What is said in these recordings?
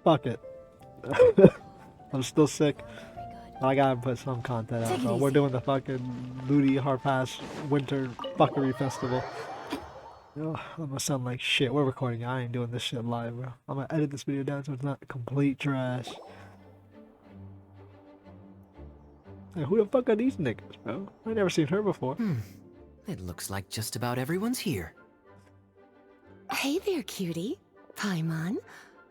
Fuck it. I'm still sick. I gotta put some content out, bro. We're doing the fucking Ludi Harpass Winter Fuckery Festival. Ugh, I'm gonna sound like shit. We're recording it. I ain't doing this shit live, bro. I'm gonna edit this video down so it's not complete trash. Hey, who the fuck are these niggas, bro? I never seen her before. It looks like just about everyone's here. Hey there, cutie. Paimon.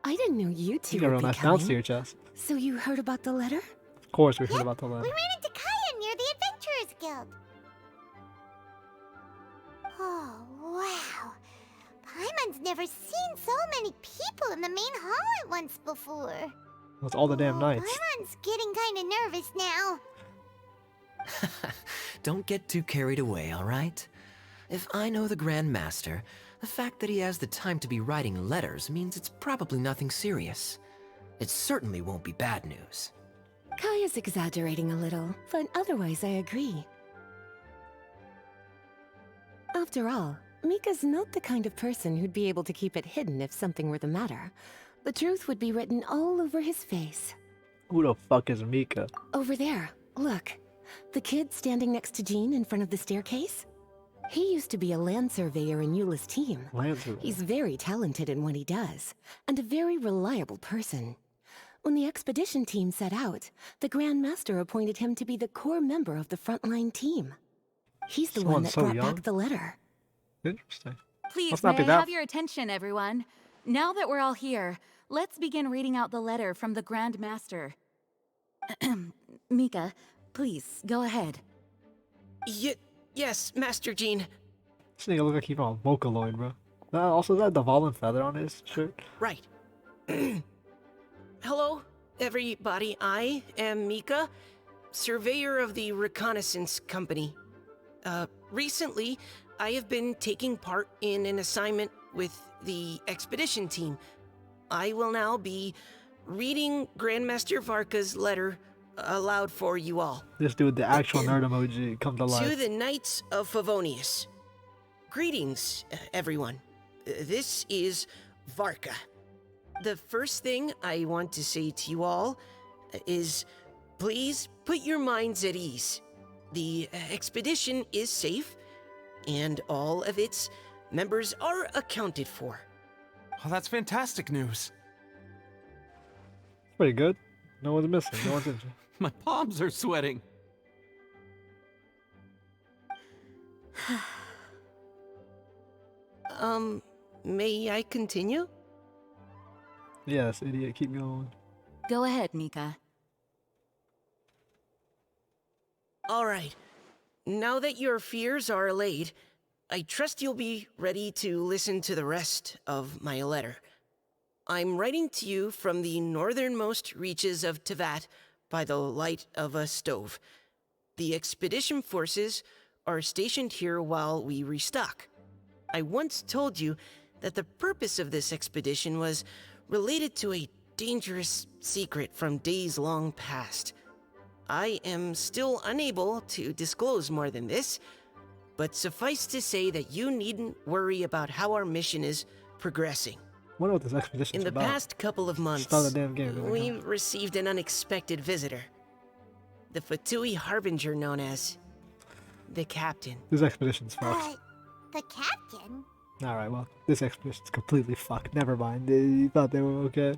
I didn't know you two You got a would real be nice coming. bounce to your chest. So you heard about the letter? Of course we heard Yep, about the letter. We ran into Kaya near the Adventurers Guild. Oh, wow. Paimon's never seen so many people in the main hall at once before. That's all the damn nights. Paimon's getting kinda nervous now. Don't get too carried away, all right? If I know the Grand Master, the fact that he has the time to be writing letters means it's probably nothing serious. It certainly won't be bad news. Kaya's exaggerating a little, but otherwise I agree. After all, Mika's not the kind of person who'd be able to keep it hidden if something were the matter. The truth would be written all over his face. Who the fuck is Mika? Over there, look. The kid standing next to Jean in front of the staircase? He used to be a land surveyor in Eula's team. Lancer. He's very talented in what he does, and a very reliable person. When the expedition team set out, the Grand Master appointed him to be the core member of the frontline team. He's the one that brought back the letter. Interesting. Please, Must may not be I that- have your attention, everyone? Now that we're all here, let's begin reading out the letter from the Grand Master. Mika, please, go ahead. Yes, Master Jean. This nigga look like he from Vocaloid, bro. Also, is that the Volin feather on his shirt? Right. Hello, everybody. I am Mika, surveyor of the Reconnaissance Company. Recently, I have been taking part in an assignment with the expedition team. I will now be reading Grandmaster Varka's letter aloud for you all. This dude, the actual nerd emoji, come to life. To the Knights of Favonius. Greetings, everyone. This is Varka. The first thing I want to say to you all is, please put your minds at ease. The expedition is safe, and all of its members are accounted for. Oh, that's fantastic news. Pretty good. No one's missing. No one's injured. My palms are sweating. May I continue? Yes, idiot. Keep going. Go ahead, Mika. All right. Now that your fears are allayed, I trust you'll be ready to listen to the rest of my letter. I'm writing to you from the northernmost reaches of Tevat by the light of a stove. The expedition forces are stationed here while we restock. I once told you that the purpose of this expedition was related to a dangerous secret from days long past. I am still unable to disclose more than this, but suffice to say that you needn't worry about how our mission is progressing. I wonder what this expedition's In the about. past couple of months, Start the damn game. we received an unexpected visitor. The Fatui Harbinger known as the Captain. This expedition's fucked. The captain? Alright, well, this expedition's completely fucked. Never mind. You thought they were okay?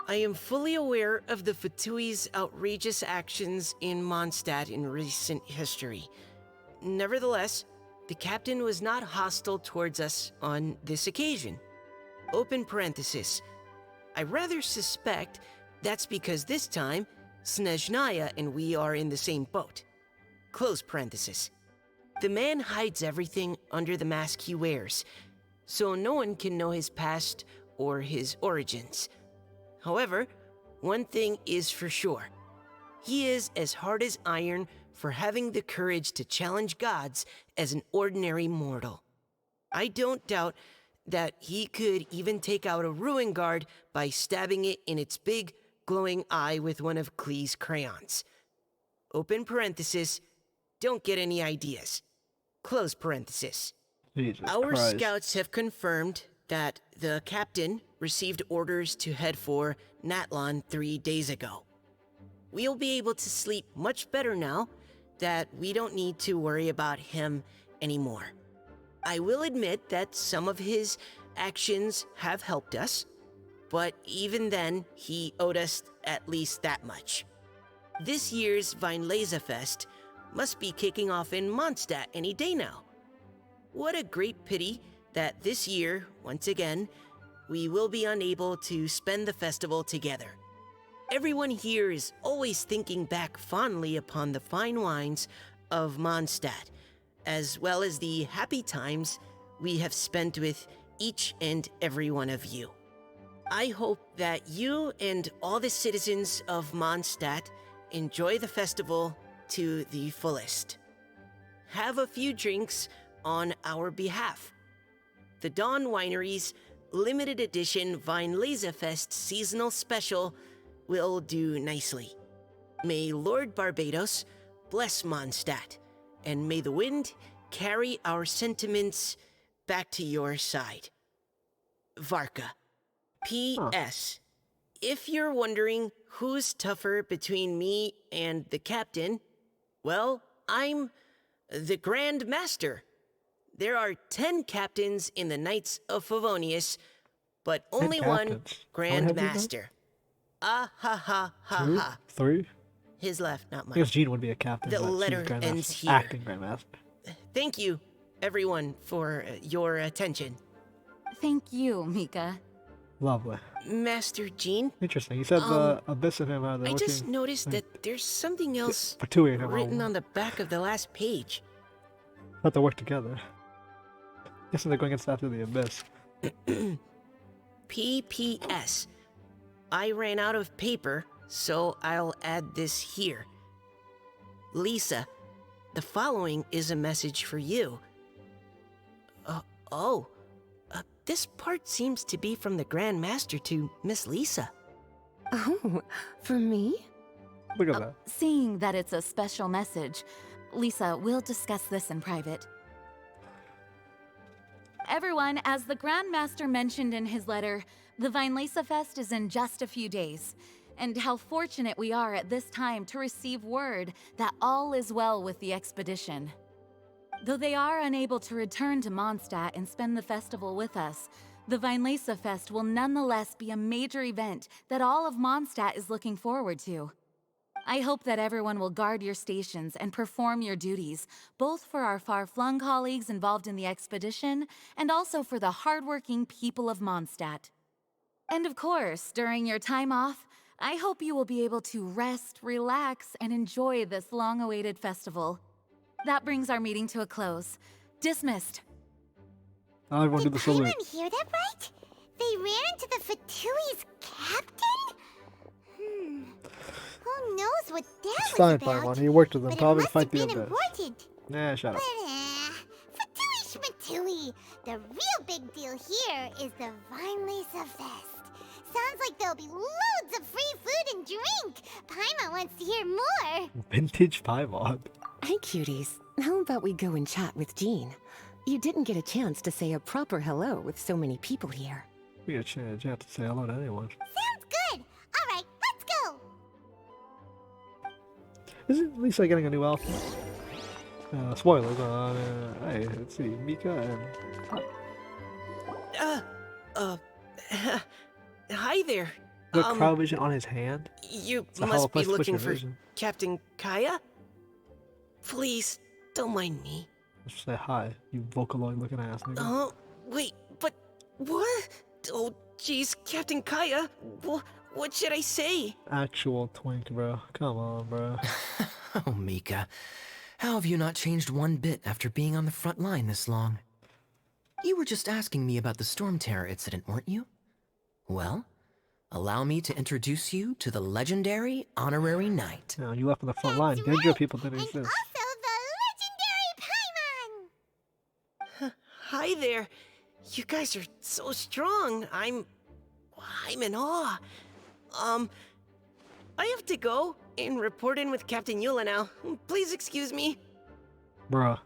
I am fully aware of the Fatui's outrageous actions in Mondstadt in recent history. Nevertheless, the Captain was not hostile towards us on this occasion. Open parenthesis. I rather suspect that's because this time, Snezhnaya and we are in the same boat. Close parenthesis. The man hides everything under the mask he wears, so no one can know his past or his origins. However, one thing is for sure. He is as hard as iron for having the courage to challenge gods as an ordinary mortal. I don't doubt that he could even take out a ruin guard by stabbing it in its big, glowing eye with one of Klee's crayons. Open parenthesis, don't get any ideas. Close parenthesis. Jesus Our Christ. scouts have confirmed that the captain received orders to head for Natlon 3 days ago. We'll be able to sleep much better now that we don't need to worry about him anymore. I will admit that some of his actions have helped us, but even then, he owed us at least that much. This year's Weinlesefest must be kicking off in Mondstadt any day now. What a great pity that this year, once again, we will be unable to spend the festival together. Everyone here is always thinking back fondly upon the fine wines of Mondstadt, as well as the happy times we have spent with each and every one of you. I hope that you and all the citizens of Mondstadt enjoy the festival to the fullest. Have a few drinks on our behalf. The Dawn Winery's limited edition Weinlesefest seasonal special will do nicely. May Lord Barbados bless Mondstadt, and may the wind carry our sentiments back to your side. Varka. P.S. If you're wondering who's tougher between me and the captain, well, I'm the Grand Master. There are 10 captains in the Knights of Favonius, but only one captains. Grand How many have you got? Master. Ah ha ha ha 2? ha. 3? His left, not I mine. guess Jean would be a captain. The but she's letter Grandmaster. ends here. Acting Grandmaster. Thank you, everyone, for your attention. Thank you, Mika. Lovely. Master Jean, Interesting. You said the Abyss and him are the I just working noticed that there's something else for 2 of them. written on the back of the last page. Have to work together. Guessing they're going against after the Abyss. P.P.S. I ran out of paper, so I'll add this here. Lisa, the following is a message for you. This part seems to be from the Grand Master to Miss Lisa. Oh, for me? Look at that. Seeing that it's a special message, Lisa, we'll discuss this in private. Everyone, as the Grand Master mentioned in his letter, the Weinlesefest is in just a few days, and how fortunate we are at this time to receive word that all is well with the expedition. Though they are unable to return to Mondstadt and spend the festival with us, the Weinlesefest will nonetheless be a major event that all of Mondstadt is looking forward to. I hope that everyone will guard your stations and perform your duties, both for our far-flung colleagues involved in the expedition and also for the hardworking people of Mondstadt. And of course, during your time off, I hope you will be able to rest, relax, and enjoy this long-awaited festival. That brings our meeting to a close. Dismissed. Now everyone do Did the salute. Paimon hear that right? They ran into the Fatui's captain? Who knows what that It's was fine, about? Paimon. He worked with them, But probably it to fight must the have been Abyss. important. Nah, shut up. But Fatui Schmatui, the real big deal here is the Weinlesefest. Sounds like there'll be loads of free food and drink. Paimon wants to hear more. Vintage Paimon. Hey, cuties. How about we go and chat with Jean? You didn't get a chance to say a proper hello with so many people here. We get a chance to say hello to anyone. Sounds good. All right, let's go. Isn't Lisa getting a new outfit? Spoilers. Hey, let's see. Mika and... Hi there. The crowd vision on his hand? You It's a must be hollow looking push for vision. Captain Kaya? Please, don't mind me. Just say hi, you Vocaloid looking ass nigga. Oh, wait, but what? Oh, jeez, Captain Kaya, what should I say? Actual twink, bro. Come on, bro. Oh, Mika. How have you not changed one bit after being on the front line this long? You were just asking me about the Storm Terror incident, weren't you? Well, allow me to introduce you to the legendary Honorary Knight. You know, you left on the front line. That's Danger right. people didn't And exist. also the legendary Paimon. Hi there. You guys are so strong. I'm in awe. I have to go and report in with Captain Eula now. Please excuse me. Bruh.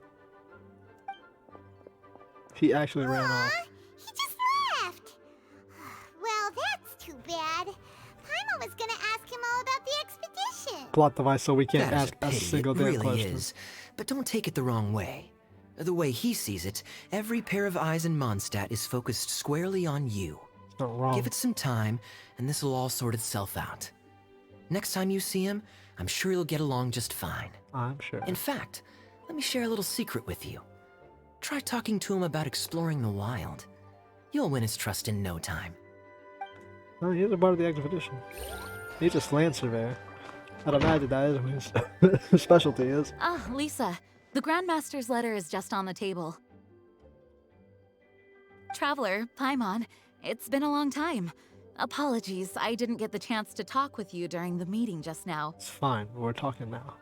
He actually ran off. He just was gonna ask him all about the expedition. Plot device so we can't That is ask a pity, single it damn really question. is. But don't take it the wrong way. The way he sees it, every pair of eyes in Mondstadt is focused squarely on you. It's not wrong. Give it some time, and this will all sort itself out. Next time you see him, I'm sure you'll get along just fine. I'm sure. In fact, let me share a little secret with you. Try talking to him about exploring the wild. You'll win his trust in no time. Oh, he's a part of the expedition. He's a land surveyor. I'd imagine that is what his specialty is. Ah, Lisa, the Grandmaster's letter is just on the table. Traveler, Paimon, it's been a long time. Apologies, I didn't get the chance to talk with you during the meeting just now. It's fine. We're talking now.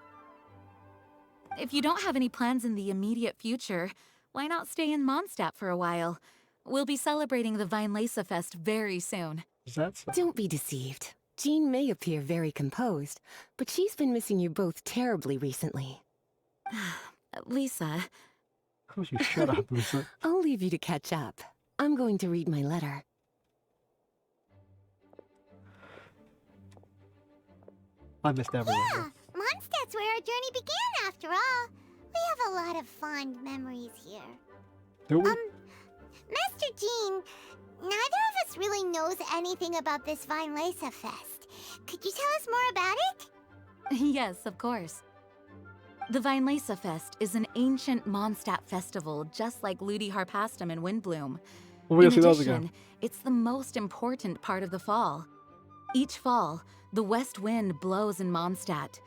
If you don't have any plans in the immediate future, why not stay in Mondstadt for a while? We'll be celebrating the Weinlesefest very soon. Is that so? Don't be deceived. Jean may appear very composed, but she's been missing you both terribly recently. Lisa, How would you shut up, Lisa? I'll leave you to catch up. I'm going to read my letter. I missed everything. Yeah, Mondstadt's where our journey began after all. We have a lot of fond memories here. Do we? Master Jean, neither of us really knows anything about this Weinlesefest. Could you tell us more about it? yes, of course. The Weinlesefest is an ancient Mondstadt festival, just like Ludi Harpastum and Windbloom. Well, we'll In see those addition, again. it's the most important part of the fall. Each fall, the west wind blows in Mondstadt.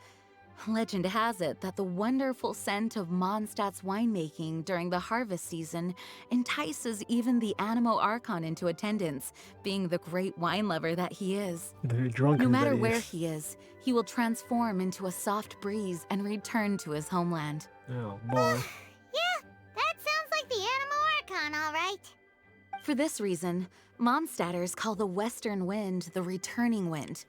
Legend has it that the wonderful scent of Mondstadt's winemaking during the harvest season entices even the Animo Archon into attendance, being the great wine lover that he is. They're drunk. No matter where he is, he will transform into a soft breeze and return to his homeland. Oh boy. Yeah, that sounds like the Animo Archon, all right. For this reason, Mondstadters call the western wind the returning wind.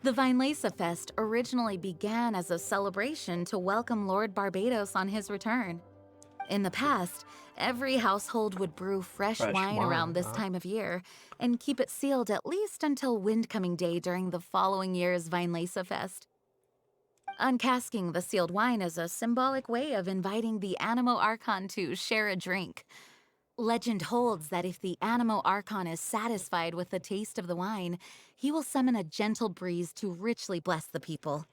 The Weinlesefest originally began as a celebration to welcome Lord Barbados on his return. In the past, every household would brew fresh wine around this time of year and keep it sealed at least until Windcoming Day during the following year's Weinlesefest. Uncasking the sealed wine is a symbolic way of inviting the Animo Archon to share a drink. Legend holds that if the Animo Archon is satisfied with the taste of the wine, he will summon a gentle breeze to richly bless the people.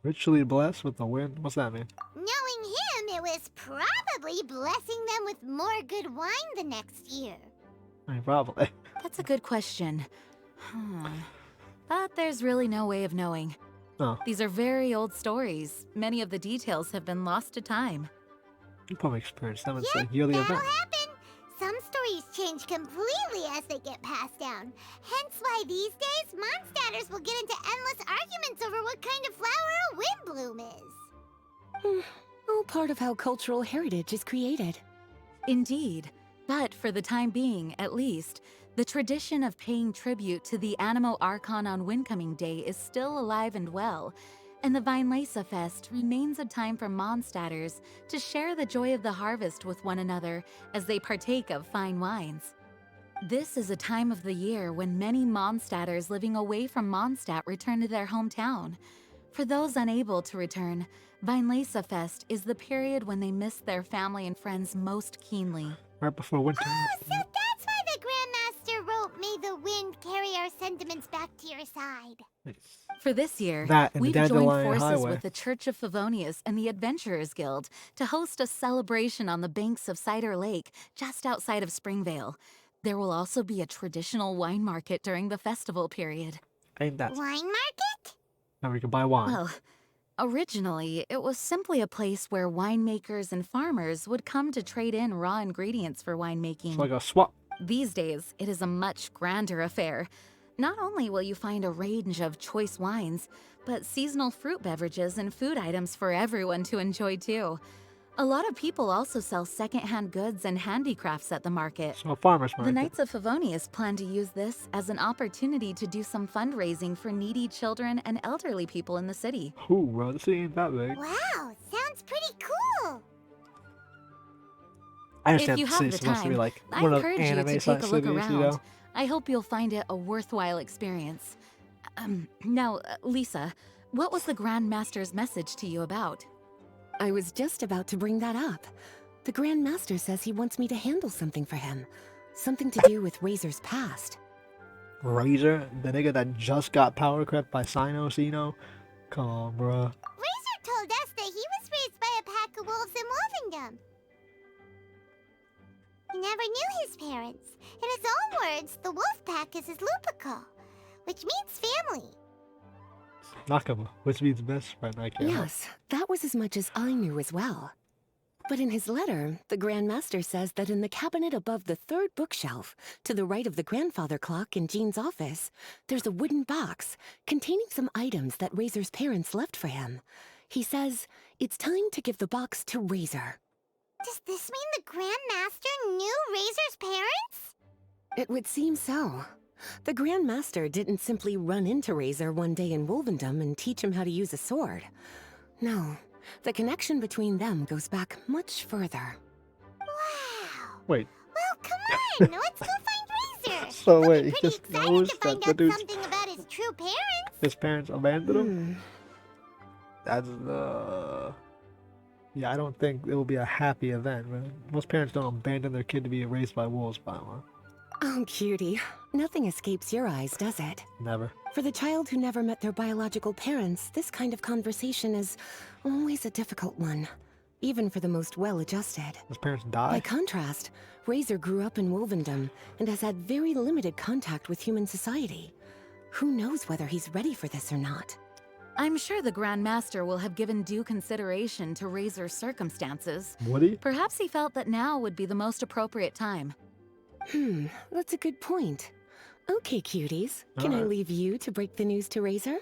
Richly blessed with the wind? What's that mean? Knowing him, it was probably blessing them with more good wine the next year. I mean, probably. That's a good question. But there's really no way of knowing. Oh, These are very old stories. Many of the details have been lost to time. you probably experienced them. It's a yearly That'll event. happen. Some stories change completely as they get passed down. Hence why these days, Mondstadters will get into endless arguments over what kind of flower a windbloom is. All part of how cultural heritage is created. Indeed. But for the time being, at least, the tradition of paying tribute to the Animo Archon on Windcoming Day is still alive and well, and the Weinlesefest remains a time for Mondstadters to share the joy of the harvest with one another as they partake of fine wines. This is a time of the year when many Mondstadters living away from Mondstadt return to their hometown. For those unable to return, Weinlesefest is the period when they miss their family and friends most keenly. Right before winter. Oh, so that's why the Grandmaster wrote, "May the wind carry our sentiments back to your side." Nice. For this year, That and the we've joined Dandelion forces Highway. with the Church of Favonius and the Adventurers Guild to host a celebration on the banks of Cider Lake, just outside of Springvale. There will also be a traditional wine market during the festival period. Ain't that? Wine market? Now we can buy wine. Well, originally, it was simply a place where winemakers and farmers would come to trade in raw ingredients for winemaking. It's like a swap. These days, it is a much grander affair. Not only will you find a range of choice wines, but seasonal fruit beverages and food items for everyone to enjoy too. A lot of people also sell secondhand goods and handicrafts at the market. So a farmer's market. The Knights of Favonius plan to use this as an opportunity to do some fundraising for needy children and elderly people in the city. Ooh, bro, this ain't that big. Wow, sounds pretty cool. I understand If you the have city's the supposed to be time, like I one of encourage those you anime to take size a look cities, around. you know? I hope you'll find it a worthwhile experience. Now, Lisa, what was the Grand Master's message to you about? I was just about to bring that up. The Grand Master says he wants me to handle something for him. Something to do with Razor's past. Razor? The nigga that just got power crept by Sino? Come on, bruh. Razor told us that he was raised by a pack of wolves in Wolvendom. He never knew his parents. In his own words, the wolf pack is his lupical, which means family. Nakama, which means best friend, I guess. Yes, that was as much as I knew as well. But in his letter, the Grand Master says that in the cabinet above the third bookshelf, to the right of the grandfather clock in Jean's office, there's a wooden box containing some items that Razor's parents left for him. He says it's time to give the box to Razor. Does this mean the Grand Master knew Razor's parents? It would seem so. The Grand Master didn't simply run into Razor one day in Wolvendom and teach him how to use a sword. No, the connection between them goes back much further. Wow. Wait, Well, come on. Let's go find Razor. So We'll wait, be he pretty just excited knows to find that the out dude's- something about his true parents. his parents abandoned him? That's the... Yeah, I don't think it will be a happy event, man. Most parents don't abandon their kid to be raised by wolves, by one. Oh, cutie. Nothing escapes your eyes, does it? Never. For the child who never met their biological parents, this kind of conversation is always a difficult one, even for the most well-adjusted. His parents By die? contrast, Razor grew up in Wolvendom and has had very limited contact with human society. Who knows whether he's ready for this or not? I'm sure the Grand Master will have given due consideration to Razor's circumstances. Would he? Perhaps he felt that now would be the most appropriate time. That's a good point. Okay, cuties. Can I Alright. leave you to break the news to Razor?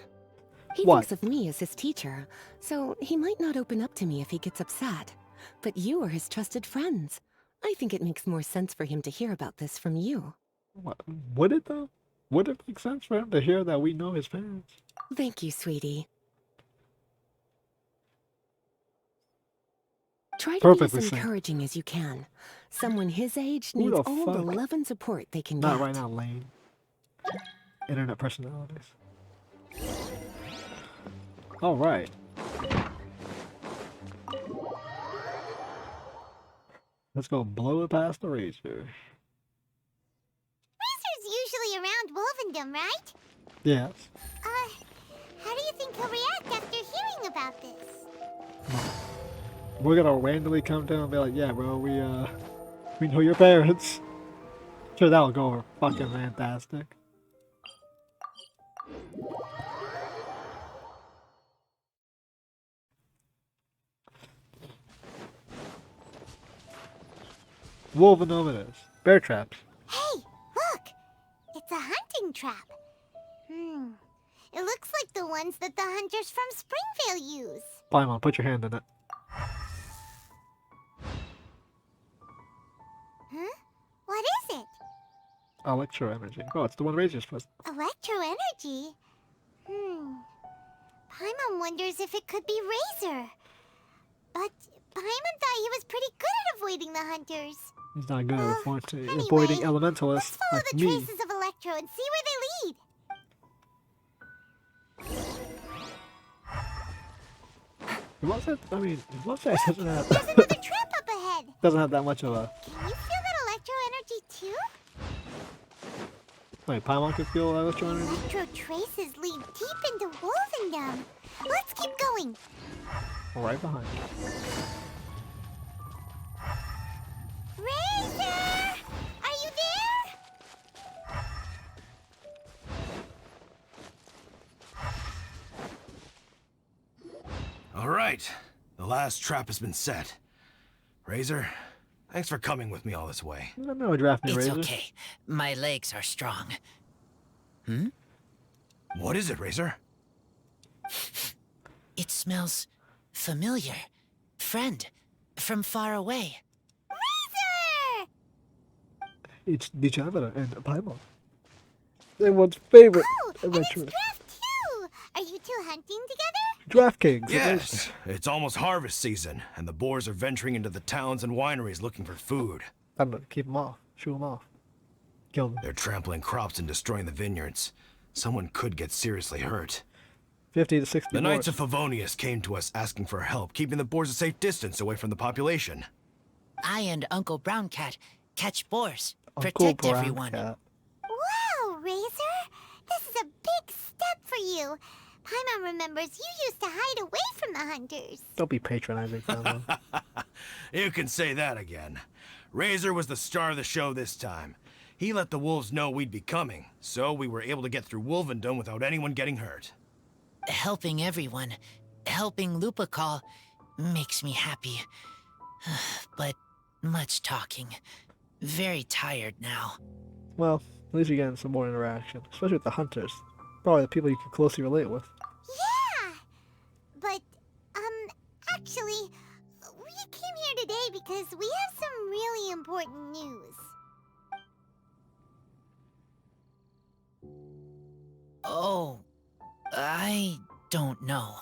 He What? thinks of me as his teacher, so he might not open up to me if he gets upset. But you are his trusted friends. I think it makes more sense for him to hear about this from you. What? Would it, though? Would it make sense for him to hear that we know his parents? Thank you, sweetie. Try to Perfectly be as said. encouraging as you can. Someone his age Who needs the all the fuck? love and support they can Not get. right now, Lane. Internet personalities. Alright. Let's go blow it past the Razor. Razor's usually around Wolvendom, right? Yes. How do you think he'll react after hearing about this? We're gonna randomly come down and be like, yeah, bro, we know your parents. Sure, that'll go over fucking fantastic. Wolvenome it is. Bear traps. Hey, look! It's a hunting trap. It looks like the ones that the hunters from Springvale use. Paimon, put your hand in it. Huh? What is it? Electro energy. Oh, it's the one Razor's supposed. Electro energy? Paimon wonders if it could be Razor. But Paimon thought he was pretty good at avoiding the hunters. He's not good at Anyway, avoiding Let's elementalists follow like the me. traces of Electro and see where they lead. Wasn't? I mean, Mustang doesn't There's have another trap up ahead. doesn't have that much of a. Can you feel that Electro energy too? Wait, Paimon can feel electro energy. Electro traces lead deep into Wolvendom. Let's keep going. Right behind you. Razor! Are you there? All right, the last trap has been set. Razor, thanks for coming with me all this way. No, draft me, It's Razor. okay. My legs are strong. What is it, Razor? It smells familiar. Friend, from far away. Razor! It's Dichavera and Paimon. Everyone's favorite Oh, and it's adventurer. Draft too! Are you two hunting together? Draft Kings. Yes, it's almost harvest season, and the boars are venturing into the towns and wineries looking for food. I'm gonna keep them off. Shoot them off. Kill them. They're trampling crops and destroying the vineyards. Someone could get seriously hurt. 50 to 60 The Knights of boars. Favonius came to us asking for help, keeping the boars a safe distance away from the population. I and Uncle Brown Cat catch boars, Uncle protect Brown everyone. Cat. Wow, Razor! This is a big step for you. Paimon remembers you used to hide away from the hunters. Don't be patronizing, Paimon. You can say that again. Razor was the star of the show this time. He let the wolves know we'd be coming, so we were able to get through Wolvendom without anyone getting hurt. Helping everyone, helping Lupical makes me happy. But much talking. Very tired now. Well, at least you're getting some more interaction, especially with the hunters. Probably the people you can closely relate with. Yeah! But, actually, we came here today because we have some really important news. Oh, I don't know.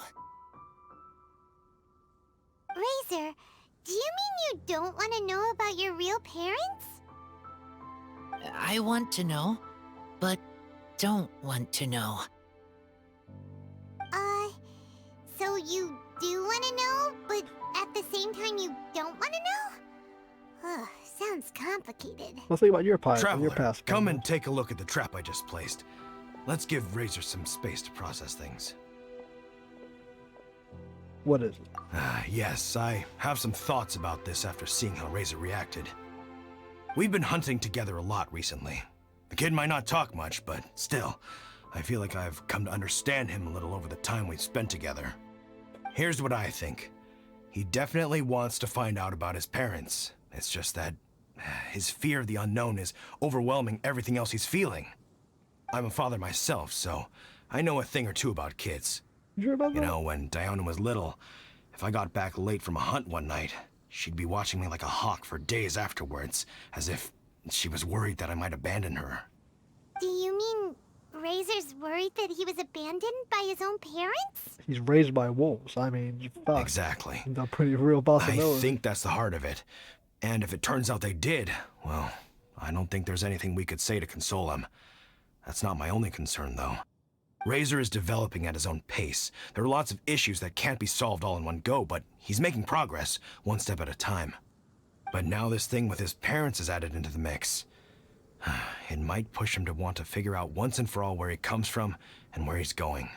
Razor, do you mean you don't want to know about your real parents? I want to know, but don't want to know. So you do want to know, but at the same time you don't want to know? Ugh, sounds complicated. Let's think about your Traveler, past. come Paimon. and take a look at the trap I just placed. Let's give Razor some space to process things. What is it? Yes, I have some thoughts about this after seeing how Razor reacted. We've been hunting together a lot recently. The kid might not talk much, but still, I feel like I've come to understand him a little over the time we've spent together. Here's what I think. He definitely wants to find out about his parents. It's just that his fear of the unknown is overwhelming everything else he's feeling. I'm a father myself, so I know a thing or two about kids. You sure about You that? know, when Diona was little, if I got back late from a hunt one night, she'd be watching me like a hawk for days afterwards, as if she was worried that I might abandon her. Do you mean Razor's worried that he was abandoned by his own parents? He's raised by wolves. I mean, fuck. Exactly. That's a pretty real I possibility. think that's the heart of it. And if it turns out they did, well, I don't think there's anything we could say to console him. That's not my only concern, though. Razor is developing at his own pace. There are lots of issues that can't be solved all in one go, but he's making progress, one step at a time. But now this thing with his parents is added into the mix. It might push him to want to figure out once and for all where he comes from and where he's going.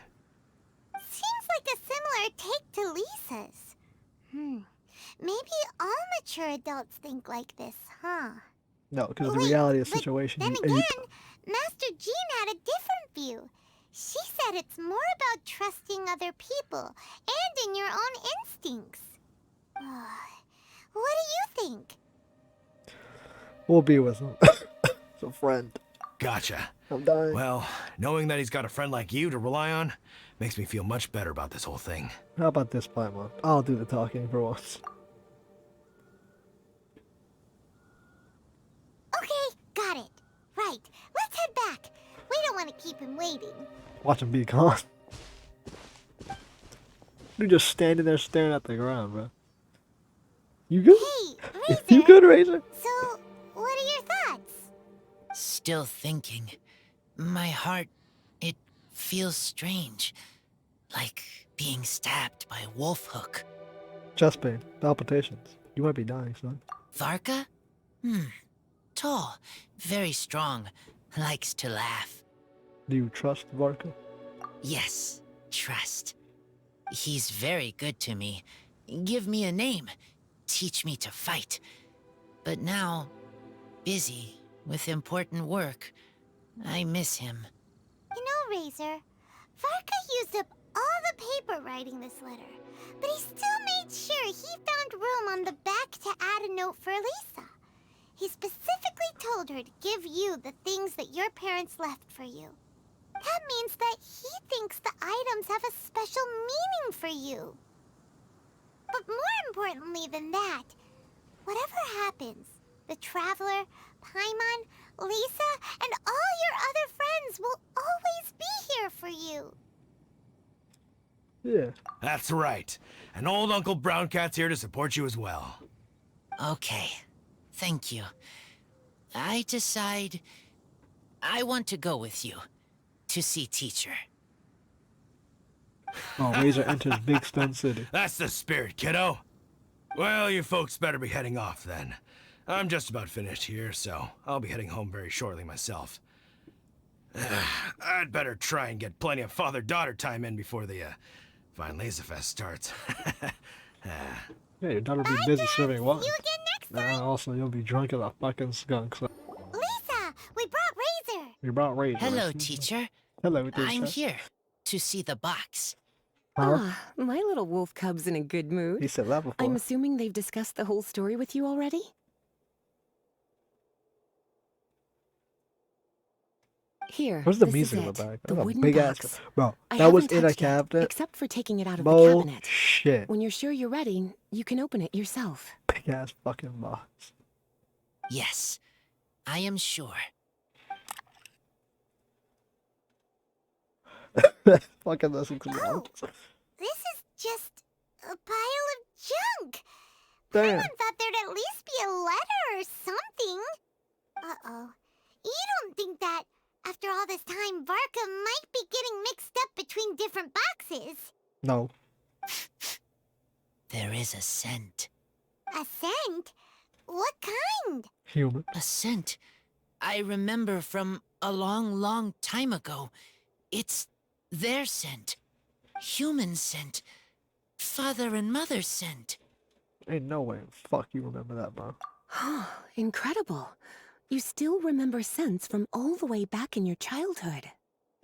Seems like a similar take to Lisa's. Maybe all mature adults think like this, huh? No, because the Wait, reality of the but situation. Then you again, ape. Master Jean had a different view. She said it's more about trusting other people and in your own instincts. What do you think? We'll be with him. It's a friend. Gotcha. I'm dying. Well, knowing that he's got a friend like you to rely on makes me feel much better about this whole thing. How about this, Paimon? I'll do the talking for once. Okay, got it. Right, let's head back. We don't want to keep him waiting. Watch him be gone. You're just standing there staring at the ground, bro. You good? Hey, Razor. You good, Razor? So, what are your thoughts? Still thinking. My heart, it feels strange. Like being stabbed by a wolf hook. Chest pain, palpitations. You might be dying, son. Varka? Tall, very strong, likes to laugh. Do you trust Varka? Yes, trust. He's very good to me. Give me a name. Teach me to fight. But now, busy with important work. I miss him. You know, Razor, Varka used up all the paper writing this letter, but he still made sure he found room on the back to add a note for Lisa. He specifically told her to give you the things that your parents left for you. That means that he thinks the items have a special meaning for you. But more importantly than that, whatever happens, the Traveler, Paimon, Lisa, and all your other friends will always be here for you. Yeah. That's right. And old Uncle Brown Cat's here to support you as well. Okay, thank you. I decide I want to go with you. to see teacher. Oh, Razor enters Big Stone City. That's the spirit, kiddo. Well, you folks better be heading off then. I'm just about finished here, so I'll be heading home very shortly myself. I'd better try and get plenty of father-daughter time in before the Weinlesefest starts. Yeah, your daughter will be busy serving wine. See you again next time. Also, you'll be drunk as a fucking skunk. So Lisa, we brought Razor. you brought Razor. Hello, teacher. Hello, teacher. I'm here to see the box. Huh? Ah, my little wolf cub's in a good mood. He said that before. I'm assuming they've discussed the whole story with you already? Here, Where's the this music is in it, the back? the That's a wooden big box. ass. Bro, I that was haven't in a touched it, cabinet. except for taking it out of the cabinet. Bullshit. When you're sure you're ready, you can open it yourself. Big ass fucking box. Yes, I am sure. Fucking listen to Oh, that. this is just a pile of junk. Damn. I thought there'd at least be a letter or something. Uh-oh. You don't think that, after all this time, Varka might be getting mixed up between different boxes? No. There is a scent. A scent? What kind? Human. A scent I remember from a long, long time ago. It's their scent. Human scent. Father and mother scent. Ain't no way. Fuck, you remember that, bro. Incredible. You still remember scents from all the way back in your childhood.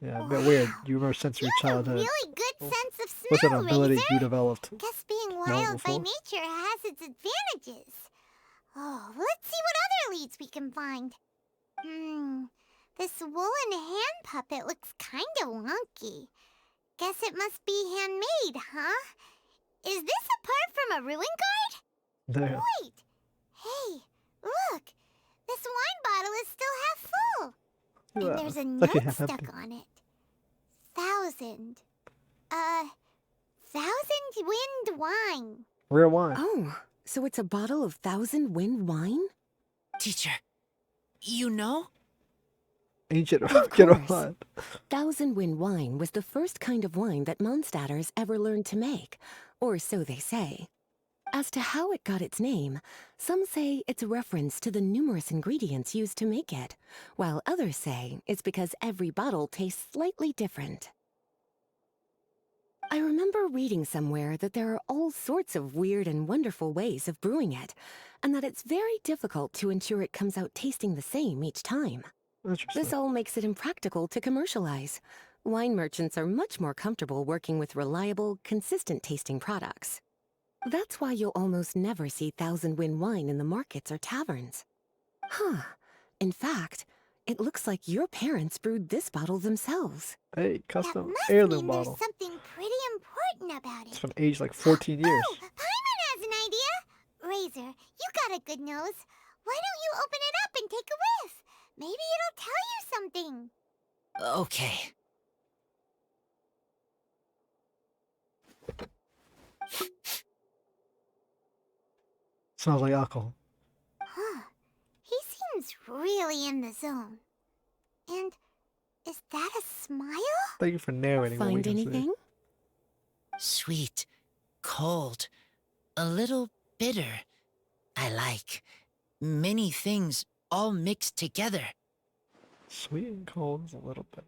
Yeah, a bit weird. You remember since your You have a childhood. really good sense of What's an smell, ability Razor. you developed? Guess being smell wild by before? nature has its advantages. Oh, let's see what other leads we can find. This woolen hand puppet looks kinda wonky. Guess it must be handmade, huh? Is this a part from a ruin guard? Damn. Wait! Hey, look! This wine bottle is still half full. Yeah, And there's a it's like note half stuck empty. on it. 1,000. 1,000 wind wine. Real wine. Oh, so it's a bottle of 1,000 Wind wine? Teacher, you know? Ancient Of fucking course. wine. 1,000 Wind wine was the first kind of wine that Mondstadters ever learned to make, or so they say. As to how it got its name, some say it's a reference to the numerous ingredients used to make it, while others say it's because every bottle tastes slightly different. I remember reading somewhere that there are all sorts of weird and wonderful ways of brewing it, and that it's very difficult to ensure it comes out tasting the same each time. Interesting. This all makes it impractical to commercialize. Wine merchants are much more comfortable working with reliable, consistent tasting products. That's why you'll almost never see 1,000 Wind wine in the markets or taverns. Huh. In fact, it looks like your parents brewed this bottle themselves. Hey, That custom must heirloom mean bottle. there's something pretty important about It's it. been aged like 14 years. Oh, Paimon has an idea. Razor, you got a good nose. Why don't you open it up and take a whiff? Maybe it'll tell you something. Okay. Smells like alcohol. Huh. He seems really in the zone. And is that a smile? Thank you for narrating what we Find can see. anything? Sweet, cold, a little bitter. I like. Many things all mixed together. Sweet and cold is a little bit.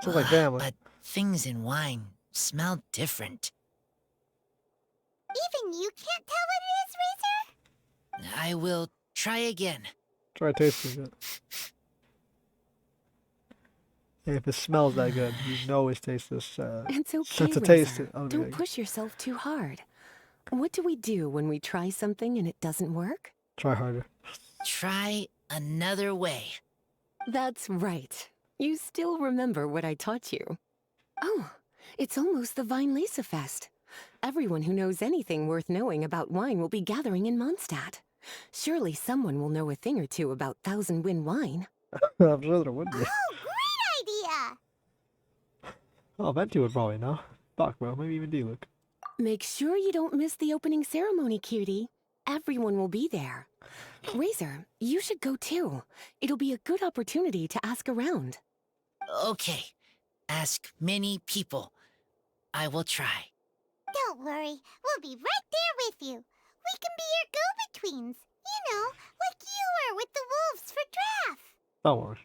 Sounds like family. But things in wine smell different. Even you can't tell what it is, Razor? I will try again. Try tasting it. Hey, if it smells that good, you know it tastes this. It's okay, Sense of taste. Razor. Okay. Don't push yourself too hard. What do we do when we try something and it doesn't work? Try harder. Try another way. That's right. You still remember what I taught you. Oh, it's almost the Weinlesefest. Everyone who knows anything worth knowing about wine will be gathering in Mondstadt. Surely someone will know a thing or two about 1,000 Wind wine. I'm sure there would be. Oh, great idea! Oh, Venti would probably know. Fuck, bro. Maybe even D-Luke. Make sure you don't miss the opening ceremony, cutie. Everyone will be there. Razor, you should go too. It'll be a good opportunity to ask around. Okay. Ask many people. I will try. Don't worry, we'll be right there with you. We can be your go-betweens. You know, like you were with the wolves for Draft. Don't worry.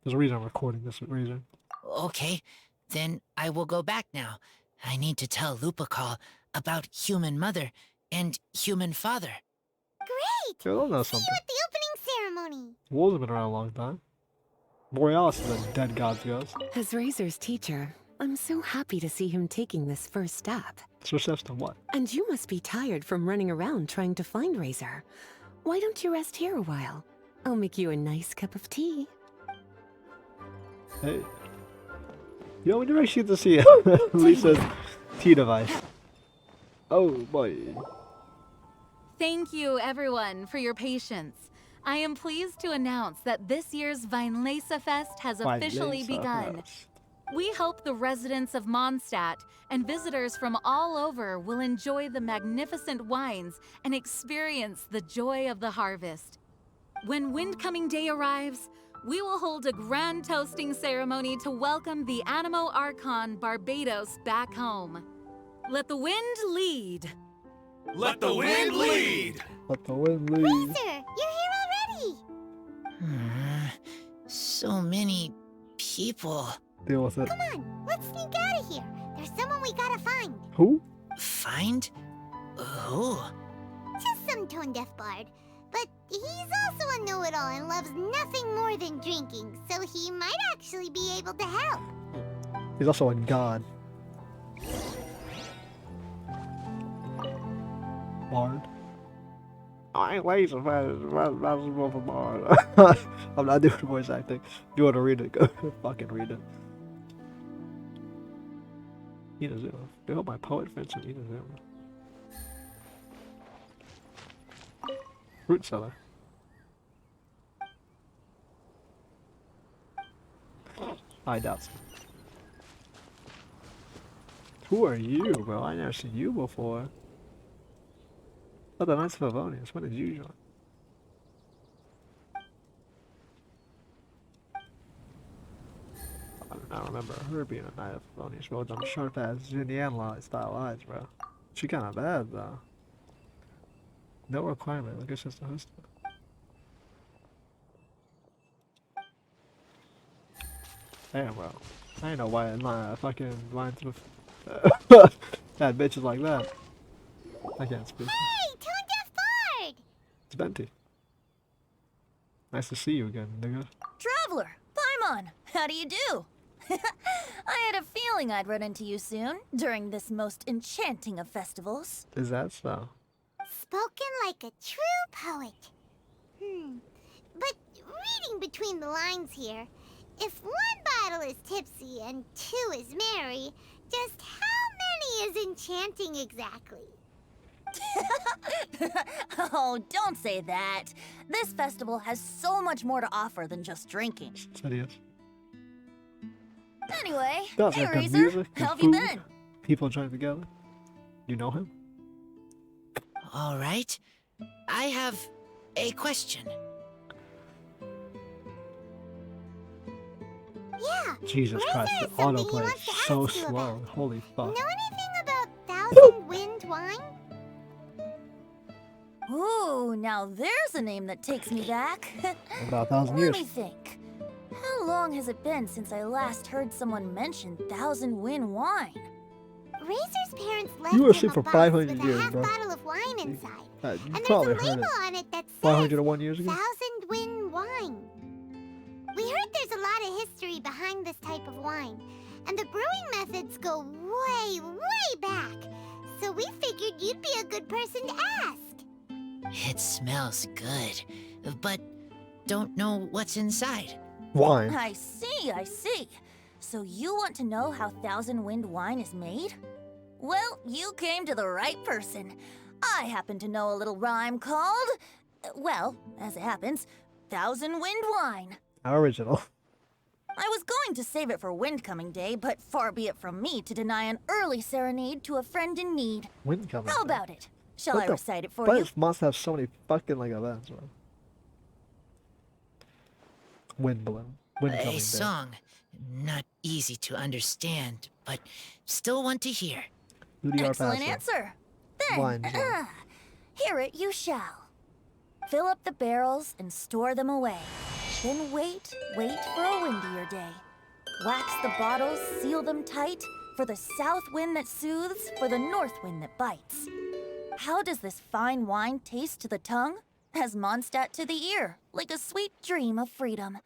There's a reason I'm recording this reason. Okay, then I will go back now. I need to tell Lupercal about human mother and human father. Great! Yeah, they'll know See you something. at the opening ceremony. Wolves have been around a long time. Borealis is a dead god's ghost. As Razor's teacher, I'm so happy to see him taking this first step. Switch steps to what? And you must be tired from running around trying to find Razor. Why don't you rest here a while? I'll make you a nice cup of tea. Hey. Yo, when you actually get to see Lisa's tea device. Oh boy. Thank you, everyone, for your patience. I am pleased to announce that this year's Weinlesefest has officially begun. We hope the residents of Mondstadt and visitors from all over will enjoy the magnificent wines and experience the joy of the harvest. When Windcoming Day arrives, we will hold a grand toasting ceremony to welcome the Animo Archon Barbados back home. Let the wind lead. Let the wind lead! Let the wind lead. Razor, you're here already. So many people. Deal with it. Come on, let's sneak out of here. There's someone we gotta find. Who? Find? Who? Just some tone-deaf bard. But he's also a know-it-all and loves nothing more than drinking, so he might actually be able to help. He's also a god. Bard. I ain't lazy, Bard. I'm not doing voice acting. If you want to read it, go fucking read it. Inazuma. Do you hope my poet friends from Inazuma? Fruit seller. I doubt so. Who are you, bro? I never seen you before. Oh, the Knights of Favonius. When did you join? I don't remember her being a Knight of Favonius. Rode on sharp ass Xinian style eyes, bro. She kinda bad though. No requirement. Look, it's just a host. Damn, bro. I ain't know why I'm not fucking lying to the bad bitches like that. I can't speak. Hey, tone-deaf bard! It's Venti. Nice to see you again, nigga. Traveler, Paimon, how do you do? I had a feeling I'd run into you soon, during this most enchanting of festivals. Is that so? Spoken like a true poet. But reading between the lines here, if one bottle is tipsy and two is merry, just how many is enchanting exactly? Oh, don't say that. This festival has so much more to offer than just drinking. Said he is. Anyway, Does hey have good Razor, music, how good have you food, been? people join together. You know him? All right. I have a question. Yeah. Jesus Razor Christ, has the something he autoplay wants is to so ask you slow. about. Holy fuck. Know anything about Thousand Wind wine? Ooh, now there's a name that takes me back. About 1,000 Let years. me think. How long has it been since I last heard someone mention Thousand Wind wine? Razor's parents left You were him asleep a for box 500 with years, a half bro. bottle of wine inside. You And there's probably a heard label it on it that says 501 years ago? Thousand Wind wine. We heard there's a lot of history behind this type of wine, and the brewing methods go way, way back. So we figured you'd be a good person to ask. It smells good, but don't know what's inside. Wine. I see, I see. So you want to know how Thousand Wind wine is made? Well, you came to the right person. I happen to know a little rhyme called, well, as it happens, Thousand Wind wine. Original. I was going to save it for Windcoming Day, but far be it from me to deny an early serenade to a friend in need. Wind coming. How about it? Shall What I the recite it for But you? it must have so many fucking like events, man. Wind bloom. Wind coming A day. song not easy to understand, but still want to hear. Ludi Excellent Harpazo. answer. Then, Wine zone. hear it you shall. Fill up the barrels and store them away. Then wait for a windier day. Wax the bottles, seal them tight, for the south wind that soothes, for the north wind that bites. How does this fine wine taste to the tongue? As Mondstadt to the ear, like a sweet dream of freedom.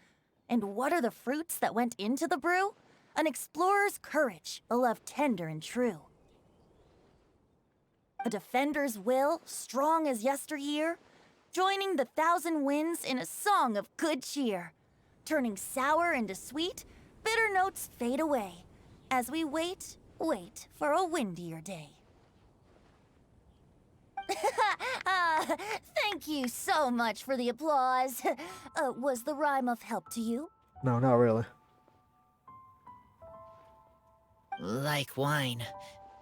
And what are the fruits that went into the brew? An explorer's courage, a love tender and true. A defender's will, strong as yesteryear, joining the thousand winds in a song of good cheer. Turning sour into sweet, bitter notes fade away, as we wait for a windier day. Thank you so much for the applause. Was the rhyme of help to you? No, not really. Like wine.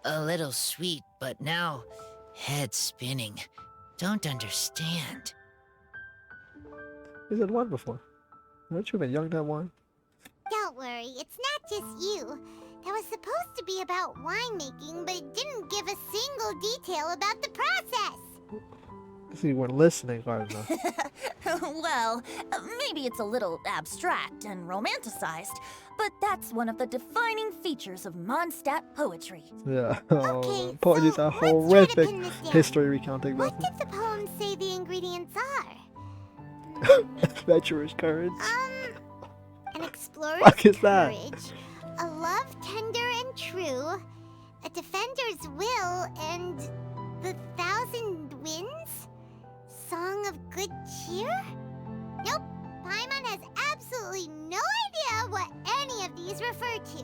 A little sweet, but now head spinning. Don't understand. He's had wine before. Haven't you been young to have wine? Don't worry, it's not just you. That was supposed to be about winemaking, but it didn't give a single detail about the process. So you weren't listening hard enough. Well, maybe it's a little abstract and romanticized, but that's one of the defining features of Mondstadt poetry. Yeah. Okay, Poetry's so a let's try to horrific pin this down. history recounting What method. did the poem say the ingredients are? Adventurer's courage. An explorer's Fuck is that? courage, a love tender and true, a defender's will, and the thousand winds? Song of good cheer? Nope, Paimon has absolutely no idea what any of these refer to.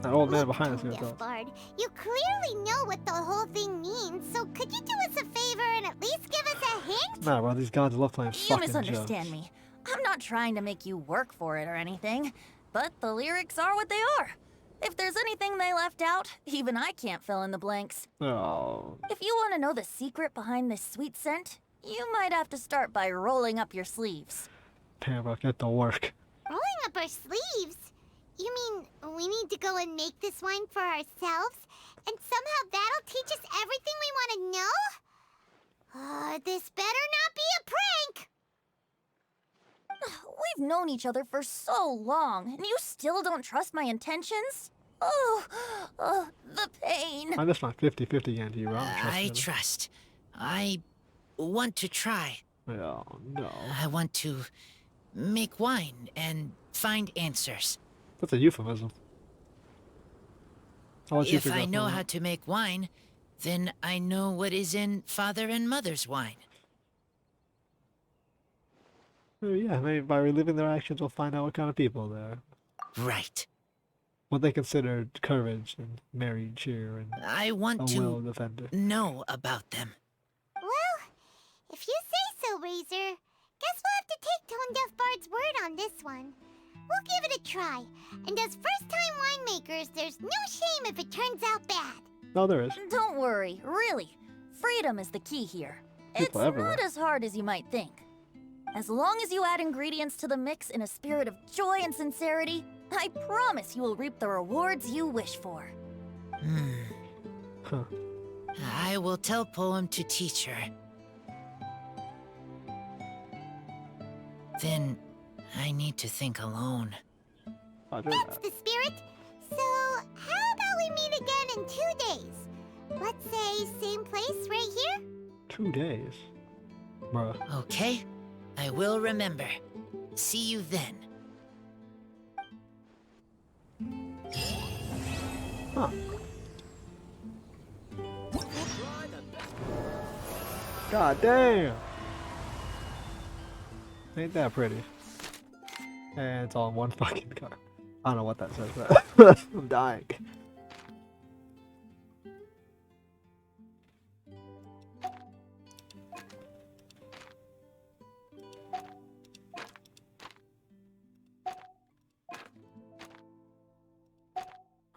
That old man Look, behind us Tone gonna Deaf talk. Bard, you clearly know what the whole thing means, so could you do us a favor and at least give us a hint? Nah, bro, these gods love playing You fucking misunderstand jokes. me. I'm not trying to make you work for it or anything, but the lyrics are what they are. If there's anything they left out, even I can't fill in the blanks. Oh, If you want to know the secret behind this sweet scent, you might have to start by rolling up your sleeves. damn, bro, get to work. Rolling up our sleeves? You mean we need to go and make this wine for ourselves? And somehow that'll teach us everything we want to know? This better not be a prank! We've known each other for so long, and you still don't trust my intentions? Oh, the pain. I missed my 50-50 again to you, bro. I trust. I want to try. Oh, no. I want to make wine and find answers. That's a euphemism. I'll let you If figure I out know more. how to make wine, then I know what is in father and mother's wine. Oh, yeah, maybe by reliving their actions, we'll find out what kind of people they are. Right. What they consider courage and merry cheer and I want a will to defender. know about them. Well, if you say so, Razor, guess we'll have to take Tone Deaf Bard's word on this one. We'll give it a try, and as first-time winemakers, there's no shame if it turns out bad. No, there is. Don't worry, really. Freedom is the key here. It's People everywhere. not as hard as you might think. As long as you add ingredients to the mix in a spirit of joy and sincerity, I promise you will reap the rewards you wish for. Huh. I will tell Poem to teach her. Then I need to think alone. Roger That's that. the spirit. So, how about we meet again in 2 days? Let's say same place right here? 2 days. Bruh. Okay, I will remember. See you then. Huh. God damn! Ain't that pretty? And it's all in one fucking car. I don't know what that says, but I'm dying.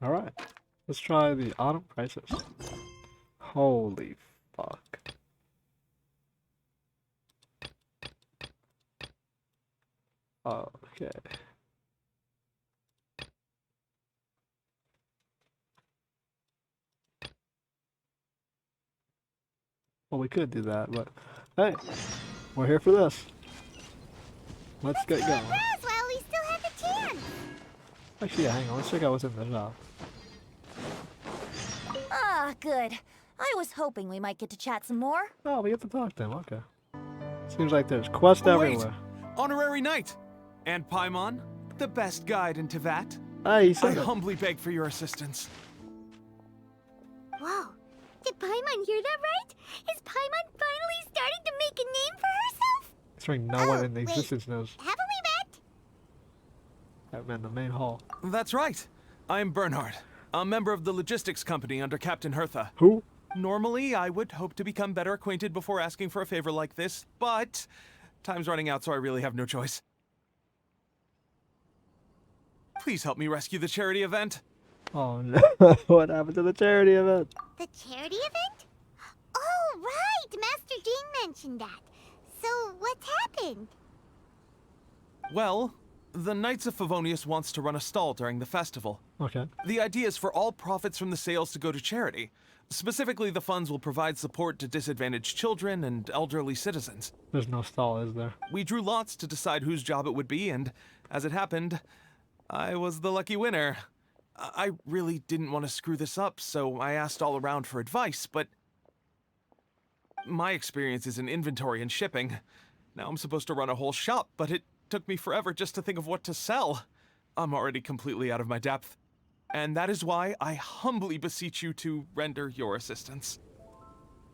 Alright, let's try the autumn crisis. Holy fuck. Okay. Well, we could do that, but hey, we're here for this. Let's get going. Brass while we still have the chance. Actually, yeah, hang on. Let's check out what's in the shop. Ah, good. I was hoping we might get to chat some more. Oh, we get to talk to him. Okay. Seems like there's quests everywhere. Honorary Knight! And Paimon, the best guide in Tevat. Hey, he I said it. humbly beg for your assistance. Whoa. Did Paimon hear that right? Is Paimon finally starting to make a name for herself? It's like no one in wait. existence knows. Haven't we met? That man, the main hall. That's right. I'm Bernhard, a member of the logistics company under Captain Hertha. Who? Normally, I would hope to become better acquainted before asking for a favor like this, but time's running out, so I really have no choice. Please help me rescue the charity event. Oh no! What happened to the charity event? The charity event? Oh, right! Master Jean mentioned that. So, what's happened? Well, the Knights of Favonius wants to run a stall during the festival. Okay. The idea is for all profits from the sales to go to charity. Specifically, the funds will provide support to disadvantaged children and elderly citizens. There's no stall, is there? We drew lots to decide whose job it would be, and as it happened, I was the lucky winner. I really didn't want to screw this up, so I asked all around for advice, but my experience is in inventory and shipping. Now I'm supposed to run a whole shop, but it took me forever just to think of what to sell. I'm already completely out of my depth. And that is why I humbly beseech you to render your assistance.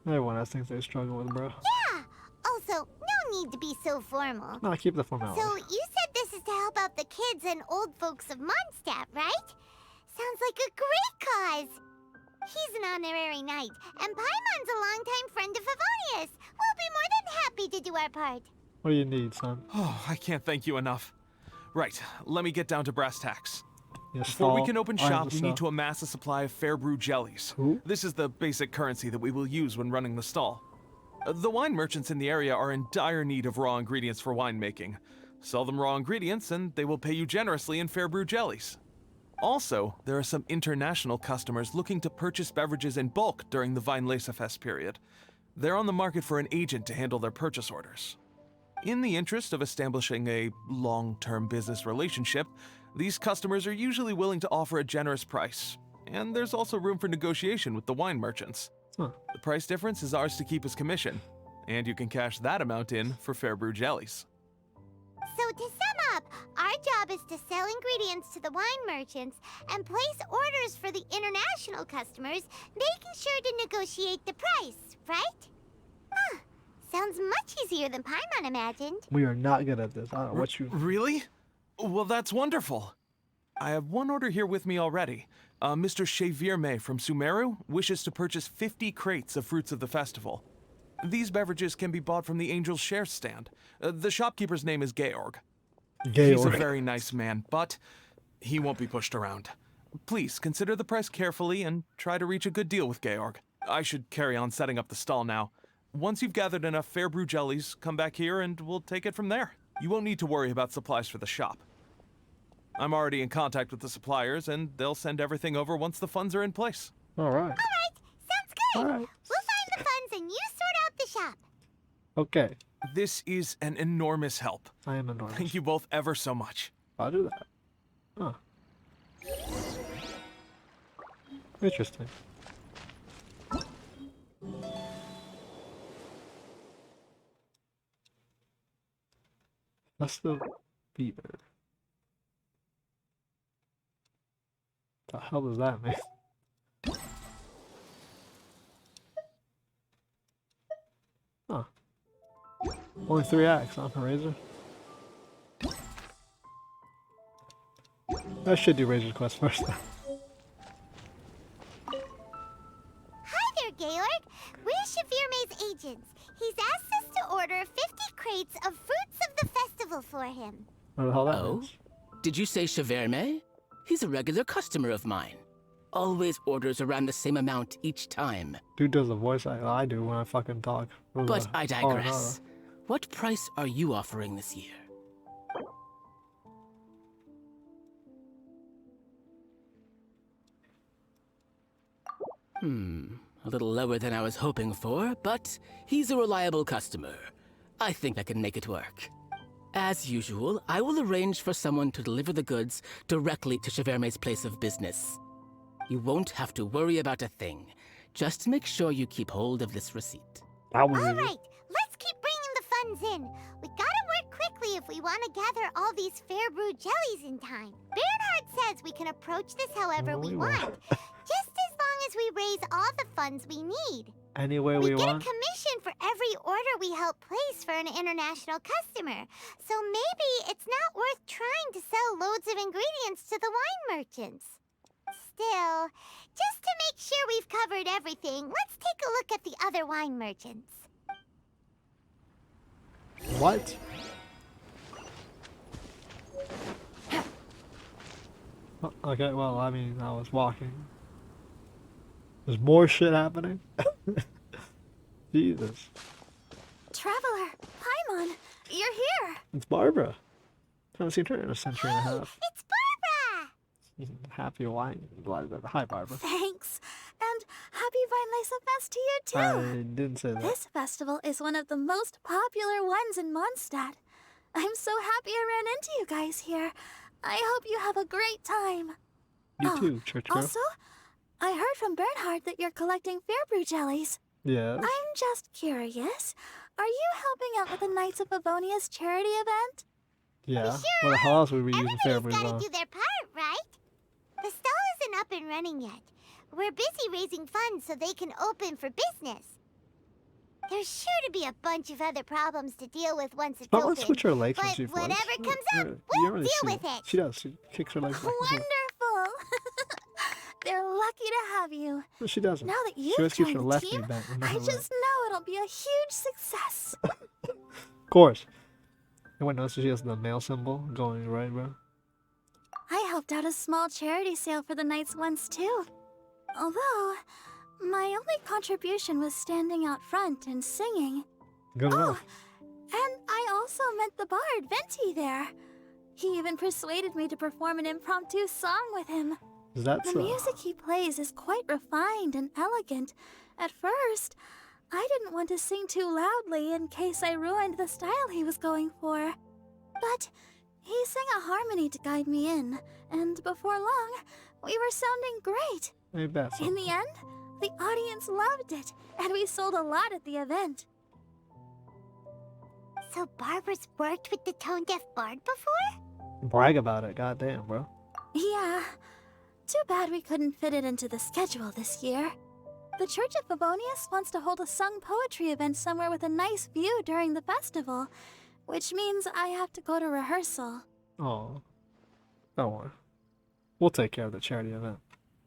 Everyone has things they struggle with, bro. Yeah! Also, no need to be so formal. No, keep the formality. So, you said this is to help out the kids and old folks of Mondstadt, right? Sounds like a great cause! He's an honorary knight, and Paimon's a longtime friend of Favonius. We'll be more than happy to do our part. What do you need, son? Oh, I can't thank you enough. Right, let me get down to brass tacks. Your Before we stall, can open items shop, to we sell. need to amass a supply of fair brew jellies. Who? This is the basic currency that we will use when running the stall. The wine merchants in the area are in dire need of raw ingredients for winemaking. Sell them raw ingredients and they will pay you generously in fair brew jellies. Also, there are some international customers looking to purchase beverages in bulk during the Weinlesefest period. They're on the market for an agent to handle their purchase orders. In the interest of establishing a long-term business relationship, these customers are usually willing to offer a generous price, and there's also room for negotiation with the wine merchants. Huh. The price difference is ours to keep as commission, and you can cash that amount in for fair brew jellies. So, to sum up, our job is to sell ingredients to the wine merchants and place orders for the international customers, making sure to negotiate the price, right? Huh. Sounds much easier than Paimon imagined. We are not good at this. I don't know what you... Really? Well, that's wonderful. I have one order here with me already. Mr. Chevirme from Sumeru wishes to purchase 50 crates of fruits of the festival. These beverages can be bought from the Angel's Share stand. The shopkeeper's name is Georg. He's a very nice man, but he won't be pushed around. Please consider the price carefully and try to reach a good deal with Georg. I should carry on setting up the stall now. Once you've gathered enough fair brew jellies, come back here and we'll take it from there. You won't need to worry about supplies for the shop. I'm already in contact with the suppliers, and they'll send everything over once the funds are in place. All right. Alright, sounds good. All right. We'll find the funds and you sort out the shop. Okay. This is an enormous help. I am enormous. Thank you both ever so much. I'll do that. Huh. Interesting. That's the beaver. The hell does that mean? Huh. Only 3 acts on the Razor. I should do Razor's Quest first. Hi there, Georg. We're Chevirme's agents. He's asked us to order 50 crates of fruits of the festival for him. What the hell that Oh? means? Did you say Chevirme? He's a regular customer of mine. Always orders around the same amount each time. Dude does the voice I do when I fucking talk. But I Oh, digress. What price are you offering this year? A little lower than I was hoping for, but he's a reliable customer. I think I can make it work. As usual, I will arrange for someone to deliver the goods directly to Cheverme's place of business. You won't have to worry about a thing. Just make sure you keep hold of this receipt. All right, let's keep bringing the funds in. We gotta work quickly if we want to gather all these fair brew jellies in time. Bernhard says we can approach this however we want, just as long as we raise all the funds we need. Any way we get want? a commission for every order we help place for an international customer. So maybe it's not worth trying to sell loads of ingredients to the wine merchants. Still, just to make sure we've covered everything, let's take a look at the other wine merchants. What? Oh, okay, well, I mean, I was walking. There's more shit happening? Jesus. Traveler, Paimon, you're here. It's Barbara. Haven't seen her in a century and a half. It's Barbara! Happy wine. Hi, Barbara. Thanks. And happy Weinlesefest to you, too. I didn't say that. This festival is one of the most popular ones in Mondstadt. I'm so happy I ran into you guys here. I hope you have a great time. You too, church girl. Also, I heard from Bernhard that you're collecting Fairbrew jellies. Yeah. I'm just curious. Are you helping out with the Knights of Favonia's charity event? Yeah. What the hell else would we use Everybody's Fairbrews gotta on? do their part, right? The stall isn't up and running yet. We're busy raising funds so they can open for business. There's sure to be a bunch of other problems to deal with once it's But open. let's switch her legs when But she flies. whatever comes up, You we'll don't really deal see with it. She does. She kicks her legs back. and forth. Wonderful! They're lucky to have you. No, she doesn't. Now that She you've always keeps her joined the left knee team, bent. and not I her just right. know it'll be a huge success. Of course. Anyone notices she has the male symbol going right, bro? I helped out a small charity sale for the Knights once, too. Although, my only contribution was standing out front and singing. Good enough. And I also met the bard, Venti, there. He even persuaded me to perform an impromptu song with him. That's The music he plays is quite refined and elegant. At first, I didn't want to sing too loudly in case I ruined the style he was going for. But he sang a harmony to guide me in, and before long, we were sounding great. Maybe that's In the end, the audience loved it, and we sold a lot at the event. So Barbara's worked with the tone-deaf bard before? brag about it. Goddamn, bro. Yeah. Too bad we couldn't fit it into the schedule this year. The Church of Favonius wants to hold a sung poetry event somewhere with a nice view during the festival, which means I have to go to rehearsal. Oh, don't worry. We'll take care of the charity event.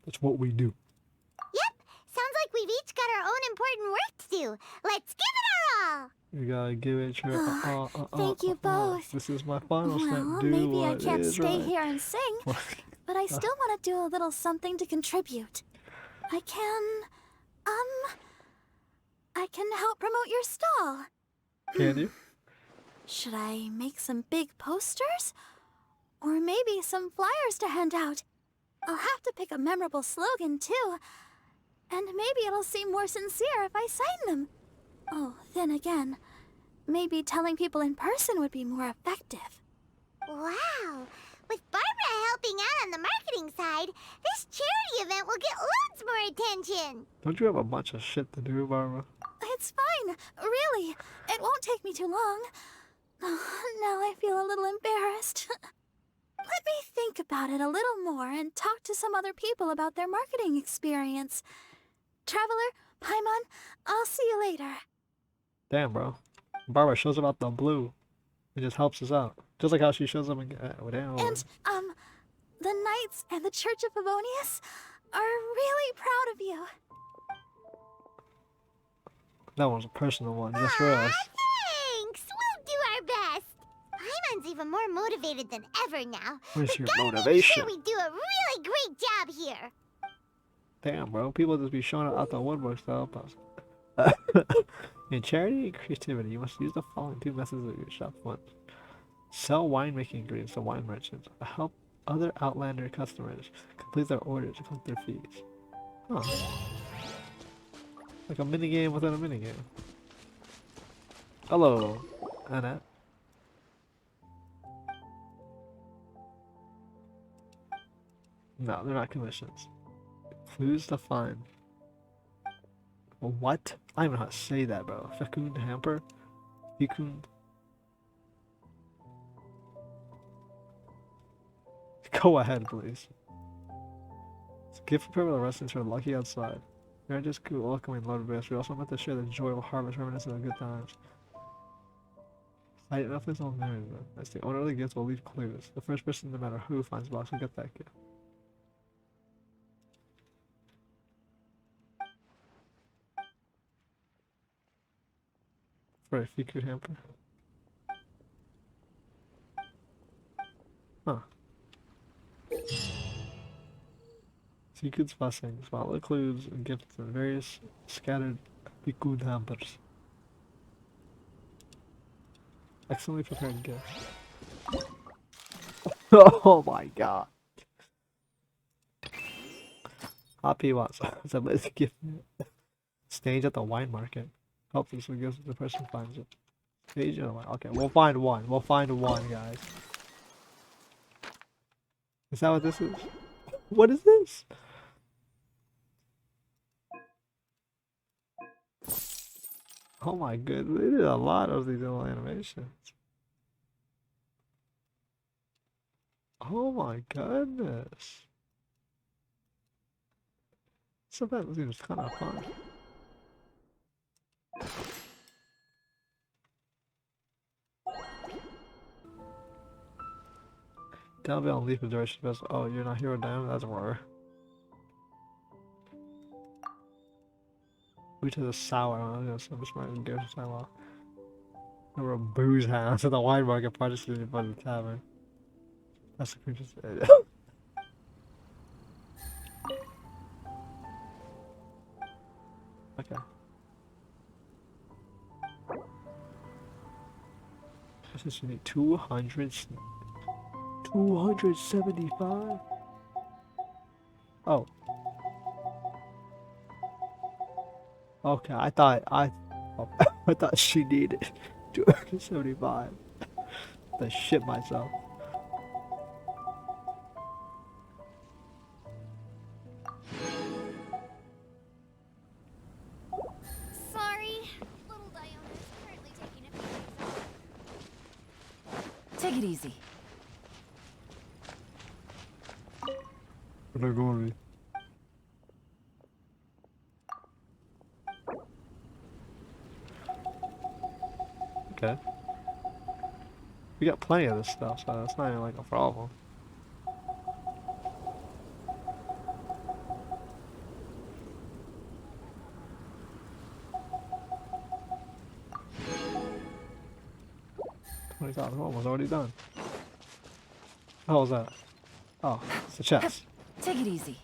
That's what we do. Yep, sounds like we've each got our own important work to do. Let's give it our all! You gotta give it your Thank you both. This is my final step. Well, Do maybe I what can't is stay right. here and sing, but I still want to do a little something to contribute. I can help promote your stall. Can you? Should I make some big posters? Or maybe some flyers to hand out? I'll have to pick a memorable slogan, too. And maybe it'll seem more sincere if I sign them. Oh, then again, maybe telling people in person would be more effective. Wow! With Barbara helping out on the marketing side, this charity event will get loads more attention! Don't you have a bunch of shit to do, Barbara? It's fine, really. It won't take me too long. Oh, now I feel a little embarrassed. Let me think about it a little more and talk to some other people about their marketing experience. Traveler, Paimon, I'll see you later. Damn, bro. Barbara shows up out the blue. It just helps us out. Just like how she shows up again. Damn. And, the Knights and the Church of Favonius are really proud of you. That one's a personal one, just for us. Thanks! We'll do our best! Paimon's even more motivated than ever now. Where's your Gotta motivation? make sure we do a really great job here! Damn, bro. People just be showing up out the woodworks to help us. In charity and creativity, you must use the following two methods of your shop funds. Sell winemaking ingredients to wine merchants. Or help other Outlander customers complete their orders and collect their fees. Huh. Like a minigame within a minigame. Hello, Annette. No, they're not commissions. Clues to find. What? I don't even know how to say that, bro. Fecund hamper? Fecund? Go ahead, please. It's a gift for people residents who are lucky outside. You're not just cool, welcoming loaded bears. We also meant to share the joy of harvest, reminiscent of good times. I enough is all married, though. That's the owner of the gift will leave clues. The first person, no matter who, finds the box will get that gift. For a Fecund hamper. Huh. Fecund's blessings, while it includes gifts and various scattered Fecund hampers. Excellently prepared gifts. Oh my god. Hoppy wants a gift. Stage at the wine market. Hopefully so gives the person finds it. Stage at the wine. Okay, we'll find one. We'll find one, guys. Is that what this is? What is this? Oh my goodness, they did a lot of these little animations. Oh my goodness. This event seems kind of fun. Down beyond leaf of duration best. Oh, you're not hero down? That's rare. We to the sour. I'm just smart and go to sour. There were booze hounds at the wine market participated by the tavern. That's the creature's. Okay. This is need 275. Oh. Okay, I thought I thought she needed 275. I shit myself. Sorry, little Diona is currently taking a few days off. Take it easy. Where are they going? Okay. We got plenty of this stuff, so that's not even like a problem. $20,000 was already done. How was that? Oh, it's a chest. Take it easy.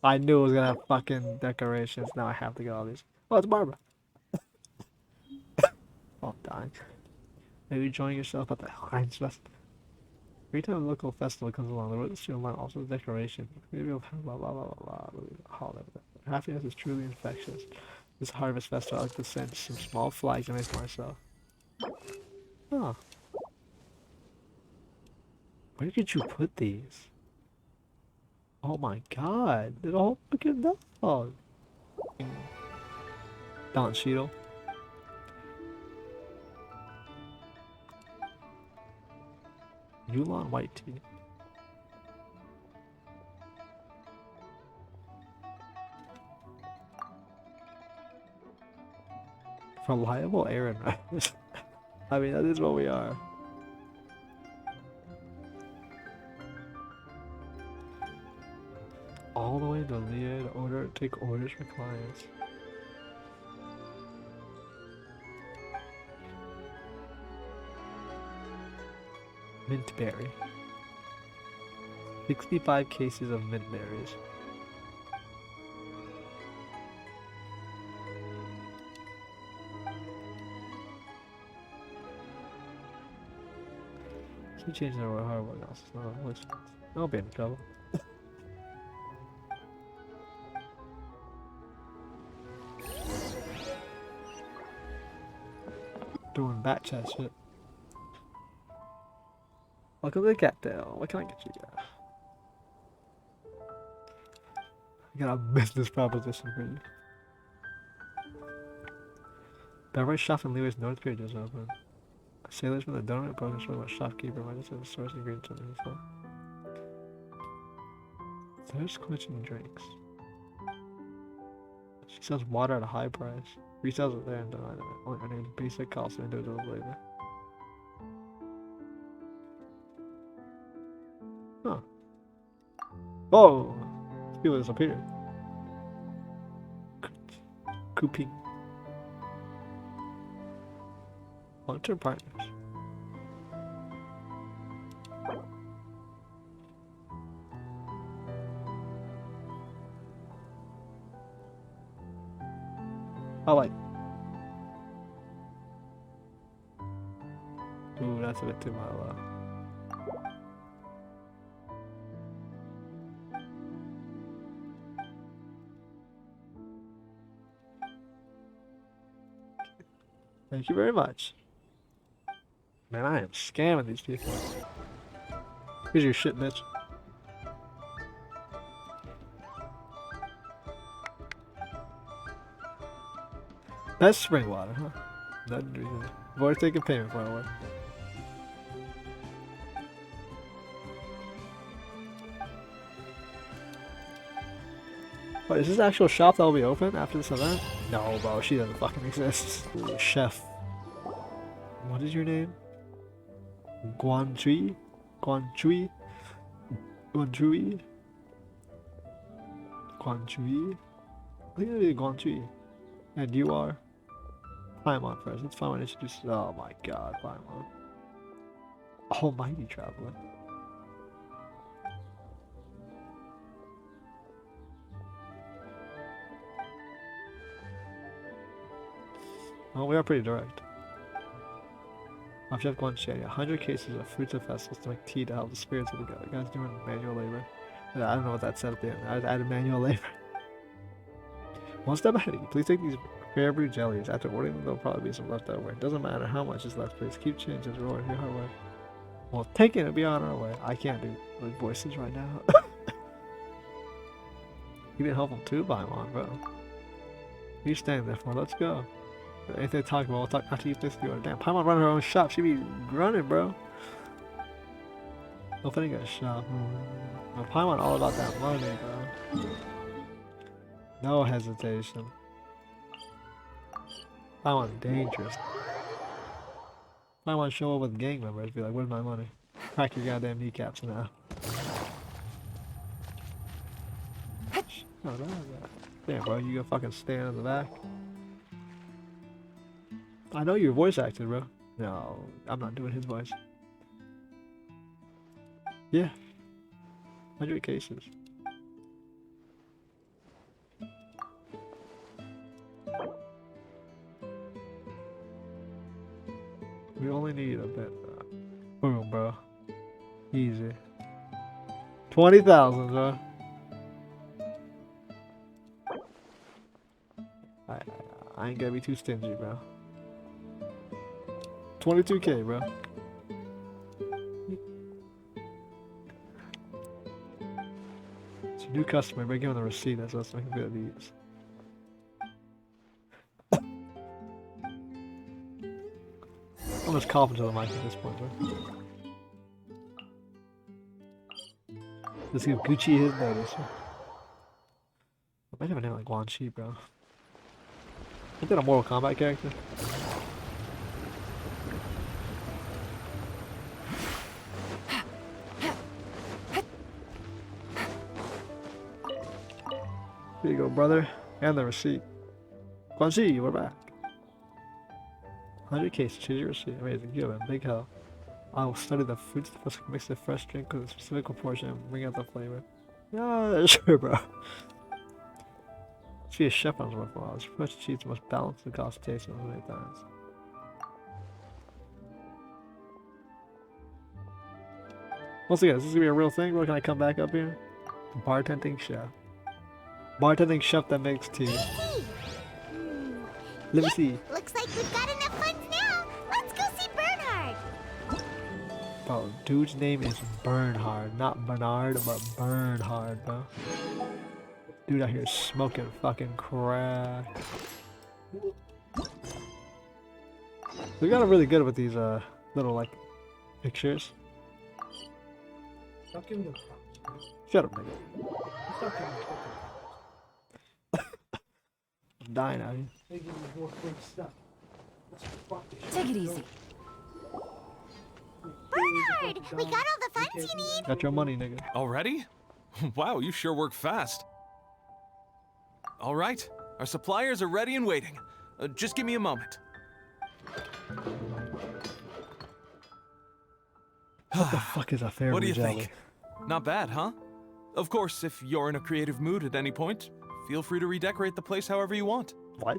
I knew it was gonna have fucking decorations. Now I have to get all these. Oh, it's Barbara. Oh, I'm dying. Maybe join yourself at the Weinlesefest. Every time a local festival comes along, the road is streamlined, also the decoration. Maybe we'll have blah blah blah blah blah. Happiness is truly infectious. This harvest festival, I like to send some small flags and make for myself. Oh. Where did you put these? Oh my god, they're all fucking dog. Balance Cheeto. Yulon white tea. Reliable errand riders. I mean, that is what we are. All the way to Leah to take orders for clients. Mint berry. 65 cases of mint berries. Keep changing the hardware else. I'll be in trouble. Doing bat chat shit. Welcome to the cocktail. What can I get you guys? I got a business proposition for you. Beverage shop in Lewis North Pier just opened. Sailors from the donut program from a shopkeeper might just have the source ingredients on the phone. There's quenching drinks. She sells water at a high price. Resells it there and done only earning basic cost of individual labor. Huh. Whoa! People disappeared. Cooping. Long-term partners. I like. Ooh, that's a bit too low. Thank you very much. Man, I am scamming these people. Here's your shit, bitch. That's spring water, huh? That'd be good. Avoid taking payment for it. Wait, is this actual shop that will be open after this event? No, bro, she doesn't fucking exist. Ooh, chef. What is your name? Guanchui? Guanchui? Guanchui? Guanchui? I think it'll be Guanchui. And you are? Paimon first. Let's Paimon introduce. Oh my god, Paimon. Almighty traveler. Oh, we are pretty direct. Chef Guanchui, 100 cases of fruits of festivals to make tea to help the spirits of the god. The guy's doing manual labor. I don't know what that said at the end. I added manual labor. One step ahead of you. Please take these rare brew jellies. After ordering them, there'll probably be some left over. It doesn't matter how much is left, please keep change as we're ordering your hard way. Well, take it and be on our way. I can't do like voices right now. You can help them too, Paimon, bro. What are you standing there for? Let's go. Anything to talk about, we'll talk after you fix the order. Damn, Paimon running her own shop. She be running, bro. Opening a shop. Well, Paimon all about that money, bro. No hesitation. Paimon dangerous. Paimon show up with gang members, be like, where's my money? Crack your goddamn kneecaps now. Oh, damn, bro, you gonna fucking stand in the back? I know you're voice acted, bro. No, I'm not doing his voice. Yeah. 100 cases. We only need a bit. Boom, bro. Easy. 20,000, bro. I ain't gonna be too stingy, bro. 22K, bro. It's a new customer, but give him the receipt. That's what's making good of these. I'm just coughing to the mic at this point, bro. Let's give Gucci his notice. I might have a name like Guanxi, bro. Is that a Mortal Kombat character? Here you go, brother. And the receipt. Guanxi, we're back. 100 cases, choose your receipt. Amazing, you have a big help. I will study the fruits, mix the fresh drink with a specific proportion and bring out the flavor. Yeah, sure, bro. Let's be a chef on his work for a while. This fresh cheese must balance the cost taste of many times. Once again, is this gonna be a real thing, bro? Can I come back up here? Bartending chef. Bartending chef that makes tea. Let me see. Looks like we've got enough funds now. Bro, dude's name is Bernhard, not Bernard, but Bernhard, bro. Dude out here smoking fucking crack. We got it really good with these little like pictures. Shut up, nigga. I'm dying out here. Take it easy. Bernhard, we got all the funds you need. Got your money, nigga. Already? Wow, you sure work fast. All right, our suppliers are ready and waiting. Just give me a moment. What the fuck is a fairy What do you jelly? think? Not bad, huh? Of course, if you're in a creative mood at any point, feel free to redecorate the place however you want. What?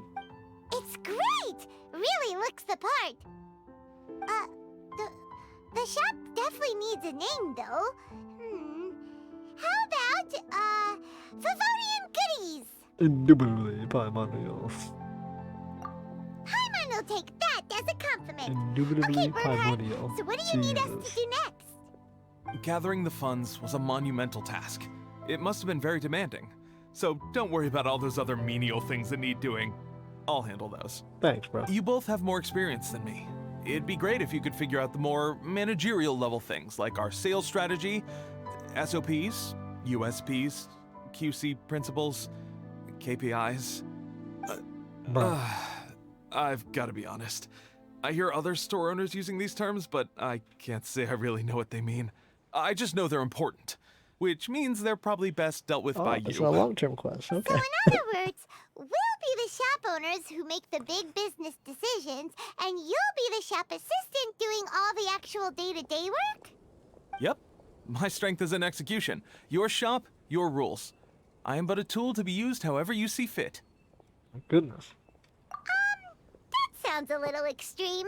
It's great! Really looks the part. The shop definitely needs a name, though. How about, Favorian Goodies? Indubitably Primordial. Paimon will take that as a compliment. Indubitably Okay, Bernhard, primordial. so what do you need us Jesus. to do next? Gathering the funds was a monumental task. It must have been very demanding. So don't worry about all those other menial things that need doing. I'll handle those. Thanks, bro. You both have more experience than me. It'd be great if you could figure out the more managerial level things like our sales strategy, SOPs, USPs, QC principles, KPIs. Bro. I've got to be honest. I hear other store owners using these terms, but I can't say I really know what they mean. I just know they're important, which means they're probably best dealt with by It's you. a long-term quest. Okay. So in other words, we'll be the shop owners who make the big business decisions, and you'll be the shop assistant doing all the actual day-to-day work? Yep. My strength is in execution. Your shop, your rules. I am but a tool to be used however you see fit. Goodness. That sounds a little extreme.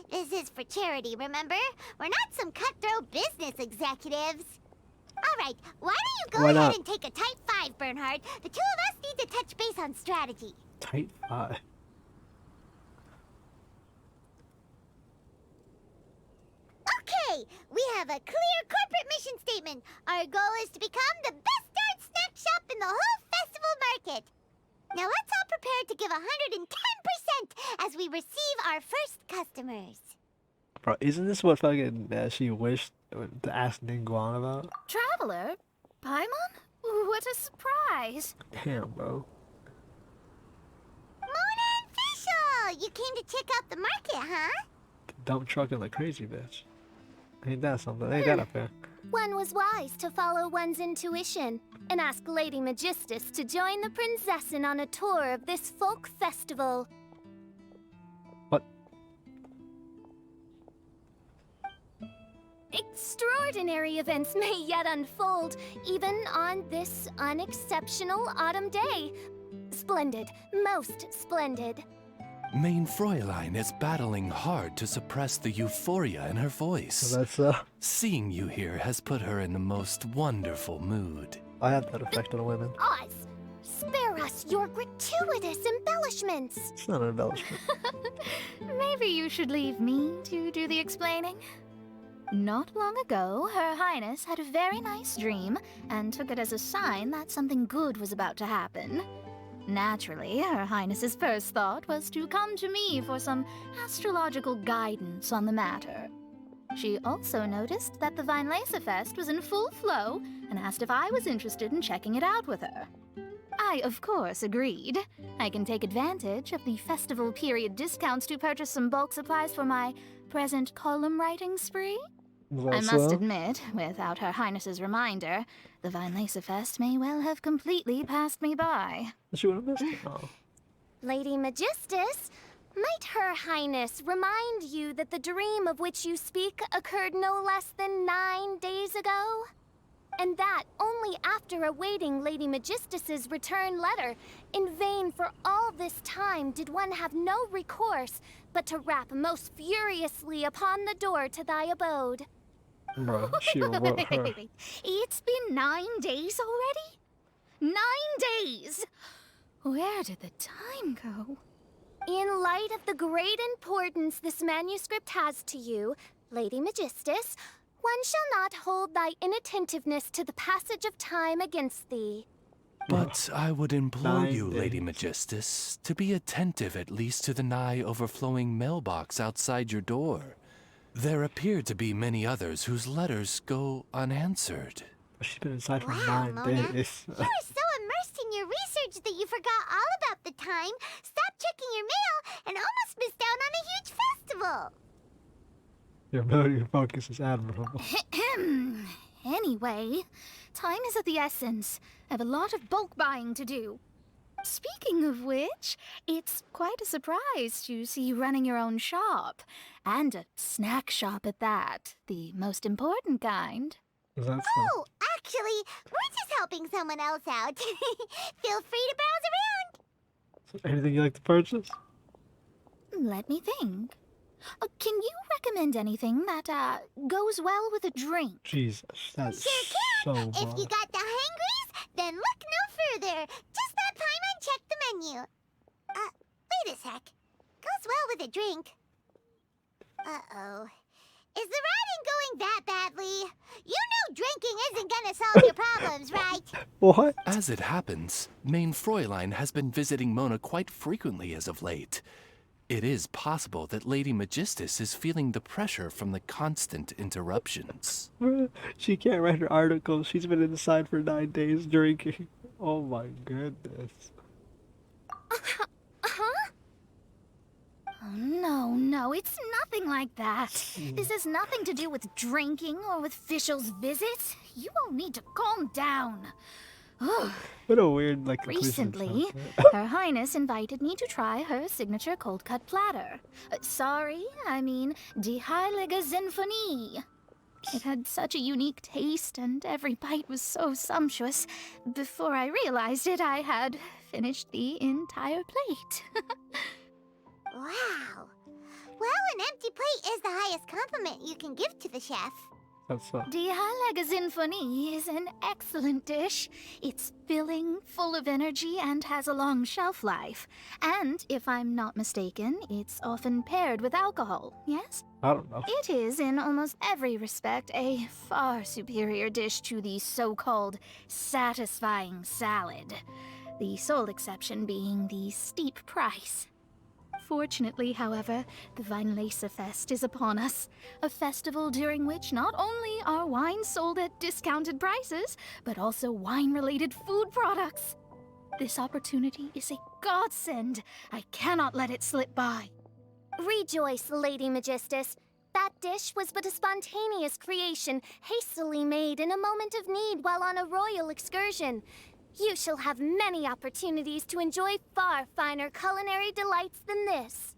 This is for charity, remember? We're not some cutthroat business executives. All right, why don't you go Why ahead not? and take a type 5, Bernhard? The two of us need to touch base on strategy. Type 5. Okay, we have a clear corporate mission statement. Our goal is to become the best darn snack shop in the whole festival market. Now let's all prepare to give 110% as we receive our first customers. Bro, isn't this what fucking she wished to ask Ningguang about? Traveler? Paimon? What a surprise! Damn, bro. Mona and Fischl! You came to check out the market, huh? Dump truck and the crazy bitch. Ain't that something? Ain't that up there? One was wise to follow one's intuition and ask Lady Magistus to join the Prinzessin on a tour of this folk festival. What? Extraordinary events may yet unfold, even on this unexceptional autumn day. Splendid, most splendid. Mein Fräulein is battling hard to suppress the euphoria in her voice. So that's Seeing you here has put her in the most wonderful mood. I have that effect on women. Oz, spare us your gratuitous embellishments. It's not an embellishment. Maybe you should leave me to do the explaining. Not long ago, Her Highness had a very nice dream and took it as a sign that something good was about to happen. Naturally, Her Highness's first thought was to come to me for some astrological guidance on the matter. She also noticed that the Weinlesefest was in full flow and asked if I was interested in checking it out with her. I, of course, agreed. I can take advantage of the festival period discounts to purchase some bulk supplies for my present column writing spree. I must admit, without Her Highness's reminder, the Weinlesefest may well have completely passed me by. She would have missed it. Oh. Lady Magistus, might Her Highness remind you that the dream of which you speak occurred no less than 9 days ago? And that only after awaiting Lady Magistus's return letter. In vain for all this time did one have no recourse but to rap most furiously upon the door to thy abode. Bro, she wrote her. Wait. It's been 9 days already? 9 days! Where did the time go? In light of the great importance this manuscript has to you, Lady Magistus, one shall not hold thy inattentiveness to the passage of time against thee. But I would implore 9 you, Lady days. Magistus, to be attentive at least to the nigh overflowing mailbox outside your door. There appear to be many others whose letters go unanswered. She's been inside for Wow, 9 Mona. days. You were so immersed in your research that you forgot all about the time, stopped checking your mail, and almost missed out on a huge festival. Your ability to focus is admirable. Anyway, time is of the essence. I have a lot of bulk buying to do. Speaking of which, it's quite a surprise to see you running your own shop. And a snack shop at that. The most important kind. Is that so? Oh, actually, we're just helping someone else out. Feel free to browse around. Anything you like to purchase? Let me think. Can you recommend anything that, goes well with a drink? Jesus, that's Sure so can. If you broad. got the hangries, then look no further. Just stop time and check the menu. Wait a sec. Goes well with a drink. Uh-oh. Is the riding going that badly? You know drinking isn't gonna solve your problems, right? What? As it happens, Main Fräulein has been visiting Mona quite frequently as of late. It is possible that Lady Magistus is feeling the pressure from the constant interruptions. She can't write her articles. She's been inside for 9 days drinking. Oh my goodness. Huh? Oh, no, it's nothing like that. This has nothing to do with drinking or with Fischl's visits. You all need to calm down. Ugh. What a weird, like, conclusion Recently, sounds. Her Highness invited me to try her signature cold-cut platter. Sorry, I mean Die Heilige Sinfonie. It had such a unique taste, and every bite was so sumptuous. Before I realized it, I had finished the entire plate. Wow. Well, an empty plate is the highest compliment you can give to the chef. That's so. Die Heilige Sinfonie is an excellent dish. It's filling, full of energy, and has a long shelf life. And, if I'm not mistaken, it's often paired with alcohol, yes? I don't know. It is, in almost every respect, a far superior dish to the so-called satisfying salad. The sole exception being the steep price. Fortunately, however, the Weinlesefest is upon us, a festival during which not only are wines sold at discounted prices, but also wine-related food products. This opportunity is a godsend. I cannot let it slip by. Rejoice, Lady Magistus. That dish was but a spontaneous creation, hastily made in a moment of need while on a royal excursion. You shall have many opportunities to enjoy far finer culinary delights than this.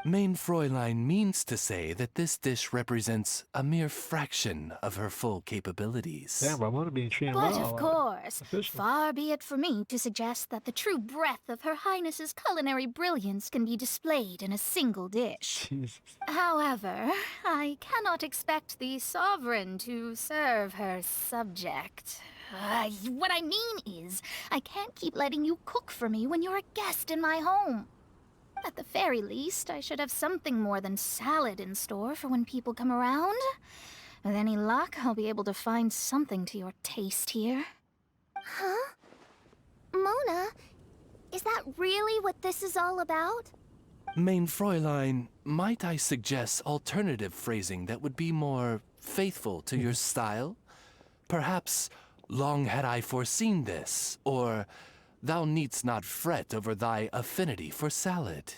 Main Fräulein means to say that this dish represents a mere fraction of her full capabilities. Damn, I want to be treated But well. of course, official. far be it for me to suggest that the true breadth of Her Highness's culinary brilliance can be displayed in a single dish. Jesus. However, I cannot expect the sovereign to serve her subject. What I mean is, I can't keep letting you cook for me when you're a guest in my home. At the very least, I should have something more than salad in store for when people come around. With any luck, I'll be able to find something to your taste here. Huh? Mona, is that really what this is all about? Main Fräulein, might I suggest alternative phrasing that would be more faithful to your style? Perhaps, long had I foreseen this, or thou needst not fret over thy affinity for salad.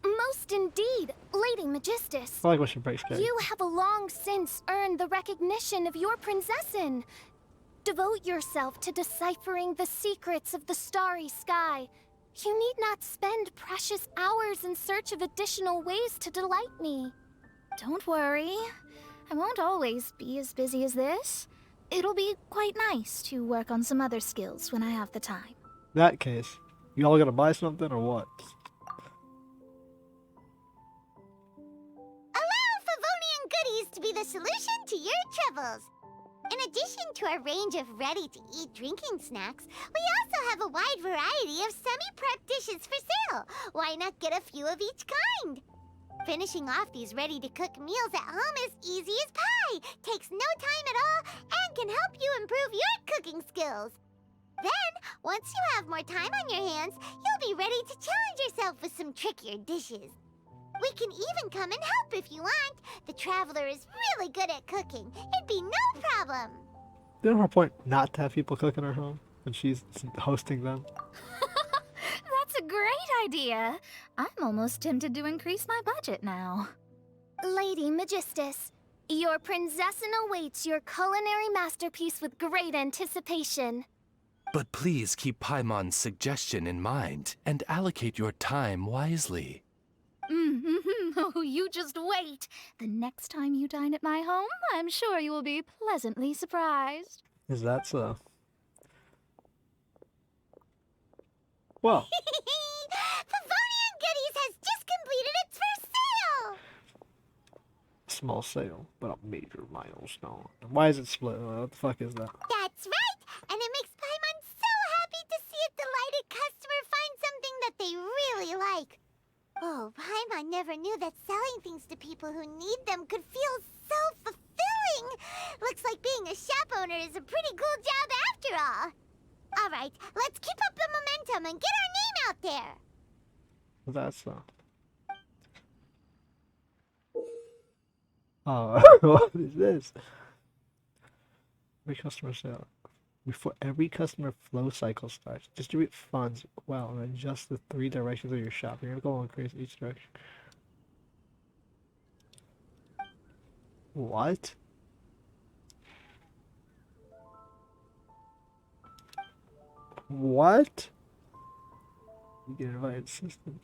Most indeed, Lady Magistus. I like when she breaks cake. You have long since earned the recognition of your princessin. Devote yourself to deciphering the secrets of the starry sky. You need not spend precious hours in search of additional ways to delight me. Don't worry. I won't always be as busy as this. It'll be quite nice to work on some other skills when I have the time. In that case, you all gonna buy something or what? Allow Favonian goodies to be the solution to your troubles. In addition to our range of ready-to-eat drinking snacks, we also have a wide variety of semi-prep dishes for sale. Why not get a few of each kind? Finishing off these ready-to-cook meals at home is easy as pie, takes no time at all, and can help you improve your cooking skills. Then, once you have more time on your hands, you'll be ready to challenge yourself with some trickier dishes. We can even come and help if you want. The Traveler is really good at cooking. It'd be no problem. Isn't her point not to have people cook in her home when she's hosting them? That's a great idea. I'm almost tempted to increase my budget now. Lady Magistus, your princessin awaits your culinary masterpiece with great anticipation. But please keep Paimon's suggestion in mind and allocate your time wisely. Oh, you just wait. The next time you dine at my home, I'm sure you will be pleasantly surprised. Is that so? Well. Favonian Goodies has just completed its first sale! Small sale, but a major milestone. Why is it split? What the fuck is that? That's right! And it makes Paimon so happy to see a delighted customer find something that they really like. Oh, Paimon never knew that selling things to people who need them could feel so fulfilling! Looks like being a shop owner is a pretty cool job after all. Alright, let's keep up the momentum and get our name out there! That's Oh, what is this? Every customer sale. Before every customer flow cycle starts, distribute funds well and adjust the 3 directions of your shop. You're gonna go increase each direction. What? What? You get invited system.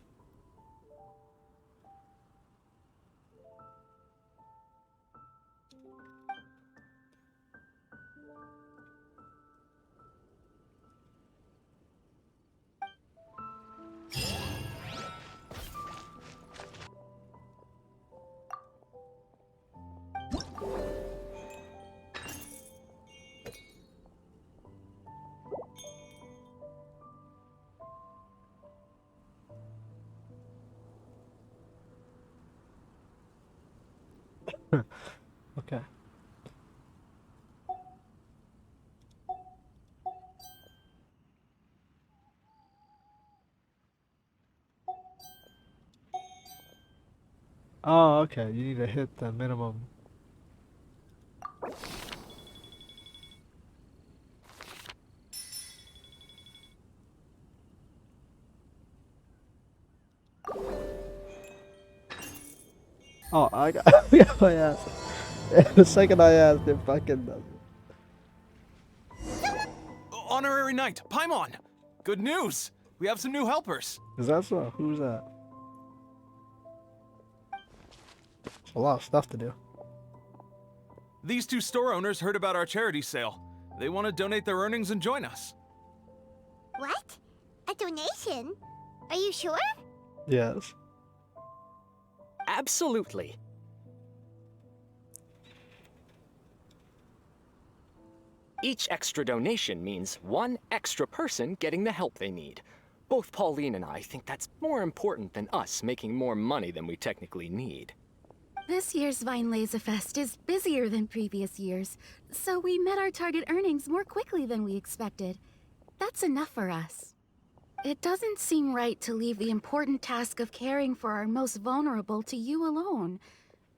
Okay. Oh, okay. You need to hit the minimum. Oh, I got my ass. The second I asked, it fucking does it. Honorary Knight, Paimon! Good news! We have some new helpers. Is that so? Who's that? It's a lot of stuff to do. These 2 store owners heard about our charity sale. They want to donate their earnings and join us. What? A donation? Are you sure? Yes. Absolutely. Each extra donation means 1 extra person getting the help they need. Both Pauline and I think that's more important than us making more money than we technically need. This year's Weinlesefest is busier than previous years, so we met our target earnings more quickly than we expected. That's enough for us. It doesn't seem right to leave the important task of caring for our most vulnerable to you alone.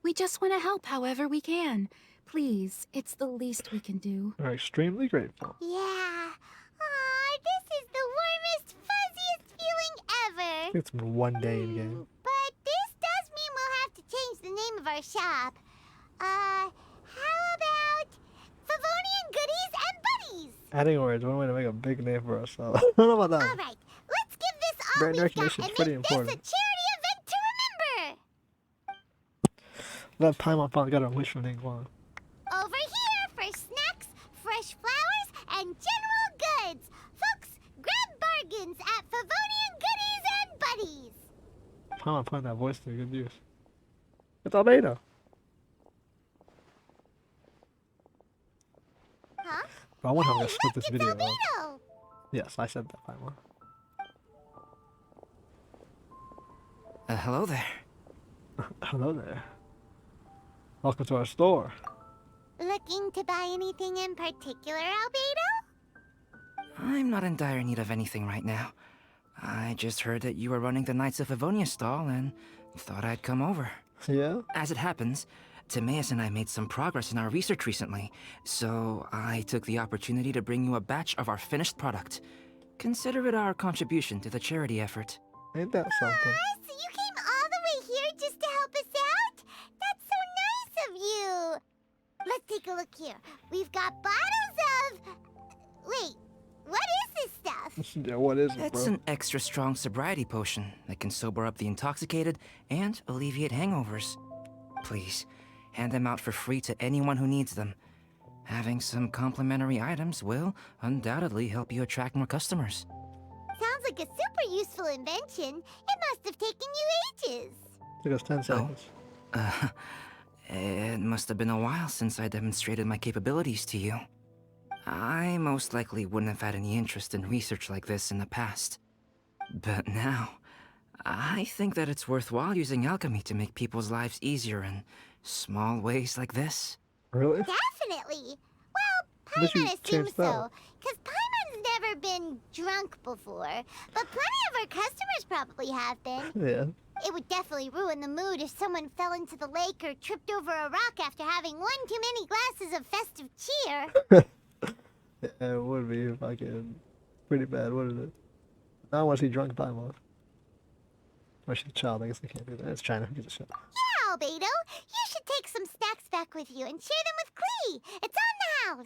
We just want to help however we can. Please, it's the least we can do. We're extremely grateful. Yeah. Aw, this is the warmest, fuzziest feeling ever. It's been one day in game. But this does mean we'll have to change the name of our shop. How about Favonian Goodies and Buddies? Adding words, one way to make a big name for ourselves. I don't know about that. Alright, let's give this all Brand we've got recognition and is pretty make important. this a charity event to remember. That Paimon finally got a wish from Ningguang. Over here for snacks, fresh flowers, and general goods. Folks, grab bargains at Favonian Goodies and Buddies. Paimon putting that voice to good use. It's Almeida. Huh? But I wonder how I'm gonna split this video up. Albedo. Yes, I said that, Paimon. Hello there. Hello there. Welcome to our store. Looking to buy anything in particular, Albedo? I'm not in dire need of anything right now. I just heard that you were running the Knights of Avonia stall and thought I'd come over. Yeah? As it happens, Timaeus and I made some progress in our research recently, so I took the opportunity to bring you a batch of our finished product. Consider it our contribution to the charity effort. Ain't that something? So you came all the way here just to help us out? That's so nice of you! Let's take a look here. We've got bottles of... Wait, what is this stuff? Yeah, what is it, bro? It's an extra strong sobriety potion that can sober up the intoxicated and alleviate hangovers. Please, hand them out for free to anyone who needs them. Having some complimentary items will undoubtedly help you attract more customers. Sounds like a super useful invention. It must have taken you ages. Took us 10 seconds. It must have been a while since I demonstrated my capabilities to you. I most likely wouldn't have had any interest in research like this in the past. But now, I think that it's worthwhile using alchemy to make people's lives easier in small ways like this. Really? Definitely. Well, Unless you Paimon assumes changed that. so, because Paimon's never been drunk before, but plenty of our customers probably have been. Yeah. It would definitely ruin the mood if someone fell into the lake or tripped over a rock after having one too many glasses of festive cheer. Yeah, it would be fucking pretty bad, wouldn't it? I want to see drunk Paimon. Or she's a child, I guess I can't do that. It's China, who gives a shit? Yeah, Albedo, you should take some snacks back with you and share them with Klee. It's on the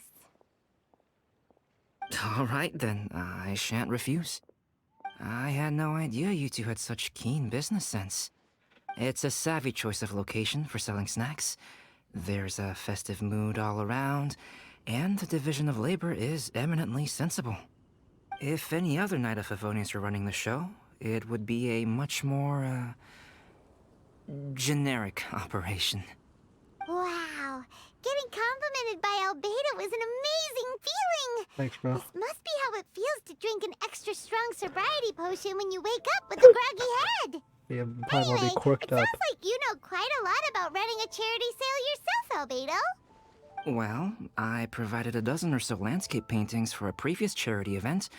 house. All right then, I shan't refuse. I had no idea you two had such keen business sense. It's a savvy choice of location for selling snacks. There's a festive mood all around, and the division of labor is eminently sensible. If any other Knight of Favonius were running the show, it would be a much more, generic operation. Wow, getting complimented by Albedo was an amazing feeling. Thanks, bro. This must be how it feels to drink an extra strong sobriety potion when you wake up with a groggy head. Yeah, Paimon will be quirked up. Sounds like you know quite a lot about running a charity sale yourself, Albedo. Well, I provided a dozen or so landscape paintings for a previous charity event,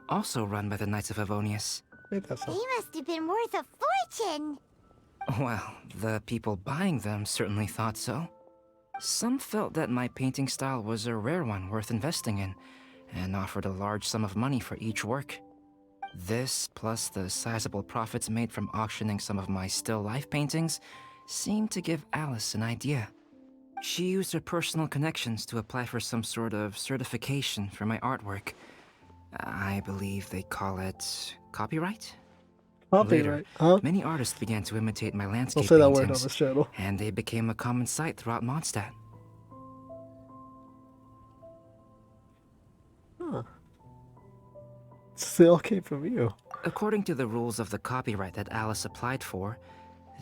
also run by the Knights of Favonius. They must have been worth a fortune. Well, the people buying them certainly thought so. Some felt that my painting style was a rare one worth investing in, and offered a large sum of money for each work. This, plus the sizable profits made from auctioning some of my still life paintings, seemed to give Alice an idea. She used her personal connections to apply for some sort of certification for my artwork. I believe they call it copyright? Later, many artists began to imitate my landscape say that word paintings, on this channel. and they became a common sight throughout Mondstadt. Huh. Sale came from you. According to the rules of the copyright that Alice applied for,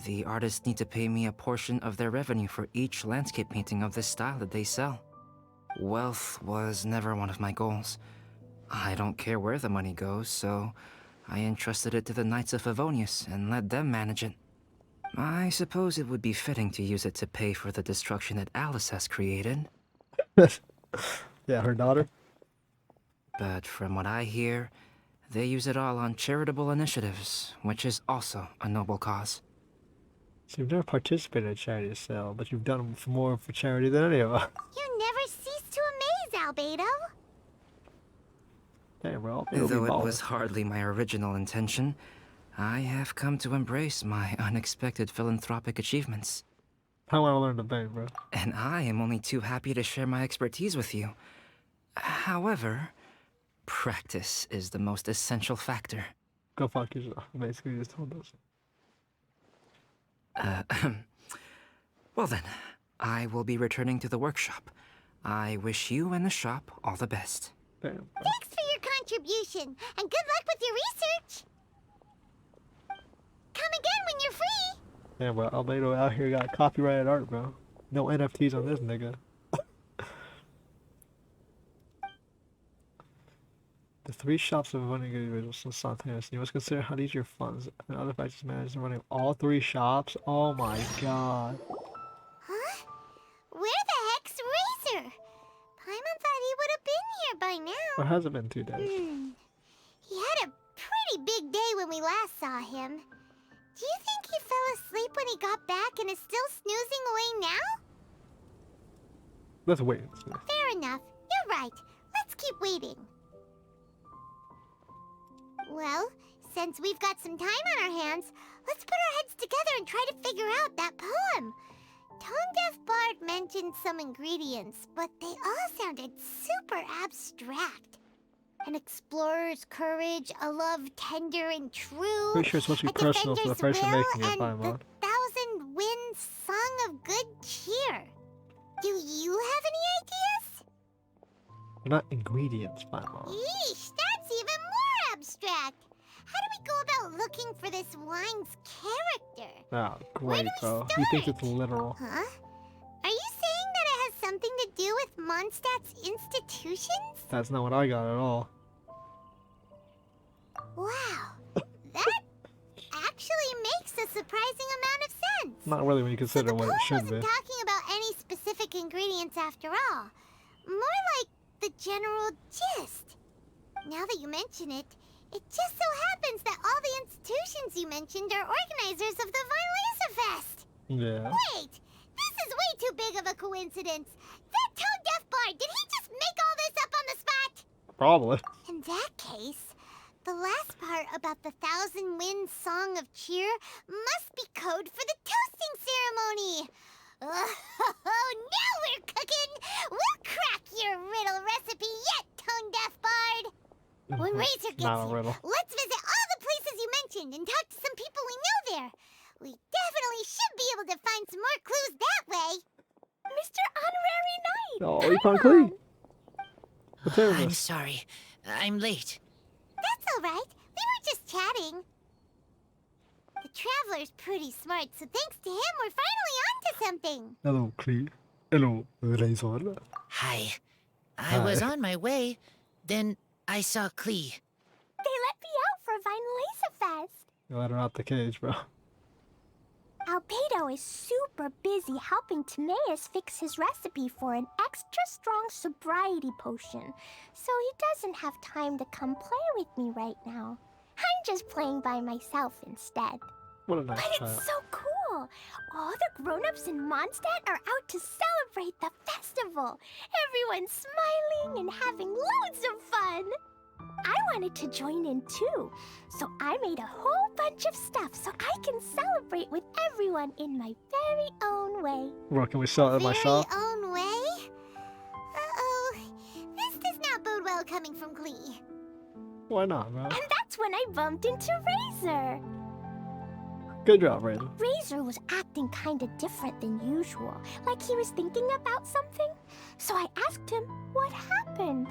the artists need to pay me a portion of their revenue for each landscape painting of this style that they sell. Wealth was never one of my goals. I don't care where the money goes, so I entrusted it to the Knights of Favonius and let them manage it. I suppose it would be fitting to use it to pay for the destruction that Alice has created. Yeah, her daughter. But from what I hear, they use it all on charitable initiatives, which is also a noble cause. So you've never participated in a charity sale, but you've done more for charity than any of us. You never cease to amaze, Albedo. Damn, bro. Though it was hardly my original intention, I have come to embrace my unexpected philanthropic achievements. I want to learn the bank, bro. And I am only too happy to share my expertise with you. However, practice is the most essential factor. Go fuck yourself. Basically, you just told us. Well then, I will be returning to the workshop. I wish you and the shop all the best. Damn. Thanks for your contribution, and good luck with your research. Come again when you're free. Damn, bro. Albedo out here got copyrighted art, bro. No NFTs on this nigga. The 3 shops of running individuals simultaneously. You must consider how to use your funds and other factors manage the running of all 3 shops. Oh my god. Huh? Where the heck's Razor? Paimon thought he would have been here by now. Or has it been 2 days? He had a pretty big day when we last saw him. Do you think he fell asleep when he got back and is still snoozing away now? Let's wait and see. Fair enough. You're right. Let's keep waiting. Well, since we've got some time on our hands, let's put our heads together and try to figure out that poem. Tone-Deaf Bard mentioned some ingredients, but they all sounded super abstract. An explorer's courage, a love tender and true, Pretty sure it's supposed to be a personal for the defender's person will, making it, and Paimon. the 1,000 winds song of good cheer. Do you have any ideas? They're not ingredients, Paimon. Yeesh, that's even more abstract. How do we go about looking for this wine's character? Oh, great, bro. You think it's literal. Huh? Are you saying that it has something to do with Mondstadt's institutions? That's not what I got at all. Wow, that actually makes a surprising amount of sense. Not really when you consider what it should be. Talking about any specific ingredients after all. More like the general gist. Now that you mention it, it just so happens that all the institutions you mentioned are organizers of the Weinlesefest. Yeah. Wait, this is way too big of a coincidence. That Tone-Deaf Bard, did he just make all this up on the spot? Probably. In that case, the last part about the 1,000 Winds Song of Cheer must be code for the toasting ceremony. Oh, now we're cooking! We'll crack your riddle recipe yet, Tone-Deaf Bard! When Razor gets Not a here, riddle. let's visit all the places you mentioned and talk to some people we know there. We definitely should be able to find some more clues that way. Mr. Honorary Knight! Oh, you found Clee. What's I'm this? sorry. I'm late. That's all right. We were just chatting. The Traveler's pretty smart, so thanks to him, we're finally onto something. Hello, Clee. Hello, Razor. Hi. I was on my way, then I saw Klee. They let me out for Weinlesefest. You let her out the cage, bro. Albedo is super busy helping Timaeus fix his recipe for an extra strong sobriety potion, so he doesn't have time to come play with me right now. I'm just playing by myself instead. What a nice But child. it's so cool! All the grown-ups in Mondstadt are out to celebrate the festival. Everyone's smiling and having loads of fun. I wanted to join in too, so I made a whole bunch of stuff so I can celebrate with everyone in my very own way. Bro, can we sell it at my shop? Own way? Uh-oh. This does not bode well coming from Glee. Why not, bro? And that's when I bumped into Razor. Good job, Razor. Razor was acting kinda different than usual, like he was thinking about something. So I asked him what happened.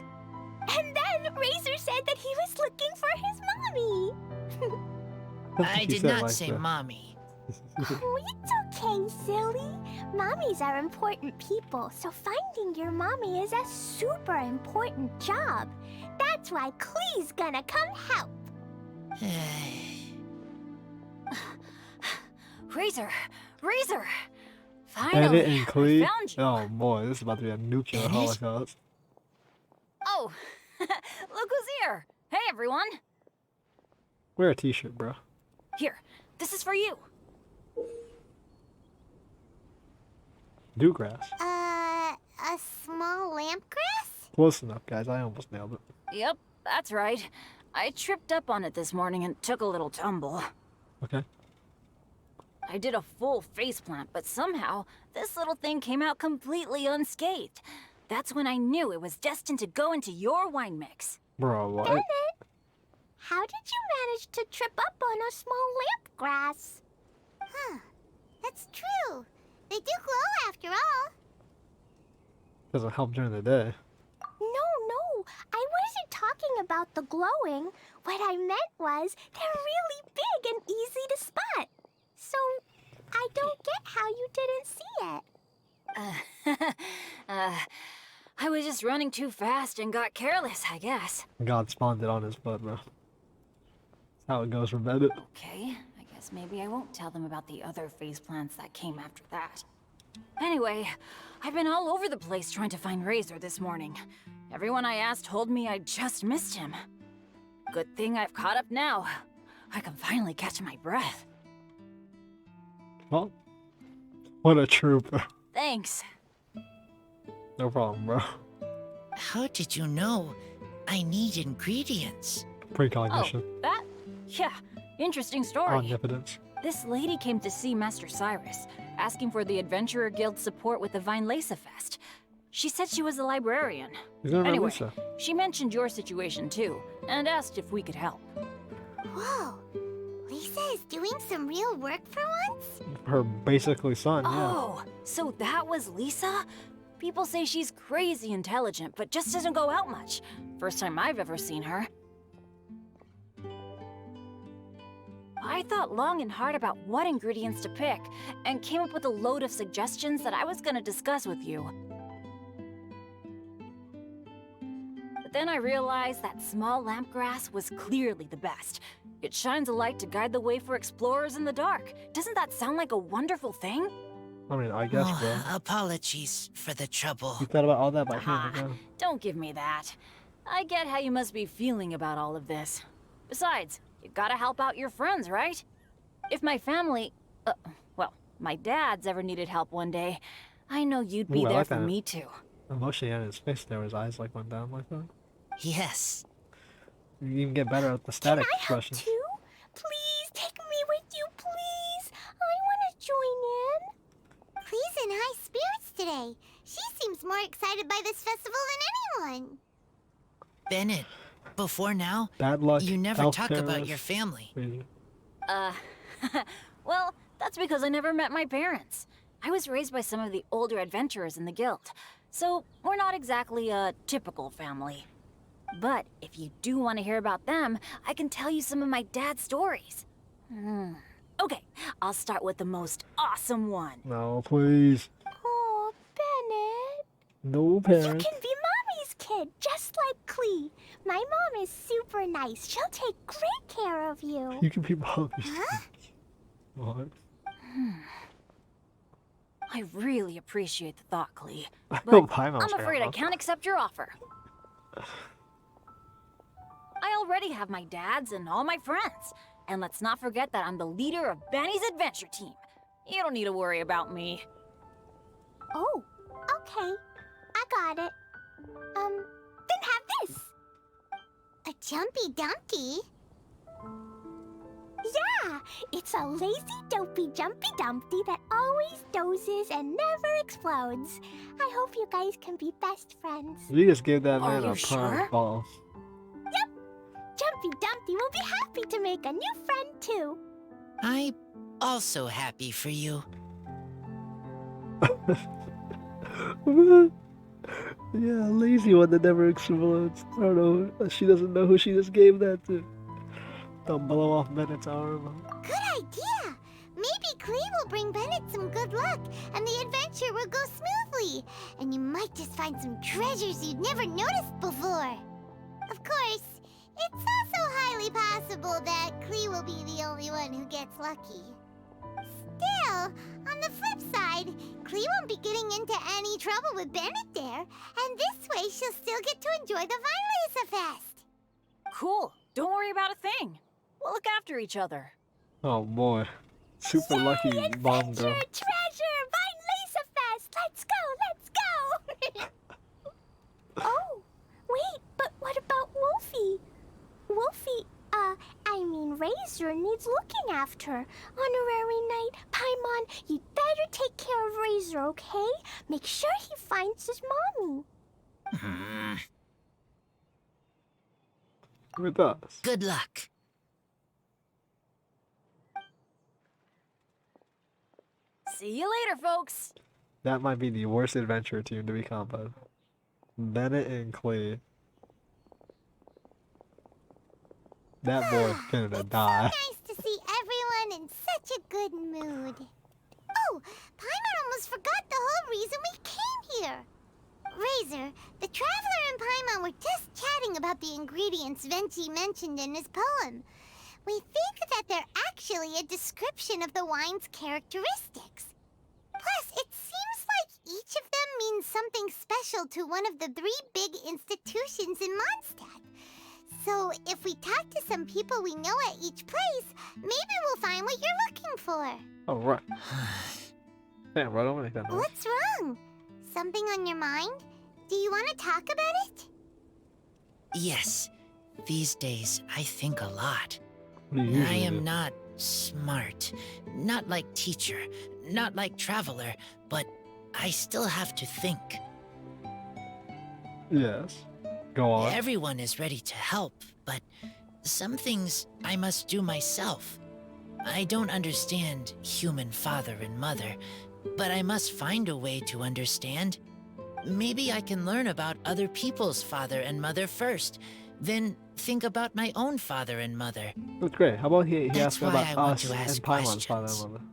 And then Razor said that he was looking for his mommy. I did not say mommy. Oh, it's okay, silly. Mommies are important people, so finding your mommy is a super important job. That's why Klee's gonna come help. Razor! Razor! Edit Finally, and Clee. I found you. Oh boy, this is about to be a nuclear holocaust. Oh, look who's here! Hey, everyone! Wear a t-shirt, bro. Here, this is for you. Dewgrass. A small lamp grass? Close enough, guys. I almost nailed it. Yep, that's right. I tripped up on it this morning and took a little tumble. Okay. I did a full faceplant, but somehow this little thing came out completely unscathed. That's when I knew it was destined to go into your wine mix. Bro, what? Bennett, how did you manage to trip up on a small lamp grass? Huh. That's true. They do glow after all. Doesn't help during the day. No, I wasn't talking about the glowing. What I meant was they're really big and easy to spot. So, I don't get how you didn't see it. I was just running too fast and got careless, I guess. God spawned it on his butt, bro. That's how it goes from Bennett. Okay, I guess maybe I won't tell them about the other phase plants that came after that. Anyway, I've been all over the place trying to find Razor this morning. Everyone I asked told me I just missed him. Good thing I've caught up now. I can finally catch my breath. Well, what a trooper. Thanks. No problem, bro. How did you know I need ingredients? Precognition. Oh, that? Yeah, interesting story. Omnipotence. This lady came to see Master Cyrus, asking for the Adventurer Guild's support with the Weinlesefest. She said she was a librarian. Anyway, Lisa. she mentioned your situation too, and asked if we could help. Whoa. Lisa is doing some real work for once? Her basically son, yeah. Oh, so that was Lisa? People say she's crazy intelligent, but just doesn't go out much. First time I've ever seen her. I thought long and hard about what ingredients to pick, and came up with a load of suggestions that I was gonna discuss with you. But then I realized that small lamp grass was clearly the best. It shines a light to guide the way for explorers in the dark. Doesn't that sound like a wonderful thing? I mean, I guess, bro. Apologies for the trouble. You thought about all that by hand Ah, again. don't give me that. I get how you must be feeling about all of this. Besides, you gotta help out your friends, right? If my family, well, my dad's ever needed help one day, I know you'd be Ooh, I there like for that. me too. Emotion on his face there, his eyes like went down like that. Yes. You even get better at the static Help expression. too? Please take me with you, please. I want to join in. Clee's in high spirits today. She seems more excited by this festival than anyone. Bennett, before now, Bad luck. you never health talk about terrorists. your family. Well, that's because I never met my parents. I was raised by some of the older adventurers in the guild, so we're not exactly a typical family. But if you do want to hear about them, I can tell you some of my dad's stories. Okay, I'll start with the most awesome one. No, please. Oh, Bennett. No You parents. can be Mommy's kid, just like Clee. My mom is super nice. She'll take great care of you. You can be mommy's. Huh? What? I really appreciate the thought, Clee. I But know Paimon's I'm afraid I grandma. can't accept your offer. I already have my dad's and all my friends. And let's not forget that I'm the leader of Benny's adventure team. You don't need to worry about me. Oh, okay. I got it. Then have this. A Jumpy Dumpty? Yeah, it's a lazy, dopey Jumpy Dumpty that always dozes and never explodes. I hope you guys can be best friends. You just gave that Are man you a sure? prime ball. Yep. Jumpy Dumpty will be happy to make a new friend too. I'm also happy for you. Yeah, lazy one that never explodes. I don't know. She doesn't know who she just gave that to. Don't blow off Bennett's arm. Good idea. Maybe Clee will bring Bennett some good luck, and the adventure will go smoothly. And you might just find some treasures you'd never noticed before. Of course, it's also highly possible that Clee will be the only one who gets lucky. Still, on the flip side, Clee won't be getting into any trouble with Bennett there, and this way she'll still get to enjoy the Weinlesefest. Cool. Don't worry about a thing. We'll look after each other. Oh boy. Super lucky bomb girl. Treasure! Weinlesefest! Let's go! Oh, wait, but what about Wolfie? Wolfie, Razor needs looking after. Honorary Knight, Paimon, you'd better take care of Razor, okay? Make sure he finds his mommy. With us. Good luck. See you later, folks. That might be the worst adventure team to be comboed. Bennett and Clee. That boy's gonna die. Nice to see everyone in such a good mood. Oh, Paimon almost forgot the whole reason we came here. Razor, the Traveler and Paimon were just chatting about the ingredients Venti mentioned in his poem. We think that they're actually a description of the wine's characteristics. Plus, it seems like each of them means something special to one of the 3 big institutions in Mondstadt. So, if we talk to some people we know at each place, maybe we'll find what you're looking for. Oh, right. Damn, right over there. What's wrong? Something on your mind? Do you want to talk about it? Yes. These days, I think a lot. What do you I usually am do? not smart. Not like teacher. Not like traveler. But I still have to think. Yes. Go on. Everyone is ready to help, but some things I must do myself. I don't understand human father and mother, but I must find a way to understand. Maybe I can learn about other people's father and mother first, then think about my own father and mother. That's great. How about he That's asked me why about I want us to ask and Paimon's father and questions. mother?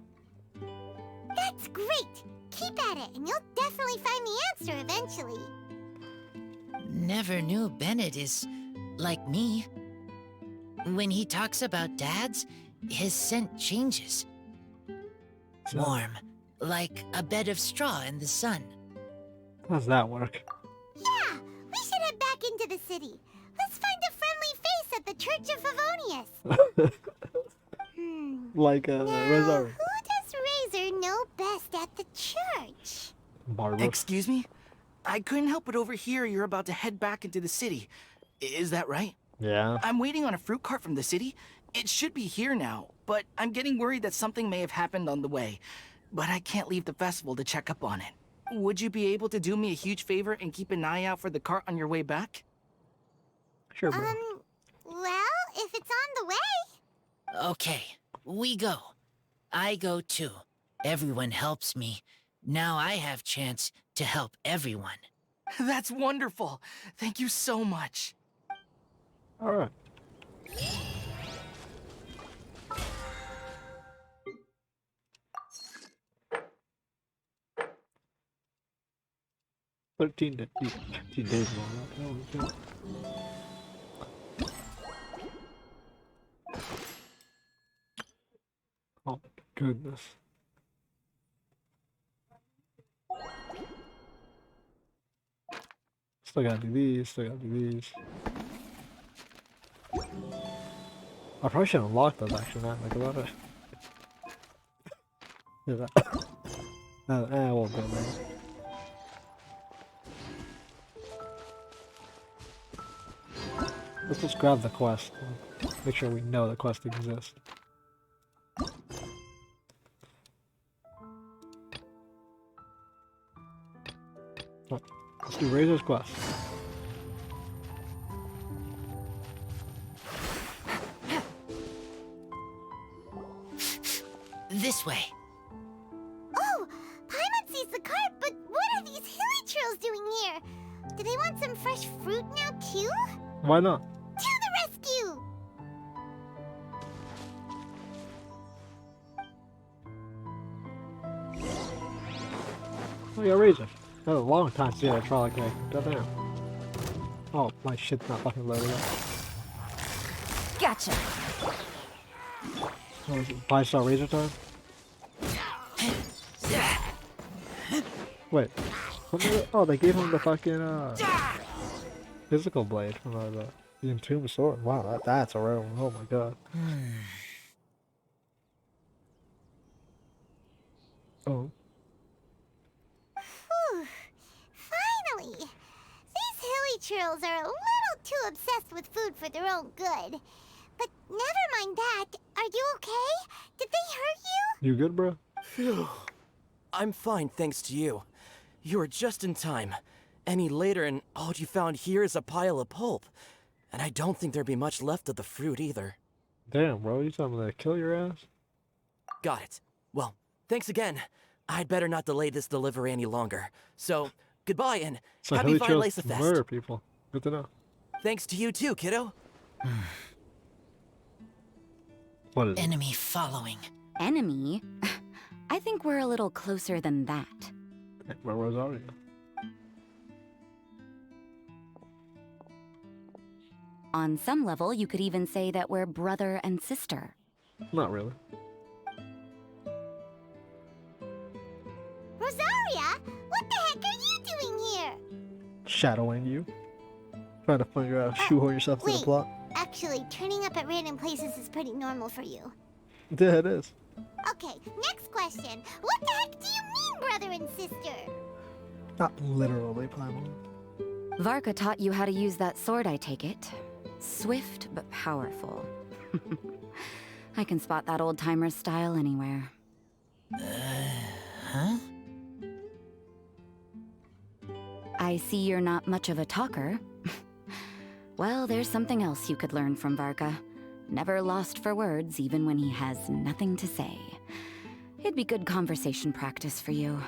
That's great! Keep at it, and you'll definitely find the answer eventually. Never knew Bennett is like me. When he talks about dads, his scent changes. Warm, like a bed of straw in the sun. How does that work? Yeah, we should head back into the city. Let's find a friendly face at the Church of Favonius. Like Rosario. Who does Razor know best at the church? Barbara. Excuse me? I couldn't help but overhear you're about to head back into the city. Is that right? Yeah. I'm waiting on a fruit cart from the city. It should be here now, but I'm getting worried that something may have happened on the way. But I can't leave the festival to check up on it. Would you be able to do me a huge favor and keep an eye out for the cart on your way back? Sure, bro. Well, if it's on the way. Okay, we go. I go too. Everyone helps me. Now I have chance to help everyone. That's wonderful. Thank you so much. All right. Thirteen days more. Oh goodness. Still gotta do these, still gotta do these. I probably should unlock those actually, now think about it. Yeah, that. I won't do that. Let's just grab the quest. Make sure we know the quest exists. Right, let's do Razor's quest. This way. Oh, Paimon sees the cart, but what are these hilly trolls doing here? Do they want some fresh fruit now too? Why not? To the rescue! Oh yeah, Razor. That was a long time since I tried like that. Goddamn. Oh, my shit's not fucking loaded up. Gotcha. Oh, is it 5-star Razor time? Wait. Oh, they gave him the fucking physical blade from the entombed sword. Wow, that's a rare one. Oh my god. Oh. Whew. Finally! These hilly trolls are a little too obsessed with food for their own good. But never mind that. Are you okay? Did they hurt you? You good, bro? Phew. I'm fine, thanks to you. You were just in time. Any later and all you found here is a pile of pulp. And I don't think there'd be much left of the fruit either. Damn, bro, you telling me to kill your ass? Got it. Well, thanks again. I'd better not delay this delivery any longer. So, goodbye and So happy Hilly chose to Weinlesefest. murder people. Good to know. Thanks to you too, kiddo. What is it? Enemy following. Enemy? I think we're a little closer than that. Where was Aria? On some level, you could even say that we're brother and sister. Not really. Rosaria, what the heck are you doing here? Shadowing you. Trying to figure out how to shoehorn yourself to the plot. Actually, turning up at random places is pretty normal for you. Yeah, it is. Okay, next question. What the heck do you mean, brother and sister? Not literally, Paimon. Varka taught you how to use that sword, I take it. Swift but powerful. I can spot that old-timer's style anywhere. Huh? I see you're not much of a talker. Well, there's something else you could learn from Varka. Never lost for words, even when he has nothing to say. It'd be good conversation practice for you.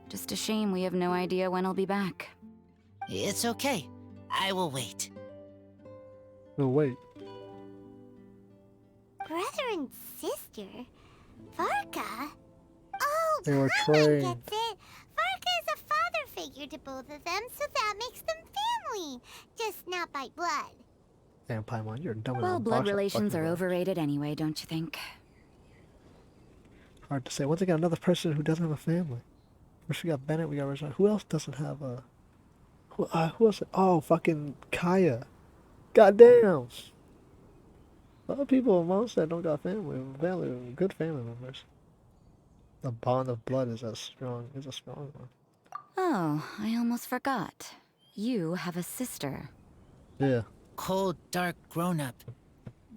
Just a shame we have no idea when he'll be back. It's okay. I will wait. No, wait. Brother and sister? Varka? Oh, They were Paimon trained. gets it. Varka is a father figure to both of them, so that makes them family. Just not by blood. Damn, Paimon, you're dumb Well, enough. blood relations are overrated anyway, don't you think? Hard to say. Once again, another person who doesn't have a family. First we got Bennett, we got Rosario. Who else doesn't have a... Who else? Oh, fucking Kaya. Goddamn. A lot of people in Mondstadt don't got family. Good family members. The bond of blood is a strong one. Oh, I almost forgot. You have a sister. Yeah. Cold, dark grown-up.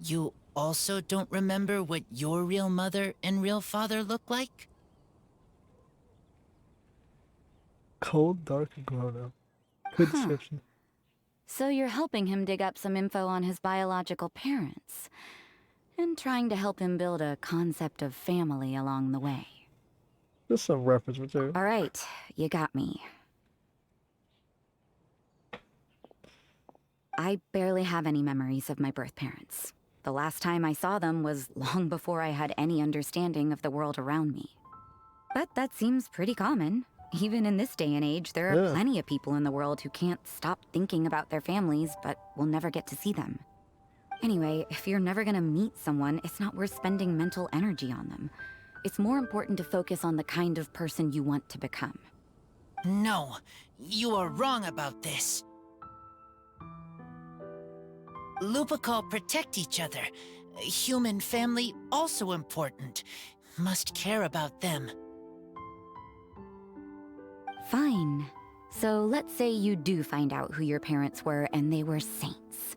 You also don't remember what your real mother and real father look like? Cold, dark, and grown up. Good description. So you're helping him dig up some info on his biological parents. And trying to help him build a concept of family along the way. Just some reference material. Alright, you got me. I barely have any memories of my birth parents. The last time I saw them was long before I had any understanding of the world around me. But that seems pretty common. Even in this day and age, there are plenty of people in the world who can't stop thinking about their families, but will never get to see them. Anyway, if you're never gonna meet someone, it's not worth spending mental energy on them. It's more important to focus on the kind of person you want to become. No, you are wrong about this. Lupacol protect each other. Human family also important. Must care about them. Fine. So let's say you do find out who your parents were and they were saints.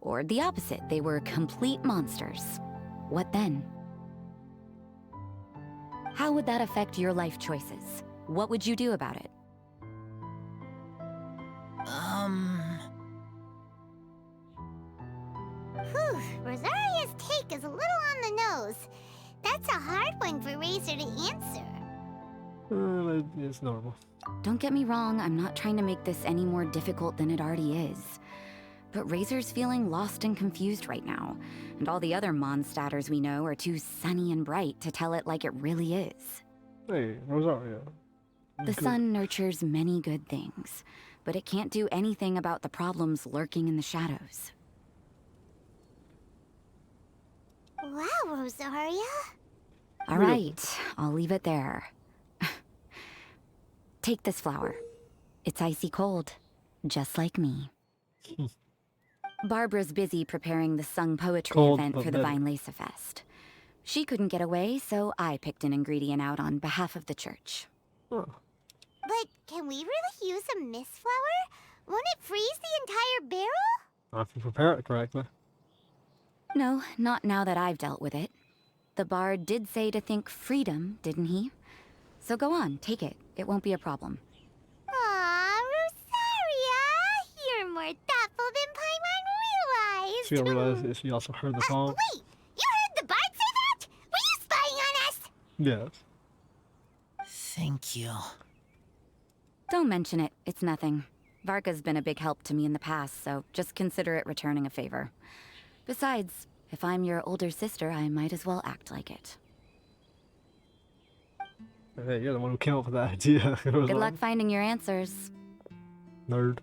Or the opposite, they were complete monsters. What then? How would that affect your life choices? What would you do about it? Whew, Rosaria's take is a little on the nose. That's a hard one for Razor to answer. It's normal. Don't get me wrong, I'm not trying to make this any more difficult than it already is. But Razor's feeling lost and confused right now, and all the other Mondstadters we know are too sunny and bright to tell it like it really is. Hey, Rosario. The Good. sun nurtures many good things, but it can't do anything about the problems lurking in the shadows. Wow, Rosaria. All right, I'll leave it there. Take this flower. It's icy cold, just like me. Barbara's busy preparing the sung poetry Cold, event but for the better. Weinlesefest. She couldn't get away, so I picked an ingredient out on behalf of the church. Oh. But can we really use a mist flower? Won't it freeze the entire barrel? Not if you prepare it correctly. No, not now that I've dealt with it. The bard did say to think freedom, didn't he? So go on, take it. It won't be a problem. Aw, Rosaria! You're more thoughtful than Paimon realized! She don't realize that she also heard the song. Wait! You heard the bard say that? Were you spying on us? Yes. Thank you. Don't mention it. It's nothing. Varka's been a big help to me in the past, so just consider it returning a favor. Besides, if I'm your older sister, I might as well act like it. Hey, you're the one who came up with that idea. Good luck finding your answers. Nerd.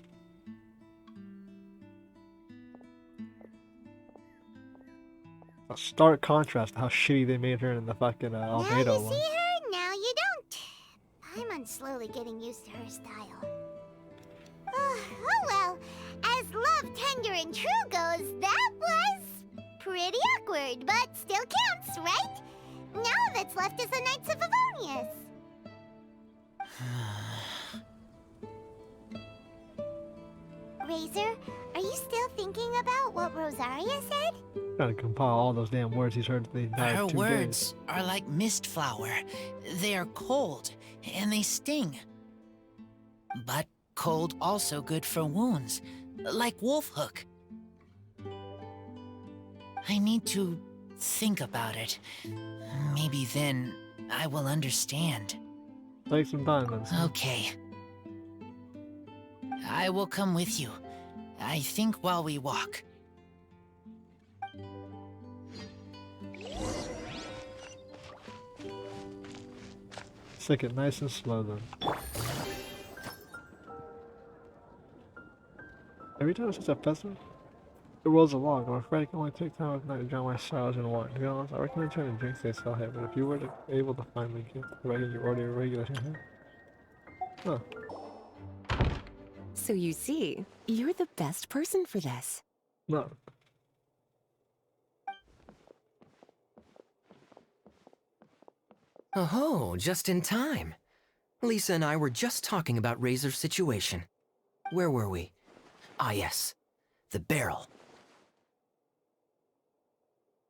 A stark contrast to how shitty they made her in the fucking Now you Albedo see one. her, now you don't. Paimon's slowly getting used to her style. Oh well, as love, tender, and true goes, that was pretty awkward, but still counts, right? Now all that's left is the Knights of Favonius. Razor, are you still thinking about what Rosaria said? Trying to compile all those damn words he's heard the entire Her 2 words days. are like mist flower. They are cold, and they sting. But cold also good for wounds, like wolf hook. I need to think about it. Maybe then I will understand. Take some time, then. Okay. I will come with you. I think while we walk. Take it nice and slow, then. Every time it's a festival, it rolls along. I'm afraid I can only take time of night to drown my sorrows in wine. To be honest, I recommend trying to drink they sell here, but if you were able to finally get the right you order a regular here. Huh. So you see, you're the best person for this. No. Oh, just in time. Lisa and I were just talking about Razor's situation. Where were we? Ah, yes. The barrel.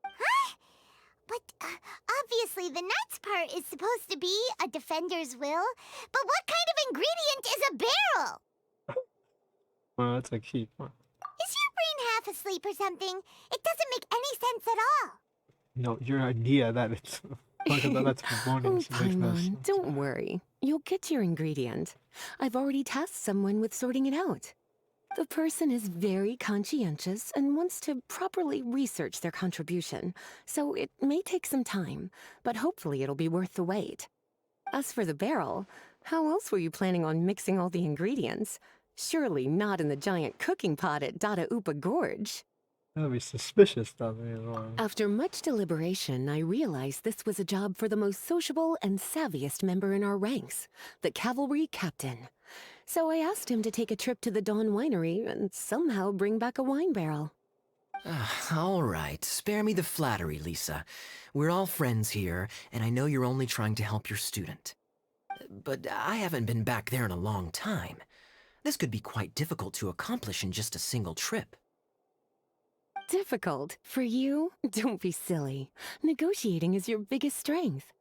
Huh? But obviously the Knight's part is supposed to be a defender's will. But what kind of ingredient is a barrel? Well, that's a key. Huh. Is your brain half asleep or something? It doesn't make any sense at all. No, your idea that it's that's Oh, makes no Paimon, sense. don't worry. You'll get your ingredient. I've already tasked someone with sorting it out. The person is very conscientious and wants to properly research their contribution, so it may take some time, but hopefully it'll be worth the wait. As for the barrel, how else were you planning on mixing all the ingredients? Surely not in the giant cooking pot at Dada Upa Gorge. That'd be suspicious, though. After much deliberation, I realized this was a job for the most sociable and savviest member in our ranks, the cavalry captain. So I asked him to take a trip to the Dawn Winery and somehow bring back a wine barrel. All right, spare me the flattery, Lisa. We're all friends here, and I know you're only trying to help your student. But I haven't been back there in a long time. This could be quite difficult to accomplish in just a single trip. Difficult? For you? Don't be silly. Negotiating is your biggest strength.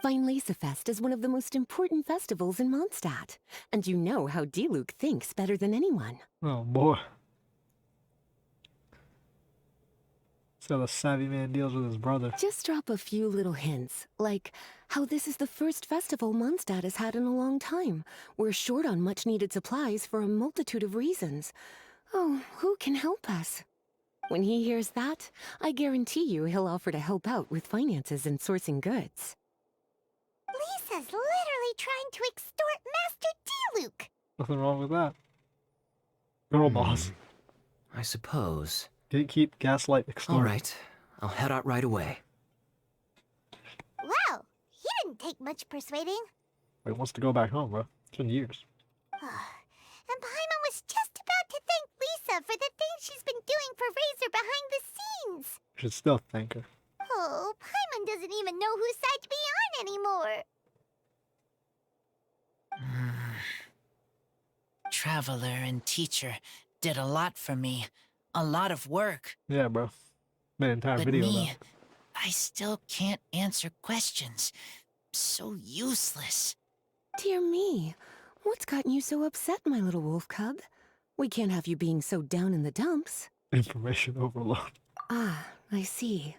Weinlesefest is one of the most important festivals in Mondstadt, and you know how Diluc thinks better than anyone. Oh boy. See how the savvy man deals with his brother. Just drop a few little hints, like how this is the first festival Mondstadt has had in a long time. We're short on much-needed supplies for a multitude of reasons. Oh, who can help us? When he hears that, I guarantee you he'll offer to help out with finances and sourcing goods. Lisa's literally trying to extort Master Diluc. Nothing wrong with that. Girl boss. I suppose. Keep gaslight extort. All right, I'll head out right away. Wow, he didn't take much persuading. He wants to go back home, bro. It's been years. And Paimon was just about to thank Lisa for the things she's been doing for Razor behind the scenes. You should still thank her. Oh, Paimon doesn't even know whose side to be on anymore. Traveler and teacher did a lot for me. A lot of work. Yeah, bro. Made an entire But video me, about it. I still can't answer questions. So useless. Dear me, what's gotten you so upset, my little wolf cub? We can't have you being so down in the dumps. Information overload. Ah, I see.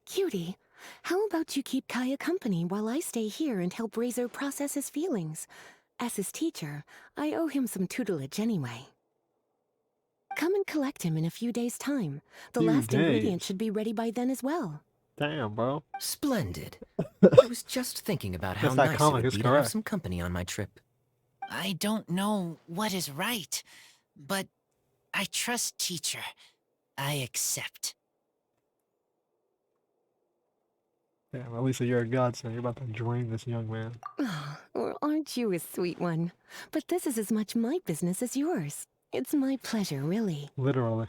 Cutie, how about you keep Kaya company while I stay here and help Razor process his feelings? As his teacher, I owe him some tutelage anyway. Come and collect him in a few days' time. The last ingredient should be ready by then as well. Damn, bro. Splendid. I was just thinking about how Guess that nice it comic would is be to have correct. some company on my trip. I don't know what is right, but I trust teacher. I accept. Damn, at least you're a godsend. You're about to drain this young man. Well, aren't you a sweet one? But this is as much my business as yours. It's my pleasure, really. Literally.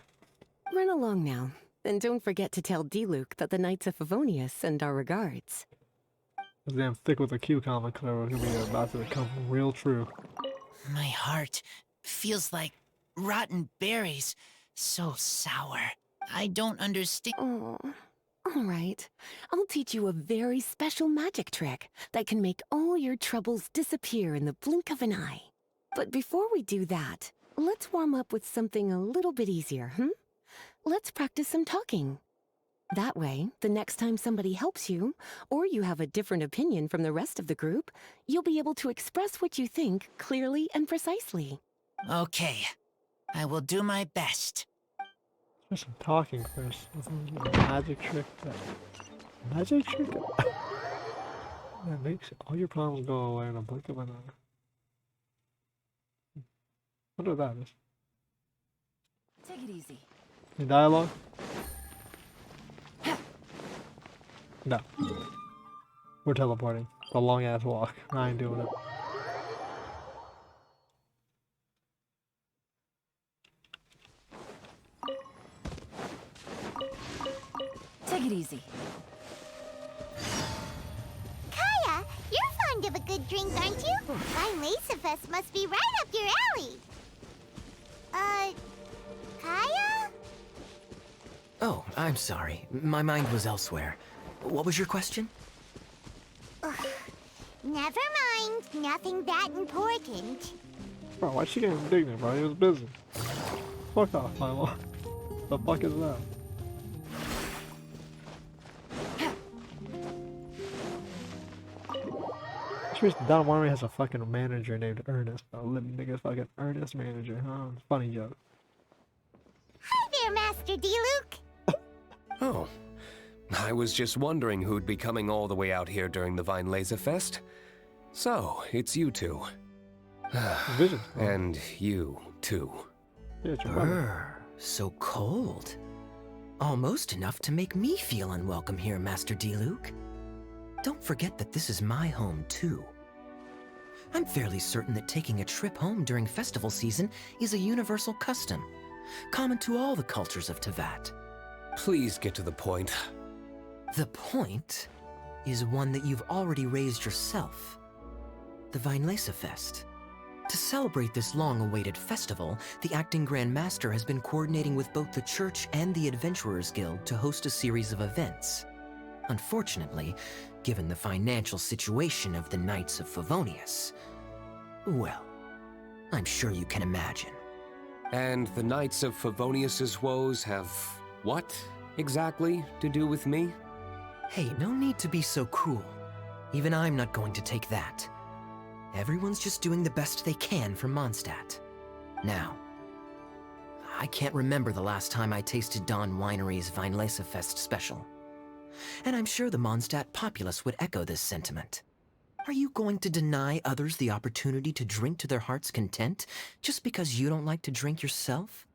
Run along now. And don't forget to tell D-Luke that the Knights of Favonius send our regards. This damn thick with a cucumber cover is gonna be about to become real true. My heart feels like rotten berries. So sour. I don't understand. Oh, all right. I'll teach you a very special magic trick that can make all your troubles disappear in the blink of an eye. But before we do that, let's warm up with something a little bit easier, Let's practice some talking. That way, the next time somebody helps you, or you have a different opinion from the rest of the group, you'll be able to express what you think clearly and precisely. Okay. I will do my best. There's some talking first. Magic trick. Magic trick? That makes all your problems go away in a blink of an eye. What is that? Take it easy. Any dialogue? No. We're teleporting. It's a long ass walk. I ain't doing it. Take it easy. Kaya, you're fond of a good drink, aren't you? Weinlesefest must be right up your alley. Kaya? Oh, I'm sorry. My mind was elsewhere. What was your question? Ugh. Never mind. Nothing that important. Bro, why'd she get indignant, bro? He was busy. Fuck off, Milo. The fuck is that? Don Warren has a fucking manager named Ernest, bro. Little nigga's fucking Ernest manager, huh? Funny joke. Hi there, Master D-Luke. Oh, I was just wondering who'd be coming all the way out here during the Weinlesefest. So, it's you two. Vision. And you, too. So cold. Almost enough to make me feel unwelcome here, Master D-Luke. Don't forget that this is my home, too. I'm fairly certain that taking a trip home during festival season is a universal custom, common to all the cultures of Teyvat. Please get to the point. The point is one that you've already raised yourself. The Weinlesefest. To celebrate this long-awaited festival, the Acting Grand Master has been coordinating with both the Church and the Adventurers Guild to host a series of events. Unfortunately, given the financial situation of the Knights of Favonius, well, I'm sure you can imagine. And the Knights of Favonius's woes have what exactly to do with me? Hey, no need to be so cruel. Even I'm not going to take that. Everyone's just doing the best they can for Mondstadt. Now, I can't remember the last time I tasted Dawn Winery's Weinlesefest special. And I'm sure the Mondstadt populace would echo this sentiment. Are you going to deny others the opportunity to drink to their heart's content just because you don't like to drink yourself?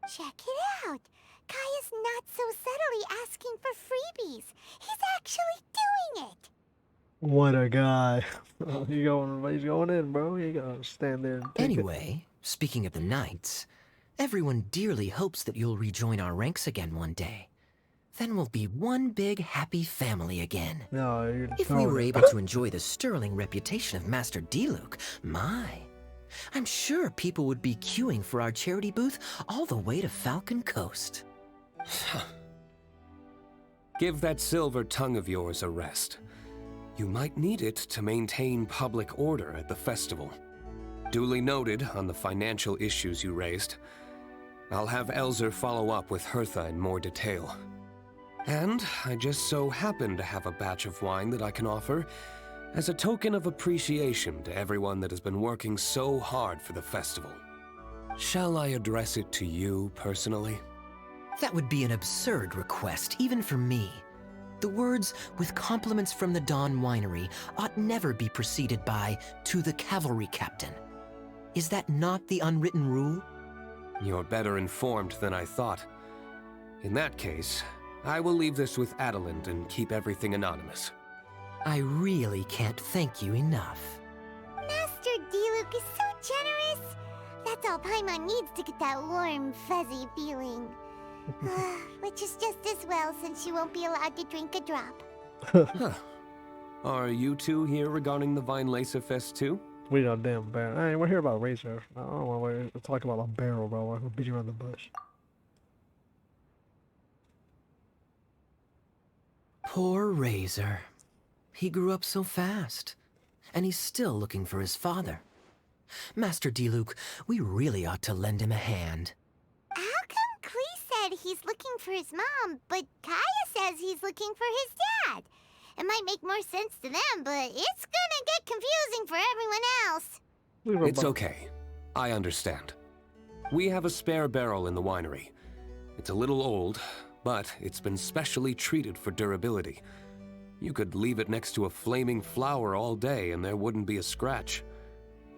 Check it out. Kaya's not so subtly asking for freebies. He's actually doing it. What a guy. He's going in, bro. He gotta stand there and take Anyway, speaking of the Knights, everyone dearly hopes that you'll rejoin our ranks again one day. Then we'll be one big happy family again. No, you're If we were able to enjoy the sterling reputation of Master D-Luke, I'm sure people would be queuing for our charity booth all the way to Falcon Coast. Give that silver tongue of yours a rest. You might need it to maintain public order at the festival. Duly noted on the financial issues you raised. I'll have Elzer follow up with Hertha in more detail. And I just so happen to have a batch of wine that I can offer as a token of appreciation to everyone that has been working so hard for the festival. Shall I address it to you personally? That would be an absurd request, even for me. The words, with compliments from the Dawn Winery, ought never be preceded by, to the cavalry captain. Is that not the unwritten rule? You're better informed than I thought. In that case, I will leave this with Adelind and keep everything anonymous. I really can't thank you enough. Master Diluc is so generous. That's all Paimon needs to get that warm, fuzzy feeling. Which is just as well since she won't be allowed to drink a drop. Huh. Are you two here regarding the Weinlesefest too? We got a damn barrel. Hey, we're here about Razor. I don't want to talk about a barrel, bro. We're gonna beat you around the bush. Poor Razor. He grew up so fast, and he's still looking for his father. Master Diluc, we really ought to lend him a hand. How come Klee said he's looking for his mom, but Kaya says he's looking for his dad? It might make more sense to them, but it's gonna get confusing for everyone else. It's okay. I understand. We have a spare barrel in the winery. It's a little old, but it's been specially treated for durability. You could leave it next to a flaming flower all day and there wouldn't be a scratch.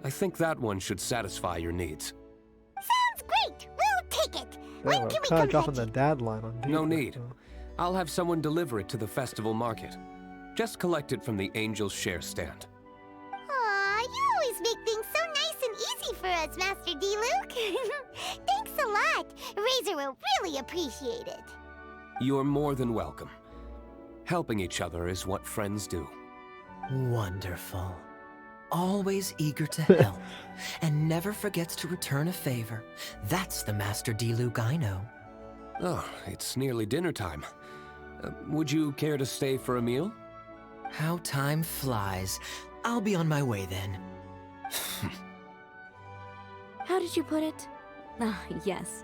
I think that one should satisfy your needs. Sounds great! We'll take it! When can we kind come of dropping fetch the dad line on No Diluc, need. so. I'll have someone deliver it to the festival market. Just collect it from the Angel's Share stand. Aw, you always make things so nice and easy for us, Master Diluc. Thanks a lot. Razor will really appreciate it. You're more than welcome. Helping each other is what friends do. Wonderful. Always eager to help, and never forgets to return a favor. That's the Master Diluc I know. Oh, it's nearly dinner time. Would you care to stay for a meal? How time flies. I'll be on my way then. How did you put it? Ah, yes.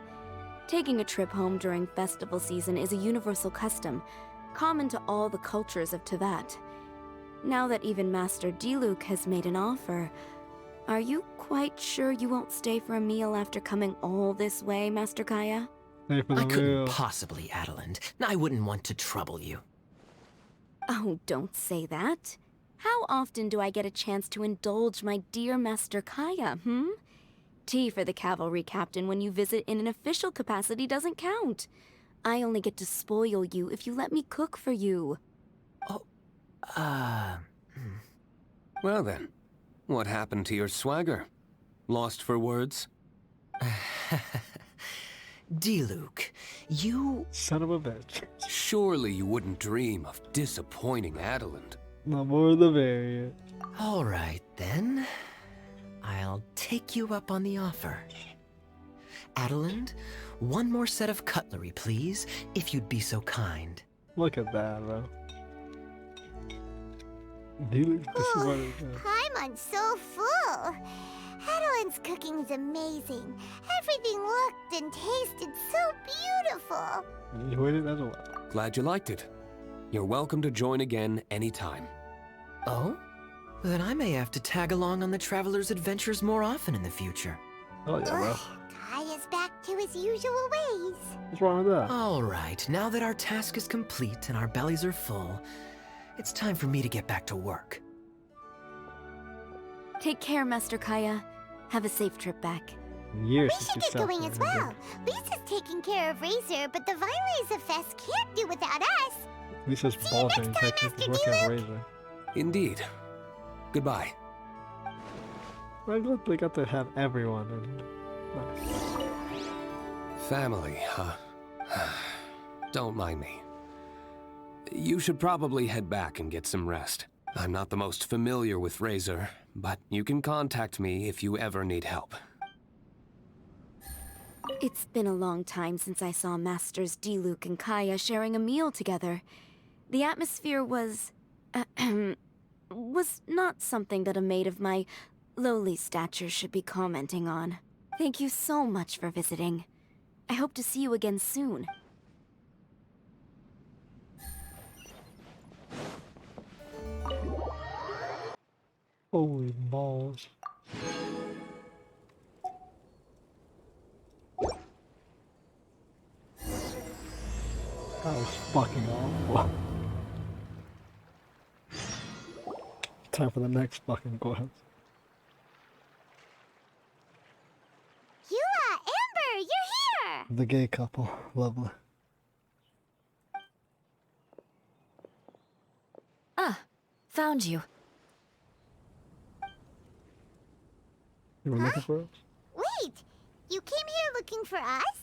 Taking a trip home during festival season is a universal custom, common to all the cultures of Teyvat. Now that even Master Diluc has made an offer, are you quite sure you won't stay for a meal after coming all this way, Master Kaya? I couldn't possibly, Adelind. I wouldn't want to trouble you. Oh, don't say that. How often do I get a chance to indulge my dear Master Kaya, Tea for the cavalry captain when you visit in an official capacity doesn't count. I only get to spoil you if you let me cook for you. Well then, what happened to your swagger? Lost for words? Diluc, you... Son of a bitch. Surely you wouldn't dream of disappointing Adelind. No more the variant. All right, then. I'll take you up on the offer. Adelind, one more set of cutlery, please, if you'd be so kind. Look at that, bro. Diluc, this is what it is. Paimon's so full. Adeline's cooking is amazing. Everything looked and tasted so beautiful. You enjoyed it as well. Glad you liked it. You're welcome to join again anytime. Oh? Then I may have to tag along on the Traveler's adventures more often in the future. Oh yeah, bro. Kaya's back to his usual ways. What's wrong with that? All right, now that our task is complete and our bellies are full, it's time for me to get back to work. Take care, Master Kaya. Have a safe trip back. We should get going as well. Lisa's taking care of Razor, but the Weinlesefest can't do without us. Lisa's ball chain technique is working on Razor. Indeed. Goodbye. I'm glad they got to have everyone in. Nice. Family, huh? Don't mind me. You should probably head back and get some rest. I'm not the most familiar with Razor, but you can contact me if you ever need help. It's been a long time since I saw Masters Diluc and Kaya sharing a meal together. The atmosphere was... was not something that a maid of my lowly stature should be commenting on. Thank you so much for visiting. I hope to see you again soon. Holy balls. That was fucking awful. Time for the next fucking quest. Amber, you're here! The gay couple. Lovely. Found you. You were looking for us? Wait, you came here looking for us?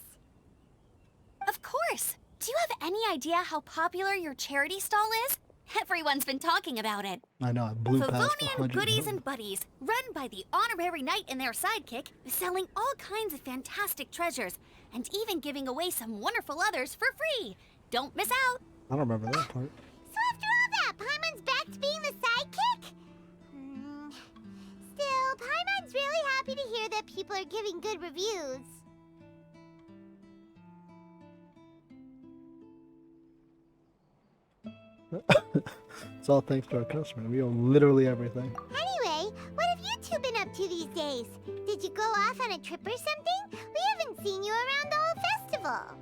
Of course! Do you have any idea how popular your charity stall is? Everyone's been talking about it. I know, I blew past Favonian 100 Goodies million. and Buddies, run by the honorary knight and their sidekick, selling all kinds of fantastic treasures, and even giving away some wonderful others for free. Don't miss out! I don't remember that part. So after all that, Paimon's back to being the sidekick? Still, Paimon's really happy to hear that people are giving good reviews. It's all thanks to our customer. We own literally everything. Anyway, what have you two been up to these days? Did you go off on a trip or something? We haven't seen you around the whole festival.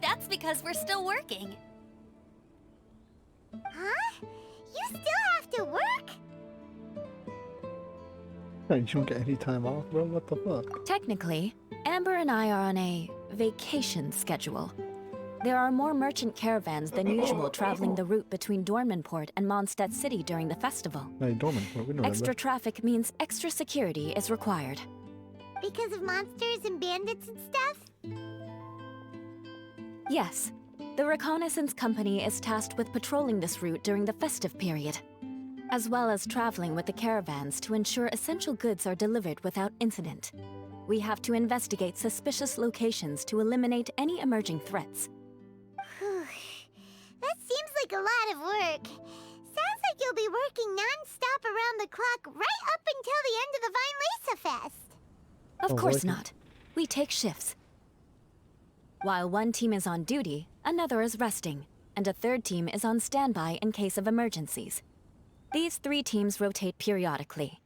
That's because we're still working. Huh? You still have to work? Hey, you don't get any time off, bro? What the fuck? Technically, Amber and I are on a vacation schedule. There are more merchant caravans than usual traveling the route between Dormanport and Mondstadt City during the festival. Hey, Dormanport, we know Extra that. traffic means extra security is required. Because of monsters and bandits and stuff? Yes, the reconnaissance company is tasked with patrolling this route during the festive period, as well as traveling with the caravans to ensure essential goods are delivered without incident. We have to investigate suspicious locations to eliminate any emerging threats. That seems like a lot of work. Sounds like you'll be working non-stop around the clock right up until the end of the Weinlesefest. Of course not. We take shifts. While one team is on duty, another is resting, and a third team is on standby in case of emergencies. These 3 teams rotate periodically.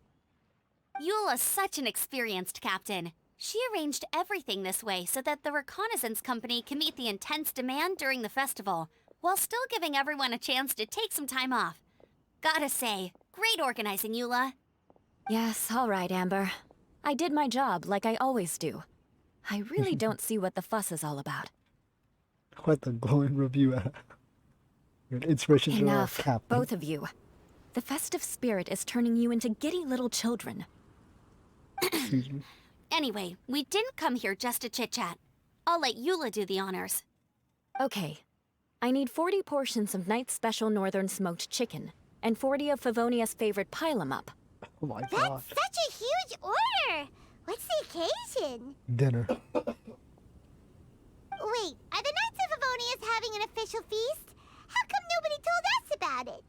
Eula's such an experienced captain. She arranged everything this way so that the reconnaissance company can meet the intense demand during the festival, while still giving everyone a chance to take some time off. Gotta say, great organizing, Eula. Yes, all right, Amber. I did my job like I always do. I really don't see what the fuss is all about. Quite the glowing review. You're an inspiration to our Enough, captain. both of you. The festive spirit is turning you into giddy little children. Excuse me. Anyway, we didn't come here just to chit-chat. I'll let Eula do the honors. Okay. I need 40 portions of Knight's Special Northern Smoked Chicken, and 40 of Favonia's favorite Pile-em-up. Oh my That's gosh. such a huge order! What's the occasion? Dinner. Wait, are the Knights of Favonius having an official feast? How come nobody told us about it?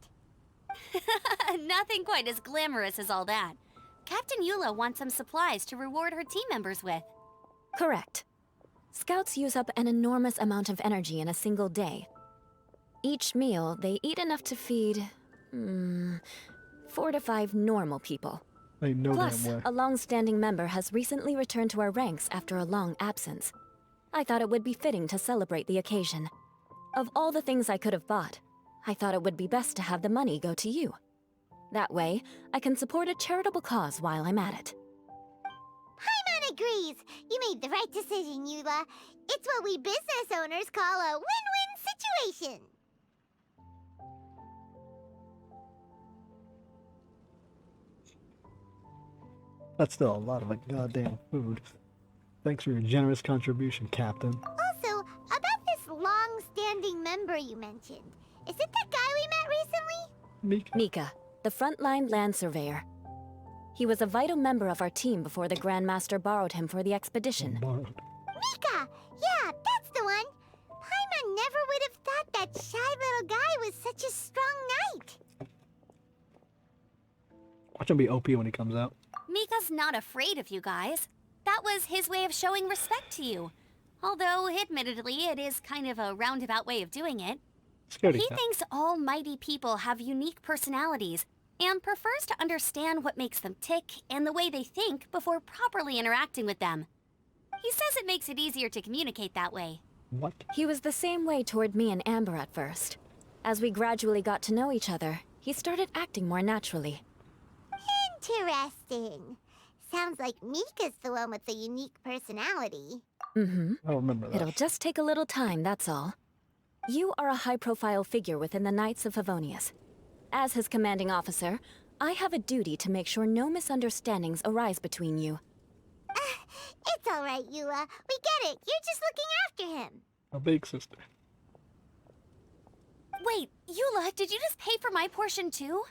Nothing quite as glamorous as all that. Captain Eula wants some supplies to reward her team members with. Correct. Scouts use up an enormous amount of energy in a single day. Each meal, they eat enough to feed... 4 to 5 normal people. Ain't no Plus, damn way. a long-standing member has recently returned to our ranks after a long absence. I thought it would be fitting to celebrate the occasion. Of all the things I could have bought, I thought it would be best to have the money go to you. That way, I can support a charitable cause while I'm at it. Paimon agrees. You made the right decision, Eula. It's what we business owners call a win-win situation. That's still a lot of goddamn food. Thanks for your generous contribution, Captain. Also, about this long-standing member you mentioned. Is it that guy we met recently? Mika, the frontline land surveyor. He was a vital member of our team before the Grandmaster borrowed him for the expedition. Mika! Yeah, that's the one! Paimon never would have thought that shy little guy was such a strong knight. Watch him be OP when he comes out. Mika's not afraid of you guys. That was his way of showing respect to you. Although, admittedly, it is kind of a roundabout way of doing it. Scaredy He cat. thinks all mighty people have unique personalities, and prefers to understand what makes them tick and the way they think before properly interacting with them. He says it makes it easier to communicate that way. What? He was the same way toward me and Amber at first. As we gradually got to know each other, he started acting more naturally. Interesting. Sounds like Mika's the one with the unique personality. Mm-hmm. I remember that. It'll just take a little time, that's all. You are a high-profile figure within the Knights of Favonius. As his commanding officer, I have a duty to make sure no misunderstandings arise between you. It's alright, Eula. We get it. You're just looking after him. A big sister. Wait, Eula, did you just pay for my portion too?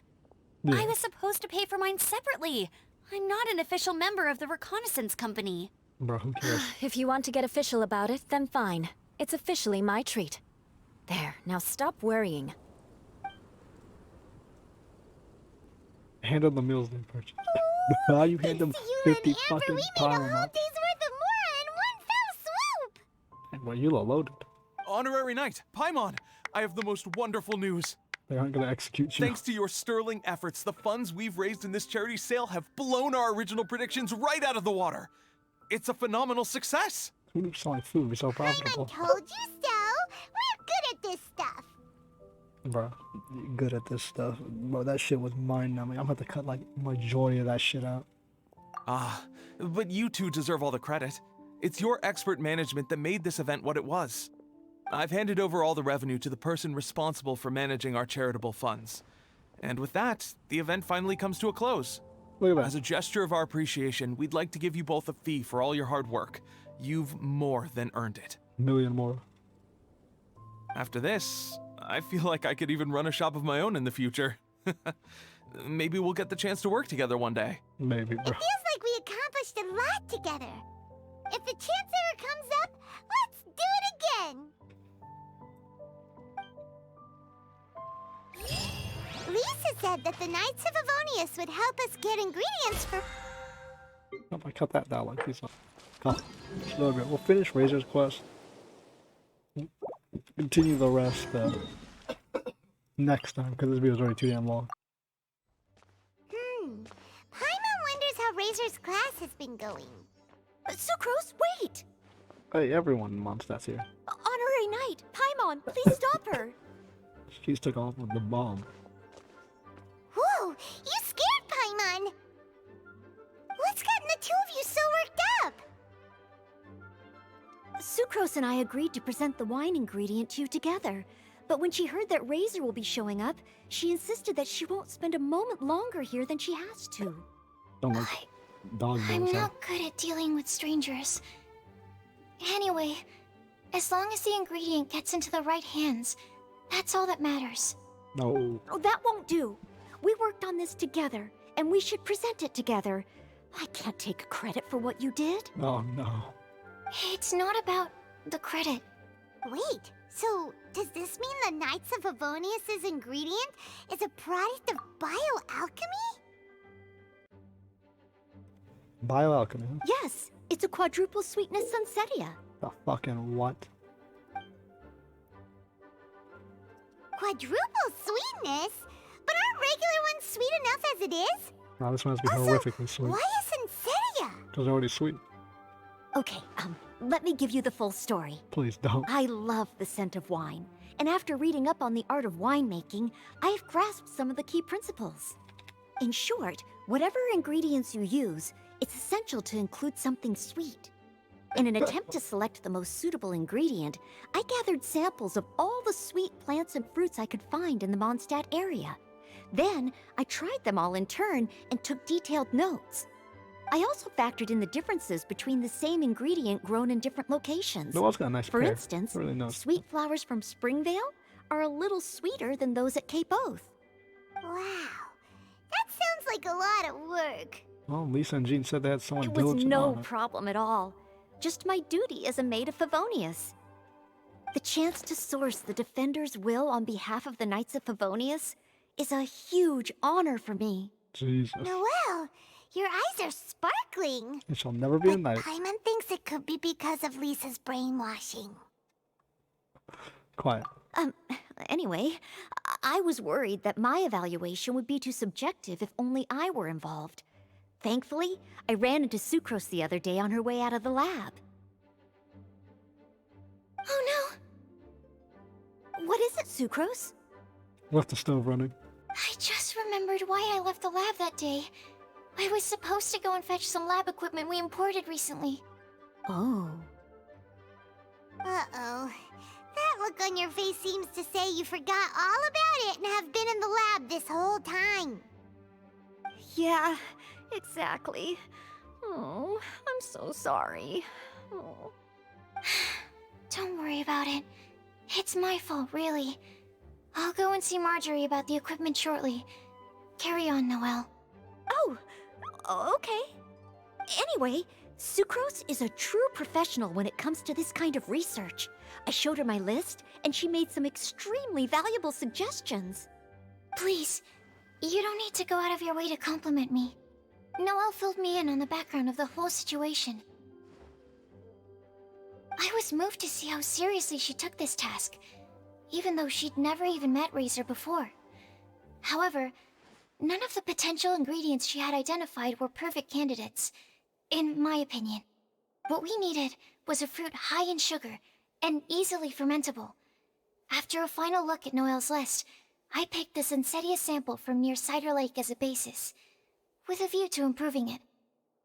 Yeah. I was supposed to pay for mine separately. I'm not an official member of the reconnaissance company. Bro, who cares? If you want to get official about it, then fine. It's officially my treat. There, now stop worrying. Hand them the meals they purchased. How you hand them 50 fucking pile Day's worth of Mora in one fell swoop! Well, you loaded. Honorary Knight, Paimon, I have the most wonderful news. They aren't gonna execute you. Thanks to your sterling efforts, the funds we've raised in this charity sale have blown our original predictions right out of the water. It's a phenomenal success. Who knew selling food would be so profitable? Told you so! We're good at this stuff! Bro, you're good at this stuff. Bro, that shit was mind-numbing. I'm gonna have to cut like majority of that shit out. Ah, but you two deserve all the credit. It's your expert management that made this event what it was. I've handed over all the revenue to the person responsible for managing our charitable funds. And with that, the event finally comes to a close. Look at that. As a gesture of our appreciation, we'd like to give you both a fee for all your hard work. You've more than earned it. Million more. After this, I feel like I could even run a shop of my own in the future. Maybe we'll get the chance to work together one day. Maybe, bro. It feels like we accomplished a lot together. If the chance ever comes up, let's do it again! Lisa said that the Knights of Avonius would help us get ingredients for... Oh, I cut that down like this. Cut. So good. We'll finish Razor's quest. Continue the rest next time, because this video is already too damn long. Paimon wonders how Razor's class has been going. Sucrose, wait! Hey, everyone in Mondstadt's here. Honorary Knight, Paimon, please stop her! She's took off with the bomb. Whoa! You scared Paimon! What's gotten the two of you so worked up? Sucrose and I agreed to present the wine ingredient to you together. But when she heard that Razor will be showing up, she insisted that she won't spend a moment longer here than she has to. Don't look. Dog I'm bones, huh? not good at dealing with strangers. Anyway, as long as the ingredient gets into the right hands, that's all that matters. No. Oh, that won't do. We worked on this together, and we should present it together. I can't take credit for what you did. Oh, no. It's not about the credit. Wait, so does this mean the Knights of Avonius' ingredient is a product of bioalchemy? Bioalchemy, huh? Yes, it's a quadruple sweetness sunsetia. The fucking what? Quadruple sweetness? But aren't regular ones sweet enough as it is? No, this one has to be horrifically sweet. Why isn't Seria? Because they're already sweet. Okay, let me give you the full story. Please don't. I love the scent of wine, and after reading up on the art of winemaking, I've grasped some of the key principles. In short, whatever ingredients you use, it's essential to include something sweet. In an attempt to select the most suitable ingredient, I gathered samples of all the sweet plants and fruits I could find in the Mondstadt area. Then, I tried them all in turn and took detailed notes. I also factored in the differences between the same ingredient grown in different locations. No one's got a nice For pear. instance, Really nice. sweet flowers from Springvale are a little sweeter than those at Cape Oath. Wow, that sounds like a lot of work. Well, Lisa and Jean said they had someone It was diligent no on it. problem at all. Just my duty as a maid of Favonius. The chance to source the Defender's will on behalf of the Knights of Favonius is a huge honor for me. Jesus. Noelle, your eyes are sparkling. It shall never be a night. Paimon thinks it could be because of Lisa's brainwashing. Quiet. Anyway, I was worried that my evaluation would be too subjective if only I were involved. Thankfully, I ran into Sucrose the other day on her way out of the lab. Oh no! What is it, Sucrose? Left the stove running. I just remembered why I left the lab that day. I was supposed to go and fetch some lab equipment we imported recently. Oh. Uh-oh. That look on on your face seems to say you forgot all about it and have been in the lab this whole time. Yeah, exactly. Oh, I'm so sorry. Oh. Don't worry about it. It's my fault, really. I'll go and see Marjorie about the equipment shortly. Carry on, Noelle. Oh, okay. Anyway, Sucrose is a true professional when it comes to this kind of research. I showed her my list, and she made some extremely valuable suggestions. Please, you don't need to go out of your way to compliment me. Noelle filled me in on the background of the whole situation. I was moved to see how seriously she took this task, even though she'd never even met Razor before. However, none of the potential ingredients she had identified were perfect candidates, in my opinion. What we needed was a fruit high in sugar and easily fermentable. After a final look at Noelle's list, I picked the Sensetia sample from near Cider Lake as a basis, with a view to improving it.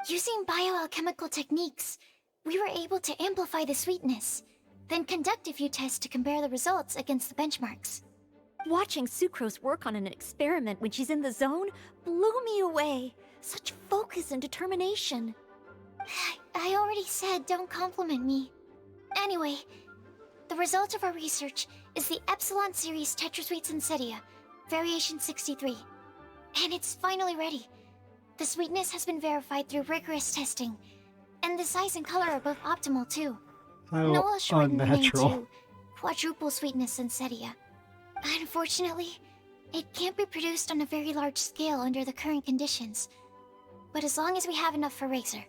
Using bioalchemical techniques, we were able to amplify the sweetness, then conduct a few tests to compare the results against the benchmarks. Watching Sucrose work on an experiment when she's in the zone blew me away. Such focus and determination. I already said don't compliment me. Anyway, the result of our research is the Epsilon Series Tetrasweet Sensetia, Variation 63. And it's finally ready. The sweetness has been verified through rigorous testing, and the size and color are both optimal too. Noelle shortened the name to Quadruple Sweetness Sensetia. Unfortunately, it can't be produced on a very large scale under the current conditions. But as long as we have enough for Razor.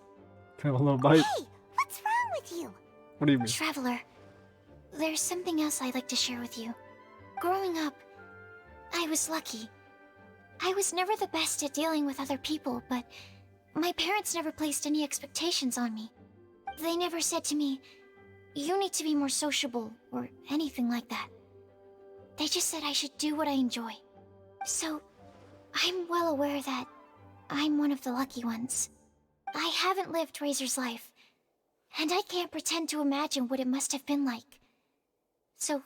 Have a little bite. Hey, what's wrong with you? What do you mean? Traveler, there's something else I'd like to share with you. Growing up, I was lucky. I was never the best at dealing with other people, but my parents never placed any expectations on me. They never said to me, "You need to be more sociable," or anything like that. They just said I should do what I enjoy. So, I'm well aware that I'm one of the lucky ones. I haven't lived Razor's life, and I can't pretend to imagine what it must have been like. So,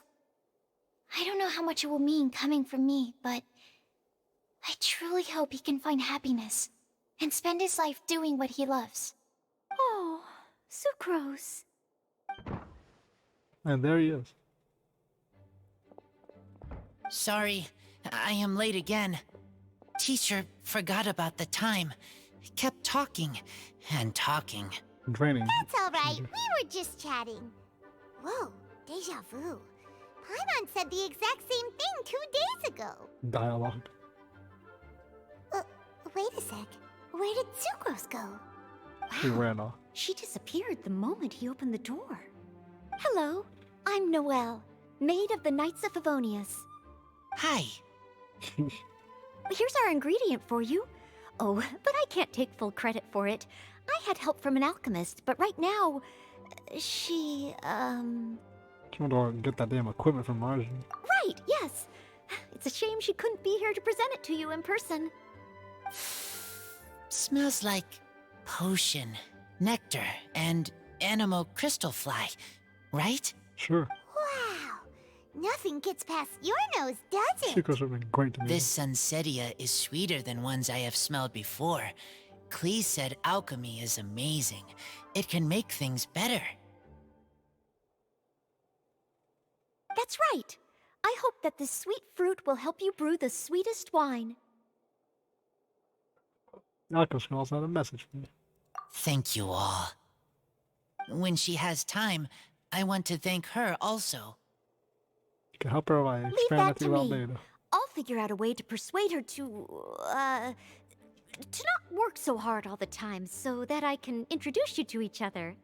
I don't know how much it will mean coming from me, but I truly hope he can find happiness and spend his life doing what he loves. Oh, Sucrose. And there he is. Sorry, I am late again. Teacher forgot about the time. Kept talking and talking. Draining. That's alright, we were just chatting. Whoa, deja vu. Paimon said the exact same thing 2 days ago. Dialogue. Wait a sec. Where did Sucrose go? He ran off. She disappeared the moment he opened the door. Hello, I'm Noelle, maid of the Knights of Favonius. Hi. Here's our ingredient for you. Oh, but I can't take full credit for it. I had help from an alchemist, but right now, she, Someone to get that damn equipment from Marjorie. Right, yes. It's a shame she couldn't be here to present it to you in person. Smells like potion, nectar, and anemo crystal fly, right? Sure. Wow, nothing gets past your nose, does it? Sucrose would have been great to me. This Sensetia is sweeter than ones I have smelled before. Clee said alchemy is amazing. It can make things better. That's right. I hope that this sweet fruit will help you brew the sweetest wine. Alchemist can also have a message for me. Thank you all. When she has time, I want to thank her also. You can help her by Leave expanding that to throughout me. later. I'll figure out a way to persuade her to not work so hard all the time so that I can introduce you to each other.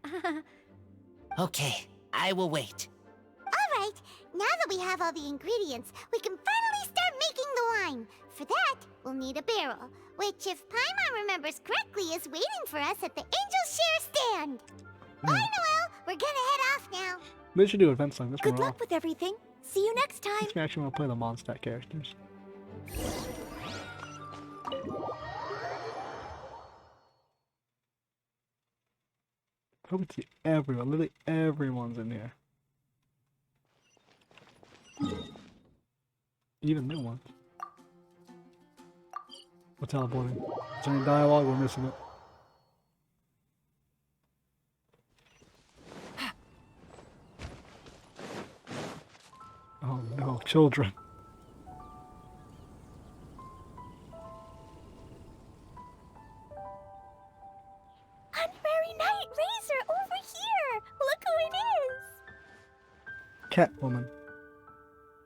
Okay, I will wait. Alright, now that we have all the ingredients, we can finally start making the wine. For that, we'll need a barrel, which, if Paimon remembers correctly, is waiting for us at the Angel Share stand. Bye, Noelle! We're gonna head off now. They should do events like this Good more luck with everything. See you next time. Makes me actually want to play the Mondstadt characters. I would see everyone, literally everyone's in here. Even new ones. We're teleporting. Is there any dialogue? We're missing it. Oh no, children. Honorary Knight Razor over here! Look who it is! Catwoman.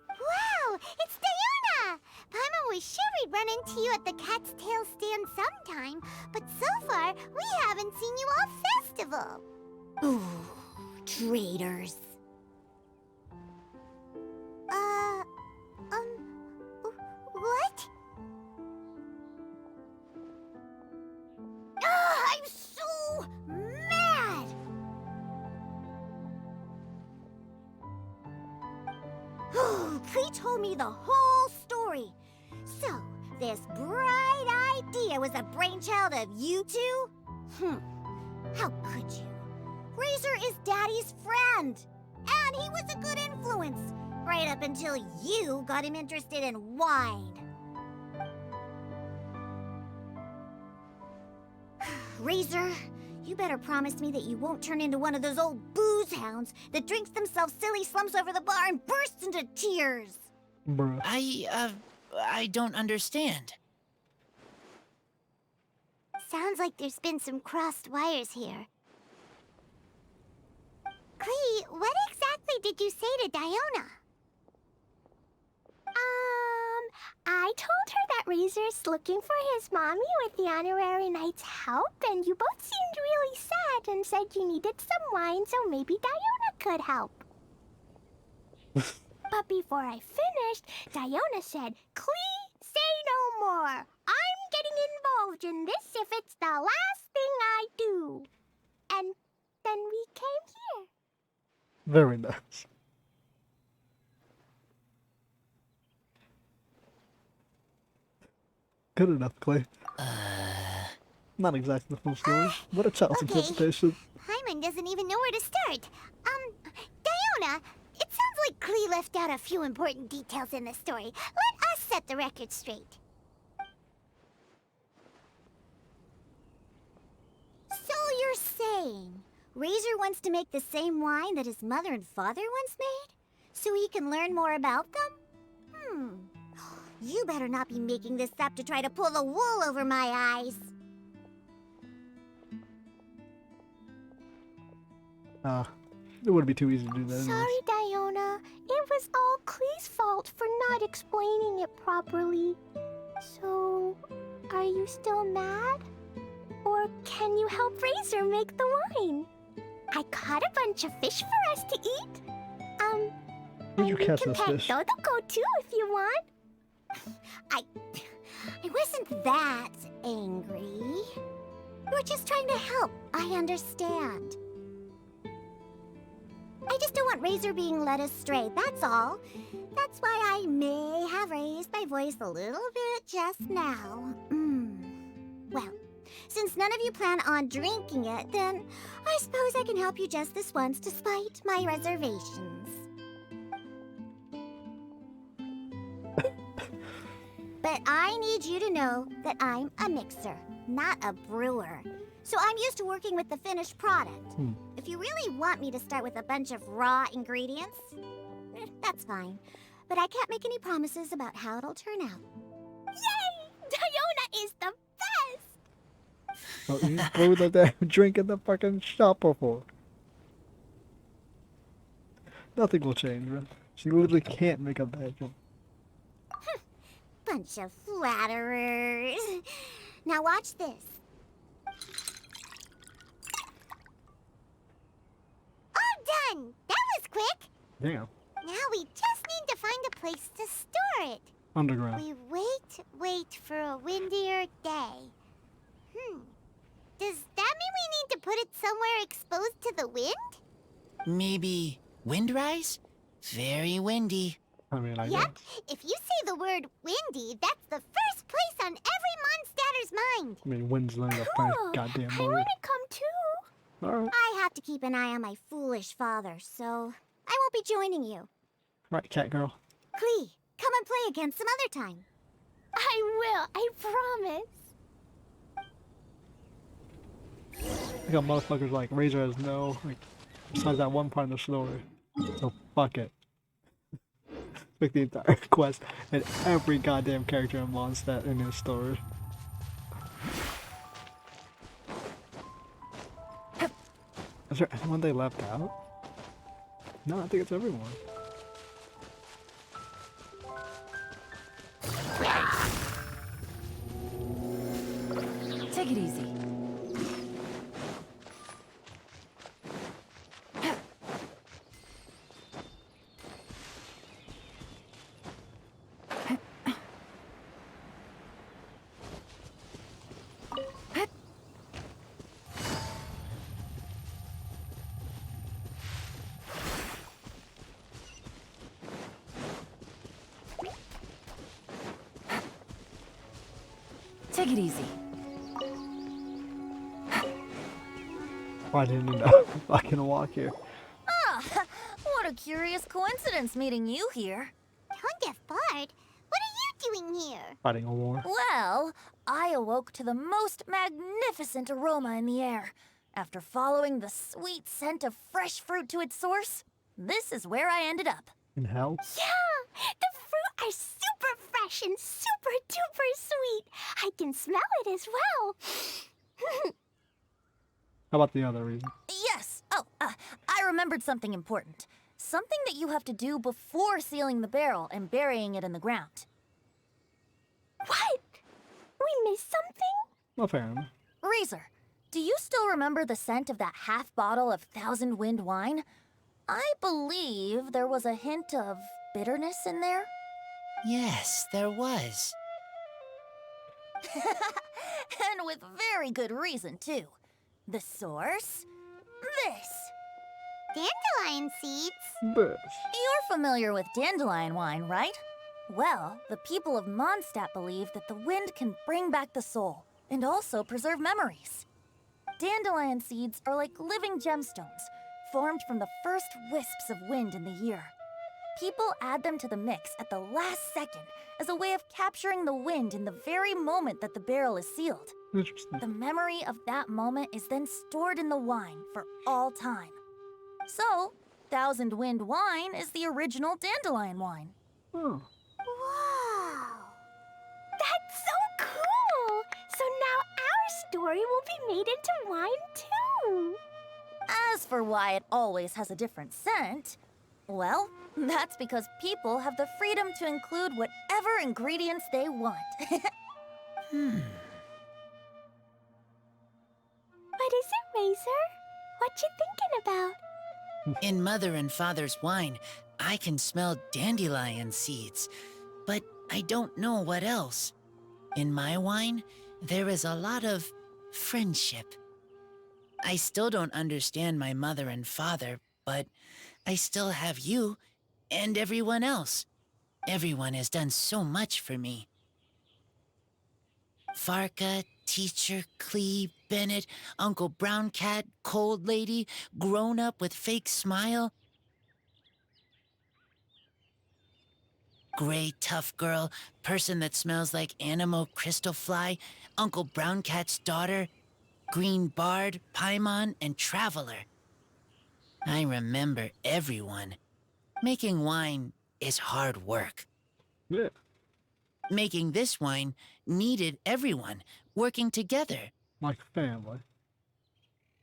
Wow, it's Diona! Paimon was sure we'd run into you at the Cat's Tail stand sometime, but so far, we haven't seen you all festival. Ooh, traitors. What? I'm so mad! Klee told me the whole story. So, this bright idea was a brainchild of you two? How could you? Razor is Daddy's friend, and he was a good influence, right up until you got him interested in wine. Razor, you better promise me that you won't turn into one of those old booze hounds that drinks themselves silly, slumps over the bar, and bursts into tears. Bruh. I don't understand. Sounds like there's been some crossed wires here. Klee, what exactly did you say to Diona? I told her that Razor's looking for his mommy with the Honorary Knight's help, and you both seemed really sad and said you needed some wine, so maybe Diona could help. But before I finished, Diona said, "Klee, say no more. I'm getting involved in this if it's the last thing I do." And then we came here. Very nice. Good enough, Clay. Not exactly the full story, but a child's interpretation. Paimon doesn't even know where to start. Diona, it sounds like Klee left out a few important details in the story. Let us set the record straight. So you're saying Razor wants to make the same wine that his mother and father once made? So he can learn more about them? You better not be making this up to try to pull the wool over my eyes. It would be too easy to do that. Sorry, Diona. It was all Klee's fault for not explaining it properly. So, are you still mad? Or can you help Razor make the wine? I caught a bunch of fish for us to eat. Where'd you catch You this can fish? pet Dodoco too if you want. I wasn't that angry. We were just trying to help. I understand. I just don't want Razor being led astray, that's all. That's why I may have raised my voice a little bit just now. Well, since none of you plan on drinking it, then I suppose I can help you just this once despite my reservations. But I need you to know that I'm a mixer, not a brewer. So I'm used to working with the finished product. If you really want me to start with a bunch of raw ingredients, that's fine. But I can't make any promises about how it'll turn out. Yay! Diona is the best! Oh, you threw the damn drink in the fucking shop before. Nothing will change, man. She literally can't make a bad drink. Bunch of flatterers. Now watch this. All done! That was quick! Damn. Now we just need to find a place to store it. Underground. We wait for a windier day. Does that mean we need to put it somewhere exposed to the wind? Maybe windrise? Very windy. I mean, I Yep. If you say the word windy, that's the first place on every Mondstatter's mind. I mean, wind's not the first goddamn I word. want to come too. Alright. I have to keep an eye on my foolish father, so I won't be joining you. Right, cat girl. Klee, come and play again some other time. I will, I promise. I got motherfuckers like Razor has no, like, besides that one part in the story. So fuck it. Pick the entire quest and every goddamn character in Mondstadt in his story. Is there anyone they left out? No, I think it's everyone. Take it easy. Take it easy. Why didn't you know? Fucking walk here. Ah, what a curious coincidence meeting you here. Don't get bored. What are you doing here? Fighting a war. Well, I awoke to the most magnificent aroma in the air. After following the sweet scent of fresh fruit to its source, this is where I ended up. In hell? Yeah, the fruit are super fresh and super duper sweet. I can smell it as well. How about the other reason? Yes. Oh, I remembered something important. Something that you have to do before sealing the barrel and burying it in the ground. What? We missed something? Well, fair enough. Razor, do you still remember the scent of that half bottle of Thousand Wind wine? I believe there was a hint of bitterness in there. Yes, there was. And with very good reason, too. The source? This. Dandelion seeds? This. You're familiar with dandelion wine, right? Well, the people of Mondstadt believe that the wind can bring back the soul and also preserve memories. Dandelion seeds are like living gemstones, formed from the first wisps of wind in the year. People add them to the mix at the last second as a way of capturing the wind in the very moment that the barrel is sealed. Interesting. The memory of that moment is then stored in the wine for all time. So, Thousand Wind wine is the original dandelion wine. Oh. Wow. That's so cool! So now our story will be made into wine too. As for why it always has a different scent, well, that's because people have the freedom to include whatever ingredients they want. What is it, Razor? What you thinking about? In Mother and Father's wine, I can smell dandelion seeds, but I don't know what else. In my wine, there is a lot of friendship. I still don't understand my mother and father, but I still have you and everyone else. Everyone has done so much for me. Farka, Teacher, Klee, Bennett, Uncle Brown Cat, Cold Lady, Grown Up with Fake Smile, Gray Tough Girl, Person that Smells like Animo Crystal Fly, Uncle Brown Cat's Daughter, Green Bard, Paimon, and Traveler. I remember everyone. Making wine is hard work. Yeah. Making this wine needed everyone working together. Like family.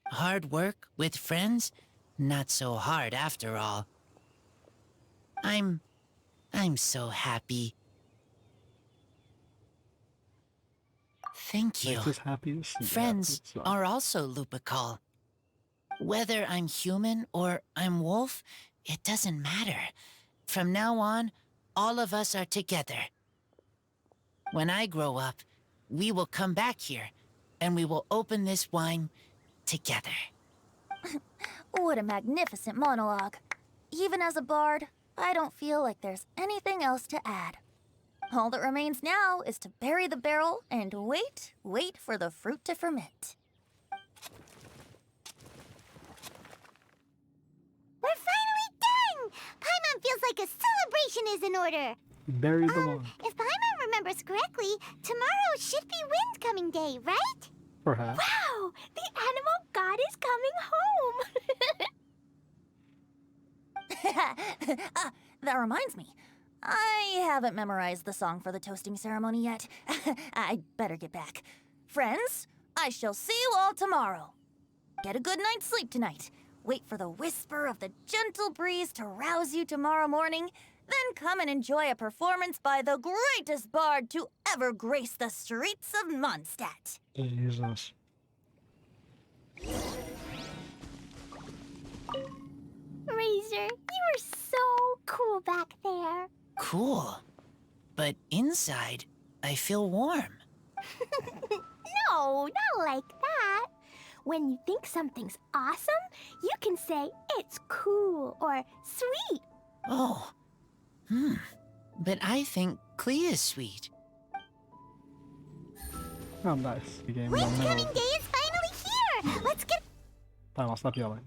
Hard work with friends? Not so hard after all. I'm so happy. Thank you. Makes us happy to see Friends that. So, are also Lupical. Whether I'm human or I'm wolf, it doesn't matter. From now on, all of us are together. When I grow up, we will come back here, and we will open this wine together. What a magnificent monologue. Even as a bard, I don't feel like there's anything else to add. All that remains now is to bury the barrel and wait for the fruit to ferment. We're finally done! Paimon feels like a celebration is in order. Bury the wine. If Paimon remembers correctly, tomorrow should be Wind Coming Day, right? Perhaps. Wow! The animal god is coming home! That reminds me. I haven't memorized the song for the toasting ceremony yet. I'd better get back. Friends, I shall see you all tomorrow. Get a good night's sleep tonight. Wait for the whisper of the gentle breeze to rouse you tomorrow morning. Then come and enjoy a performance by the greatest bard to ever grace the streets of Mondstadt. Jesus. Razor, you are so cool back there. Cool. But inside, I feel warm. No, not like that. When you think something's awesome, you can say it's cool or sweet. Oh. But I think Clea is sweet. Oh, nice. The game Wind in the Coming middle. Day is finally here. Let's get. Fine, I'll stop yelling.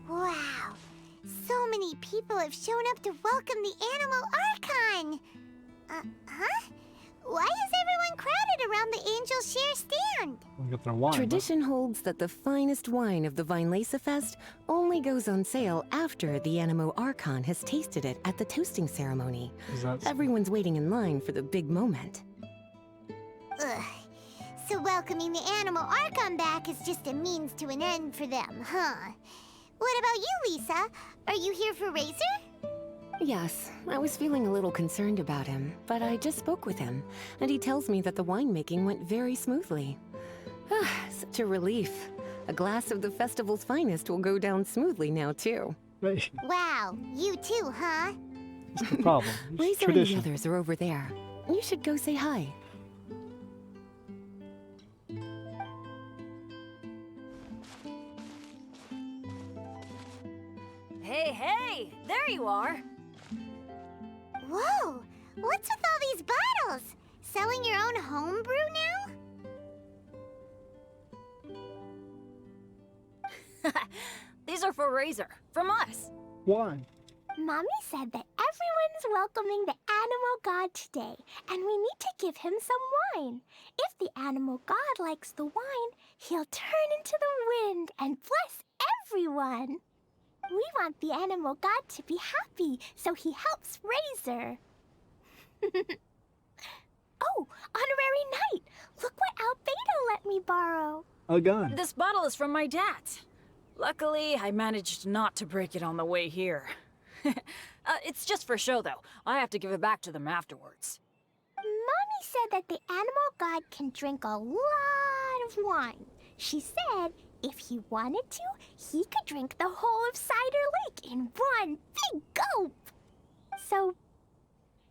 Wow. So many people have shown up to welcome the Animal Archon. Huh? Why is everyone crowded around the Angel Share stand? We'll get their wine. Tradition holds that the finest wine of the Weinlesefest only goes on sale after the Animo Archon has tasted it at the toasting ceremony. Everyone's waiting in line for the big moment. Ugh. So welcoming the Animal Archon back is just a means to an end for them, huh? What about you, Lisa? Are you here for Razor? Yes, I was feeling a little concerned about him, but I just spoke with him, and he tells me that the winemaking went very smoothly. Such a relief. A glass of the festival's finest will go down smoothly now, too. Wow, you too, huh? What's the problem? Razor and the others are over there. You should go say hi. Hey, there you are. Whoa, what's with all these bottles? Selling your own homebrew now? These are for Razor, from us. Why? Mommy said that everyone's welcoming the animal god today, and we need to give him some wine. If the animal god likes the wine, he'll turn into the wind and bless everyone. We want the animal god to be happy, so he helps Razor. Oh, honorary knight! Look what Albedo let me borrow. A gun. This bottle is from my dad. Luckily, I managed not to break it on the way here. It's just for show, though. I have to give it back to them afterwards. Mommy said that the animal god can drink a lot of wine. She said if he wanted to, he could drink the whole of Cider Lake in one big gulp. So,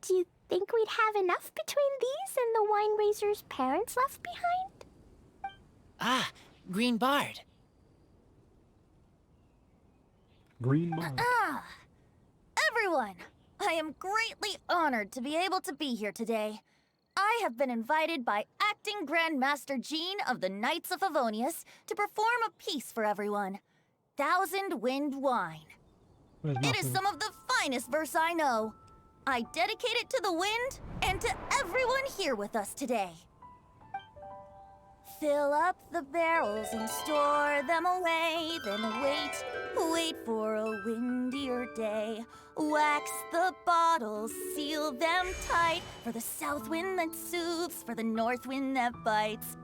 do you think we'd have enough between these and the wine raiser's parents left behind? Ah, Green Bard. Green Bard. Everyone, I am greatly honored to be able to be here today. I have been invited by Acting Grand Master Jean of the Knights of Favonius to perform a piece for everyone. Thousand Wind Wine. It is some of the finest verse I know. I dedicate it to the wind and to everyone here with us today. Fill up the barrels and store them away, then wait for a windier day. Wax the bottles, seal them tight, for the south wind that soothes, for the north wind that bites.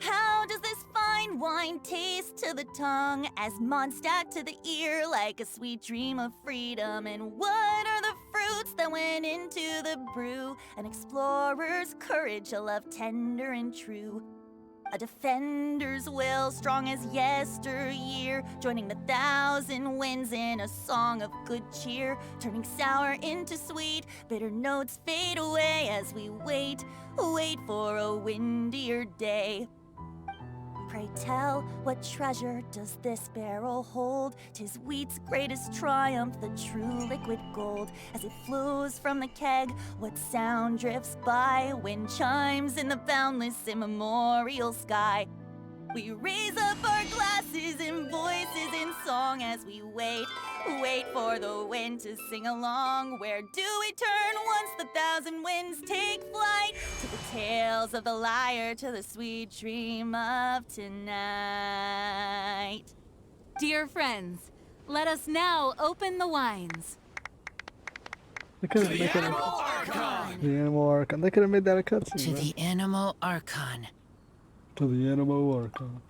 How does this fine wine taste to the tongue, as Mondstadt to the ear, like a sweet dream of freedom? And what are the fruits that went into the brew? An explorer's courage, a love tender and true. A defender's will, strong as yesteryear, joining the thousand winds in a song of good cheer, turning sour into sweet, bitter notes fade away as we wait for a windier day. Pray tell, what treasure does this barrel hold? 'Tis wheat's greatest triumph, the true liquid gold. As it flows from the keg, what sound drifts by? Wind chimes in the boundless immemorial sky. We raise up our glasses and voices in song as we wait for the wind to sing along. Where do we turn once the thousand winds take flight? To the tales of the lyre, to the sweet dream of tonight. Dear friends, let us now open the wines. They could have made that the Animal Archon. They could have made that a cutscene. To the Animal Archon. To the Animal Archon.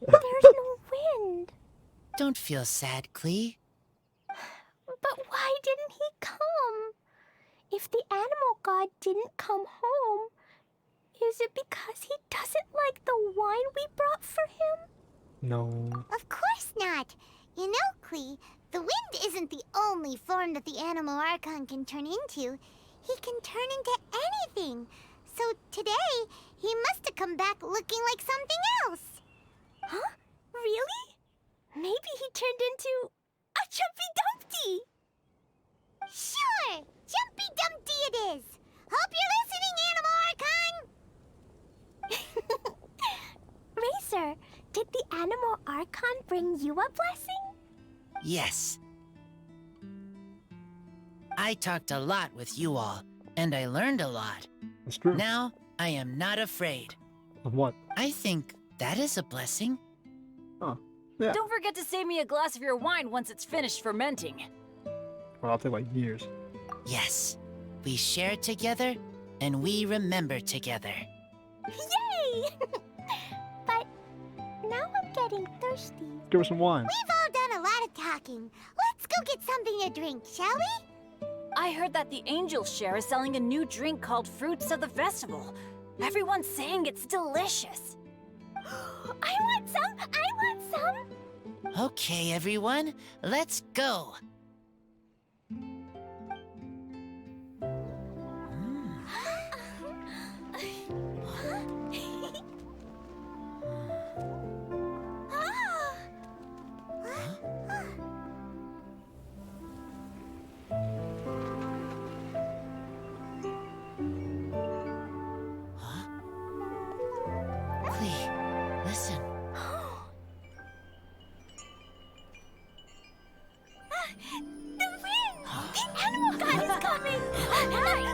There's no wind. Don't feel sad, Klee. But why didn't he come? If the animal god didn't come home, is it because he doesn't like the wine we brought for him? No. Of course not. You know, Klee, the wind isn't the only form that the Animal Archon can turn into. He can turn into anything. So today, he must have come back looking like something else. Huh? Really? Maybe he turned into a Jumpy Dumpty. Sure, Jumpy Dumpty it is. Hope you're listening, Animal Archon. Racer, did the Animal Archon bring you a blessing? Yes. I talked a lot with you all, and I learned a lot. That's true. Now, I am not afraid. Of what? I think that is a blessing. Oh, yeah. Don't forget to save me a glass of your wine once it's finished fermenting. Well, I'll take like years. Yes. We share together, and we remember together. Yay! But now I'm getting thirsty. Give her some wine. We've all done a lot of talking. Let's go get something to drink, shall we? I heard that the Angel Share is selling a new drink called Fruits of the Festival. Everyone's saying it's delicious. I want some! I want some! Okay, everyone, let's go. Listen. The wind! The animal god is coming! Right!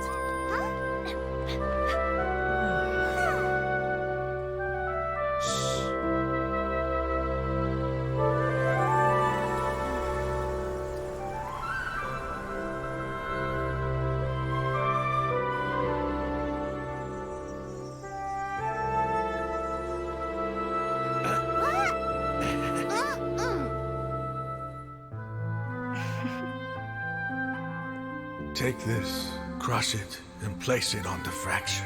Take this, crush it, and place it on the fracture.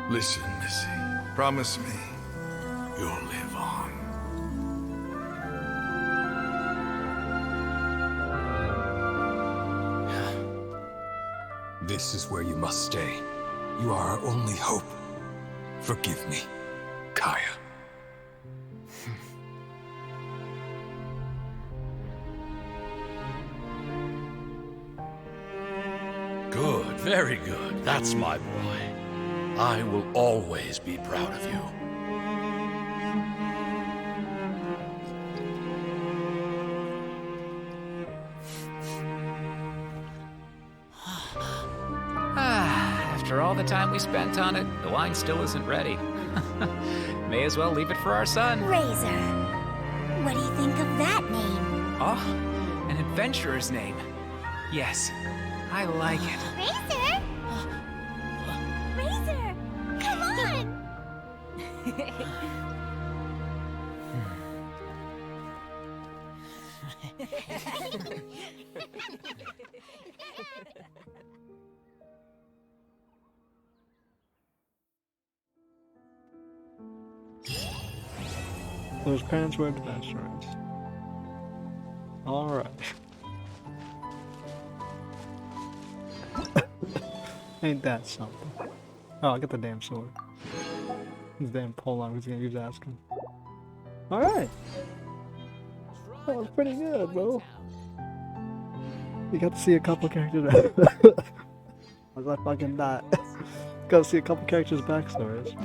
Listen, Missy. Promise me you'll live on. This is where you must stay. You are our only hope. Forgive me, Kaya. Good, very good. That's my boy. I will always be proud of you. After all the time we spent on it, the wine still isn't ready. May as well leave it for our son. Razor. What do you think of that name? Oh, an adventurer's name. Yes, I like it. Razor? Razor! Come on! Those parents were adventurers. Alright. Ain't that something? Oh, I'll get the damn sword. His damn polearm, he's gonna use asking. Alright! That was pretty good, bro. You got to see a couple characters. As I fucking die. Got to see a couple characters' backstories.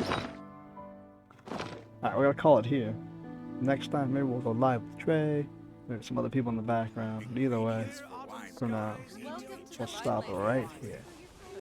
Alright, we're gonna call it here. Next time, maybe we'll go live with Trey. There's some other people in the background. But either way, for now, we'll stop right here.